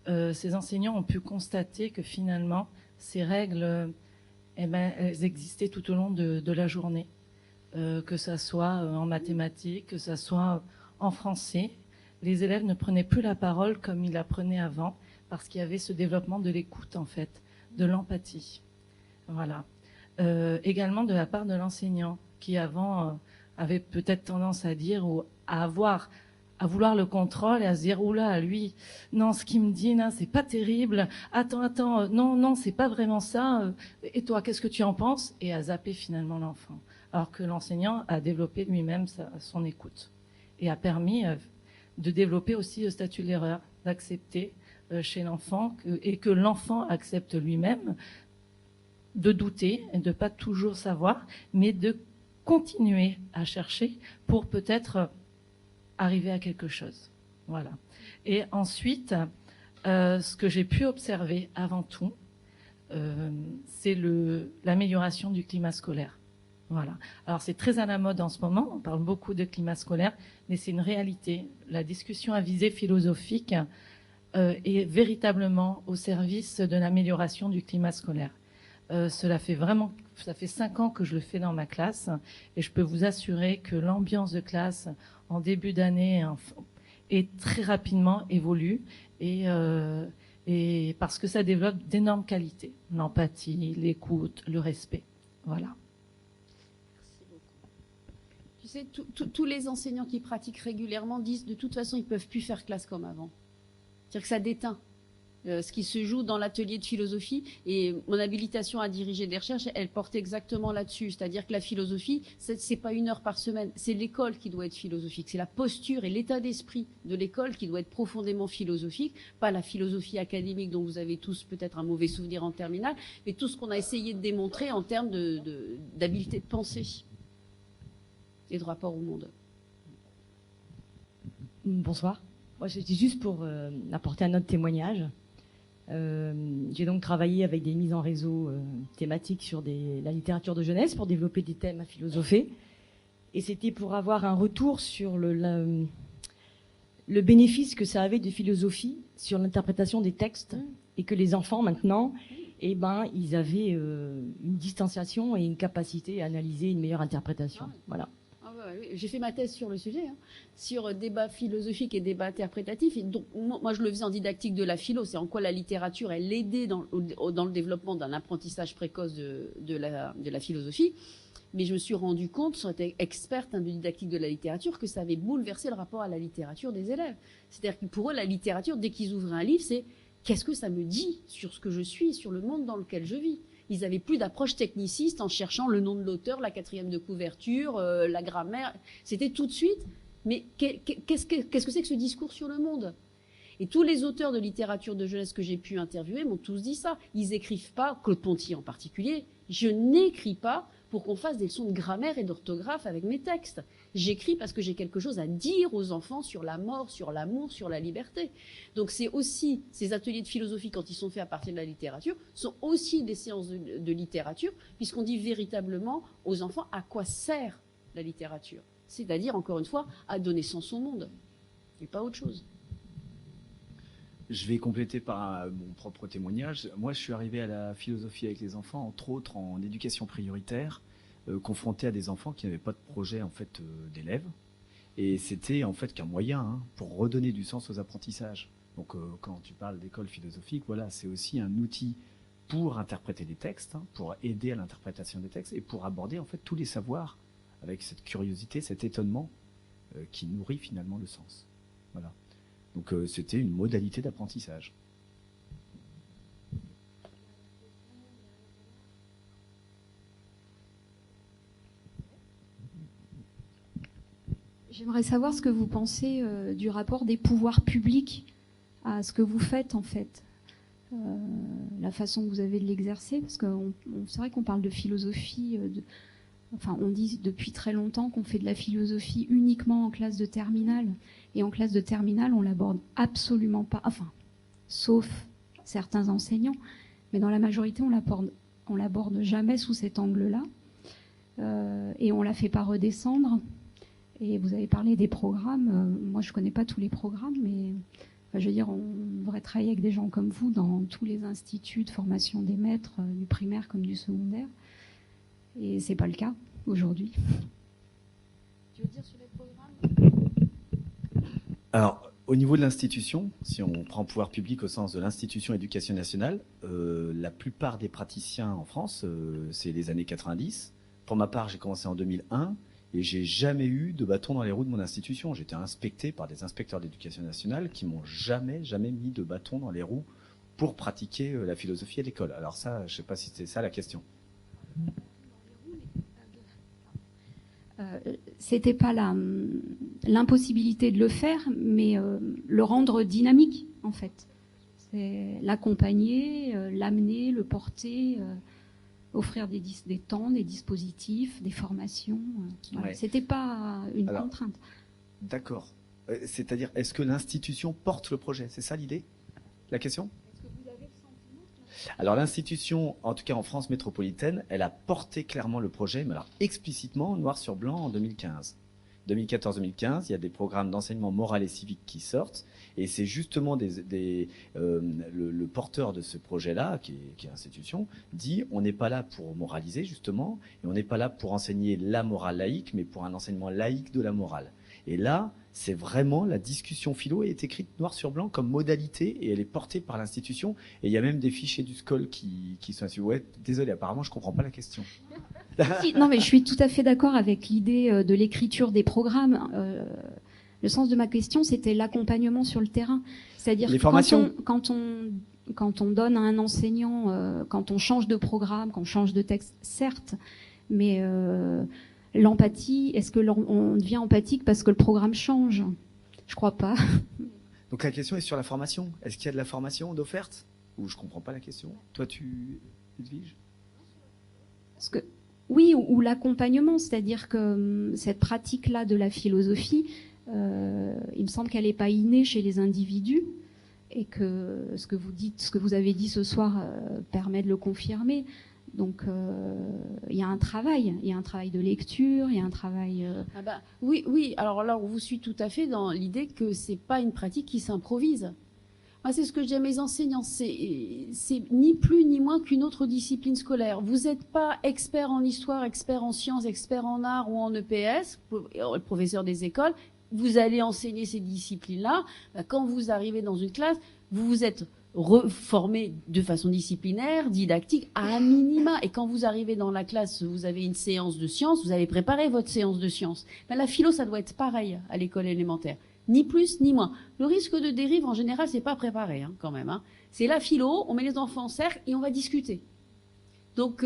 ces enseignants ont pu constater que finalement, ces règles, elles existaient tout au long de la journée, que ça soit en mathématiques, que ça soit en français. Les élèves ne prenaient plus la parole comme ils la prenaient avant, parce qu'il y avait ce développement de l'écoute, en fait, de l'empathie. Voilà. Également de la part de l'enseignant, qui avant avait peut-être tendance à dire ou à vouloir le contrôle et à se dire oula, lui, non, ce qu'il me dit là, c'est pas terrible. Attends, non, c'est pas vraiment ça. Et toi, qu'est-ce que tu en penses ? Et à zapper finalement l'enfant, alors que l'enseignant a développé lui-même son écoute et a permis de développer aussi le statut de l'erreur, d'accepter chez l'enfant et que l'enfant accepte lui-même de douter et de pas toujours savoir, mais de continuer à chercher pour peut-être arriver à quelque chose. Voilà. Et ensuite, ce que j'ai pu observer avant tout, c'est l'amélioration du climat scolaire. Voilà. Alors c'est très à la mode en ce moment, on parle beaucoup de climat scolaire, mais c'est une réalité. La discussion à visée philosophique est véritablement au service de l'amélioration du climat scolaire. Ça fait 5 ans que je le fais dans ma classe, et je peux vous assurer que l'ambiance de classe en début d'année est très rapidement évolue, et parce que ça développe d'énormes qualités, l'empathie, l'écoute, le respect. Voilà. Tu sais, tous les enseignants qui pratiquent régulièrement disent de toute façon ils peuvent plus faire classe comme avant. C'est-à-dire que ça déteint ce qui se joue dans l'atelier de philosophie, et mon habilitation à diriger des recherches, elle porte exactement là-dessus. C'est-à-dire que la philosophie, c'est pas 1 heure par semaine, c'est l'école qui doit être philosophique, c'est la posture et l'état d'esprit de l'école qui doit être profondément philosophique, pas la philosophie académique dont vous avez tous peut-être un mauvais souvenir en terminale, mais tout ce qu'on a essayé de démontrer en termes d'habileté de pensée et de rapport au monde. Bonsoir. Moi, c'était juste pour apporter un autre témoignage. J'ai donc travaillé avec des mises en réseau thématiques sur la littérature de jeunesse pour développer des thèmes à philosopher. Et c'était pour avoir un retour sur le bénéfice que ça avait de philosophie sur l'interprétation des textes, et que les enfants maintenant, ils avaient une distanciation et une capacité à analyser une meilleure interprétation. Voilà. J'ai fait ma thèse sur le sujet, sur débat philosophique et débat interprétatif. Et donc, moi, je le faisais en didactique de la philo. C'est en quoi la littérature, elle aidait dans le développement d'un apprentissage précoce de la philosophie. Mais je me suis rendu compte, sans être experte de didactique de la littérature, que ça avait bouleversé le rapport à la littérature des élèves. C'est-à-dire que pour eux, la littérature, dès qu'ils ouvraient un livre, c'est qu'est-ce que ça me dit sur ce que je suis, sur le monde dans lequel je vis. Ils n'avaient plus d'approche techniciste en cherchant le nom de l'auteur, la 4e de couverture, la grammaire. C'était tout de suite. Mais qu'est-ce que c'est que ce discours sur le monde ? Et tous les auteurs de littérature de jeunesse que j'ai pu interviewer m'ont tous dit ça. Ils n'écrivent pas, Claude Ponty en particulier, je n'écris pas pour qu'on fasse des leçons de grammaire et d'orthographe avec mes textes. J'écris parce que j'ai quelque chose à dire aux enfants sur la mort, sur l'amour, sur la liberté. Donc c'est aussi, ces ateliers de philosophie, quand ils sont faits à partir de la littérature, sont aussi des séances de littérature, puisqu'on dit véritablement aux enfants à quoi sert la littérature. C'est-à-dire, encore une fois, à donner sens au monde, et pas autre chose. Je vais compléter par mon propre témoignage. Moi, je suis arrivé à la philosophie avec les enfants, entre autres en éducation prioritaire, confronté à des enfants qui n'avaient pas de projet en fait d'élèves, et c'était en fait qu'un moyen pour redonner du sens aux apprentissages. Donc, quand tu parles d'école philosophique, voilà, c'est aussi un outil pour interpréter des textes, pour aider à l'interprétation des textes et pour aborder en fait tous les savoirs avec cette curiosité, cet étonnement qui nourrit finalement le sens. Voilà. Donc c'était une modalité d'apprentissage. J'aimerais savoir ce que vous pensez du rapport des pouvoirs publics à ce que vous faites en fait, la façon que vous avez de l'exercer, parce que c'est vrai qu'on parle de philosophie, on dit depuis très longtemps qu'on fait de la philosophie uniquement en classe de terminale. Et en classe de terminale, on l'aborde absolument pas, sauf certains enseignants, mais dans la majorité, on l'aborde jamais sous cet angle-là, et on la fait pas redescendre. Et vous avez parlé des programmes. Moi, je connais pas tous les programmes, mais je veux dire, on devrait travailler avec des gens comme vous dans tous les instituts de formation des maîtres, du primaire comme du secondaire. Et c'est pas le cas aujourd'hui. Tu veux dire sur les programmes ? Alors, au niveau de l'institution, si on prend pouvoir public au sens de l'institution éducation nationale, la plupart des praticiens en France, c'est les années 90. Pour ma part, j'ai commencé en 2001 et j'ai jamais eu de bâton dans les roues de mon institution. J'étais inspecté par des inspecteurs d'éducation nationale qui m'ont jamais mis de bâton dans les roues pour pratiquer la philosophie à l'école. Alors ça, je sais pas si c'était ça la question. C'était pas l'impossibilité de le faire, mais le rendre dynamique, en fait. C'est l'accompagner, l'amener, le porter, offrir des temps, des dispositifs, des formations. Voilà. Ouais. C'était pas une contrainte. D'accord. C'est-à-dire, est-ce que l'institution porte le projet? C'est ça l'idée? La question? Alors l'institution, en tout cas en France métropolitaine, elle a porté clairement le projet, mais alors explicitement, noir sur blanc, en 2015. 2014-2015, il y a des programmes d'enseignement moral et civique qui sortent, et c'est justement le porteur de ce projet-là, qui est l'institution, dit on n'est pas là pour moraliser justement, et on n'est pas là pour enseigner la morale laïque, mais pour un enseignement laïque de la morale. Et là, c'est vraiment la discussion philo est écrite noir sur blanc comme modalité, et elle est portée par l'institution, et il y a même des fichiers du SCOL qui sont ainsi. Ouais, désolé, apparemment je comprends pas la question. Non, mais je suis tout à fait d'accord avec l'idée de l'écriture des programmes. Le sens de ma question, c'était l'accompagnement sur le terrain. C'est-à-dire les formations. Quand on donne à un enseignant, quand on change de programme, quand on change de texte, certes, mais l'empathie, est-ce que on devient empathique parce que le programme change? Je crois pas. Donc la question est sur la formation. Est-ce qu'il y a de la formation d'offerte? Ou je comprends pas la question. Toi, Edwige? Parce que oui, ou l'accompagnement, c'est-à-dire que cette pratique-là de la philosophie, il me semble qu'elle n'est pas innée chez les individus, et que ce que vous avez dit ce soir permet de le confirmer. Donc il y a un travail de lecture, il y a un travail. Oui. Alors là, on vous suit tout à fait dans l'idée que c'est pas une pratique qui s'improvise. Moi, c'est ce que je dis à mes enseignants, c'est ni plus ni moins qu'une autre discipline scolaire. Vous n'êtes pas expert en histoire, expert en sciences, expert en art ou en EPS, professeur des écoles. Vous allez enseigner ces disciplines-là. Quand vous arrivez dans une classe, vous vous êtes reformé de façon disciplinaire, didactique, à minima. Et quand vous arrivez dans la classe, vous avez une séance de sciences, vous avez préparé votre séance de sciences. La philo, ça doit être pareil à l'école élémentaire. Ni plus, ni moins. Le risque de dérive, en général, c'est pas préparé, quand même. C'est la philo, on met les enfants en cercle et on va discuter. Donc,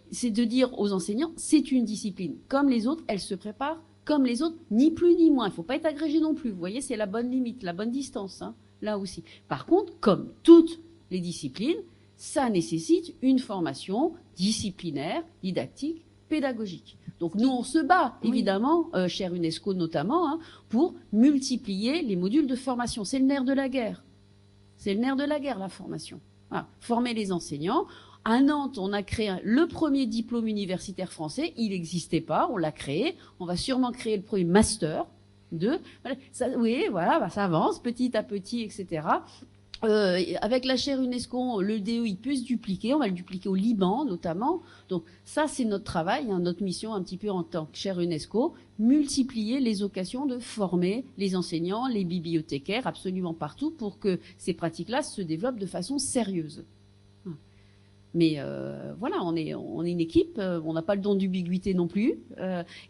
c'est de dire aux enseignants, c'est une discipline. Comme les autres, elle se prépare comme les autres, ni plus ni moins. Il faut pas être agrégé non plus. Vous voyez, c'est la bonne limite, la bonne distance, là aussi. Par contre, comme toutes les disciplines, ça nécessite une formation disciplinaire, didactique, pédagogique. Donc nous, on se bat, évidemment, cher UNESCO notamment, pour multiplier les modules de formation. C'est le nerf de la guerre. C'est le nerf de la guerre, la formation. Voilà. Former les enseignants. À Nantes, on a créé le premier diplôme universitaire français. Il n'existait pas, on l'a créé. On va sûrement créer le premier master 2. Voilà, ça avance petit à petit, etc. Avec la chaire UNESCO, le DE, il peut se dupliquer. On va le dupliquer au Liban, notamment. Donc, ça, c'est notre travail, notre mission un petit peu en tant que chaire UNESCO. Multiplier les occasions de former les enseignants, les bibliothécaires, absolument partout, pour que ces pratiques-là se développent de façon sérieuse. Mais voilà, on est une équipe, on n'a pas le don d'ubiquité non plus.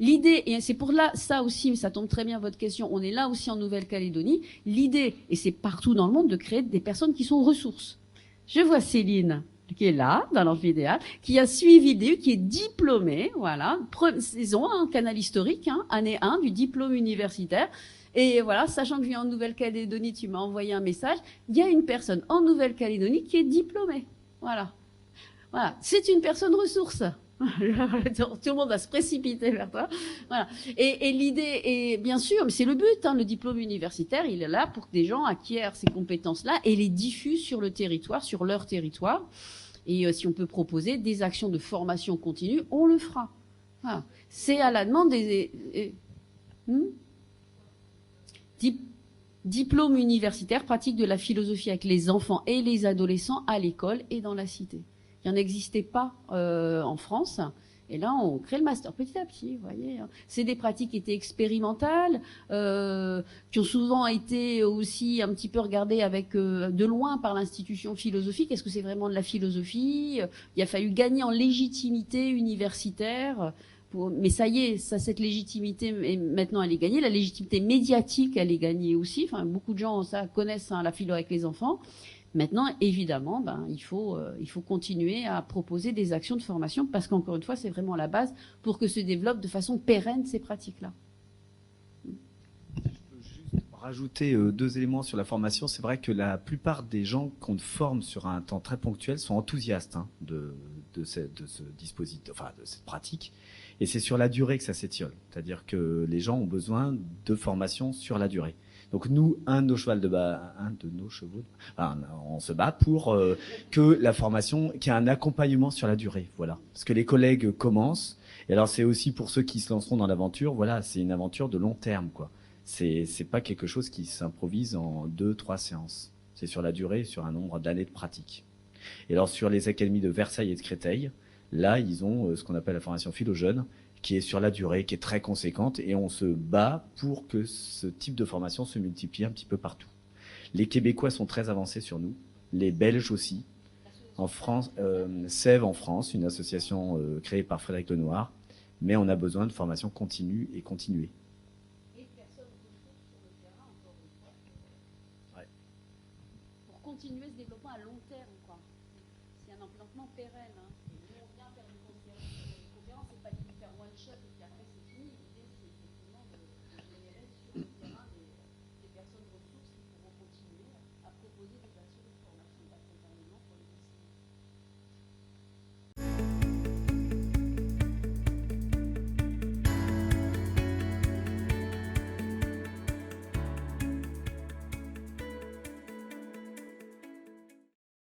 L'idée, et c'est pour là, ça aussi, mais ça tombe très bien votre question, on est là aussi en Nouvelle-Calédonie, l'idée, et c'est partout dans le monde, de créer des personnes qui sont ressources. Je vois Céline, qui est là, dans l'amphithéâtre, qui a suivi le DU, qui est diplômée, voilà, saison, canal historique, année 1 du diplôme universitaire. Et voilà, sachant que je viens en Nouvelle-Calédonie, tu m'as envoyé un message, il y a une personne en Nouvelle-Calédonie qui est diplômée. Voilà. Voilà, c'est une personne ressource. Tout le monde va se précipiter vers toi. Voilà. Et l'idée est, bien sûr, mais c'est le but, le diplôme universitaire, il est là pour que des gens acquièrent ces compétences-là et les diffusent sur le territoire, sur leur territoire. Et si on peut proposer des actions de formation continue, on le fera. Voilà. C'est à la demande des... Diplôme universitaire, pratique de la philosophie avec les enfants et les adolescents à l'école et dans la cité. Il n'en existait pas en France. Et là, on crée le master petit à petit, vous voyez. C'est des pratiques qui étaient expérimentales, qui ont souvent été aussi un petit peu regardées avec de loin par l'institution philosophique. Est-ce que c'est vraiment de la philosophie? Il a fallu gagner en légitimité universitaire. Mais ça y est, cette légitimité, maintenant, elle est gagnée. La légitimité médiatique, elle est gagnée aussi. Enfin, beaucoup de gens connaissent la philo avec les enfants. Maintenant, évidemment, il faut continuer à proposer des actions de formation parce qu'encore une fois, c'est vraiment la base pour que se développent de façon pérenne ces pratiques-là. Je peux juste rajouter 2 éléments sur la formation. C'est vrai que la plupart des gens qu'on forme sur un temps très ponctuel sont enthousiastes de ce dispositif, enfin de cette pratique. Et c'est sur la durée que ça s'étiole. C'est-à-dire que les gens ont besoin de formation sur la durée. Donc nous, un de nos chevaux, on se bat pour que la formation, qu'il y ait un accompagnement sur la durée, voilà. Parce que les collègues commencent. Et alors c'est aussi pour ceux qui se lanceront dans l'aventure, voilà, c'est une aventure de long terme, quoi. C'est pas quelque chose qui s'improvise en 2-3 séances. C'est sur la durée, sur un nombre d'années de pratique. Et alors sur les académies de Versailles et de Créteil, là ils ont ce qu'on appelle la formation philo-jeune, qui est sur la durée, qui est très conséquente, et on se bat pour que ce type de formation se multiplie un petit peu partout. Les Québécois sont très avancés sur nous, les Belges aussi. En France, Sève en France, une association créée par Frédéric Lenoir, mais on a besoin de formation continue et continuée. Pour continuer ce développement à long terme, quoi. C'est un implantement pérenne. Hein. Nous, on vient faire une conférence, c'est pas du faire one shot et puis après c'est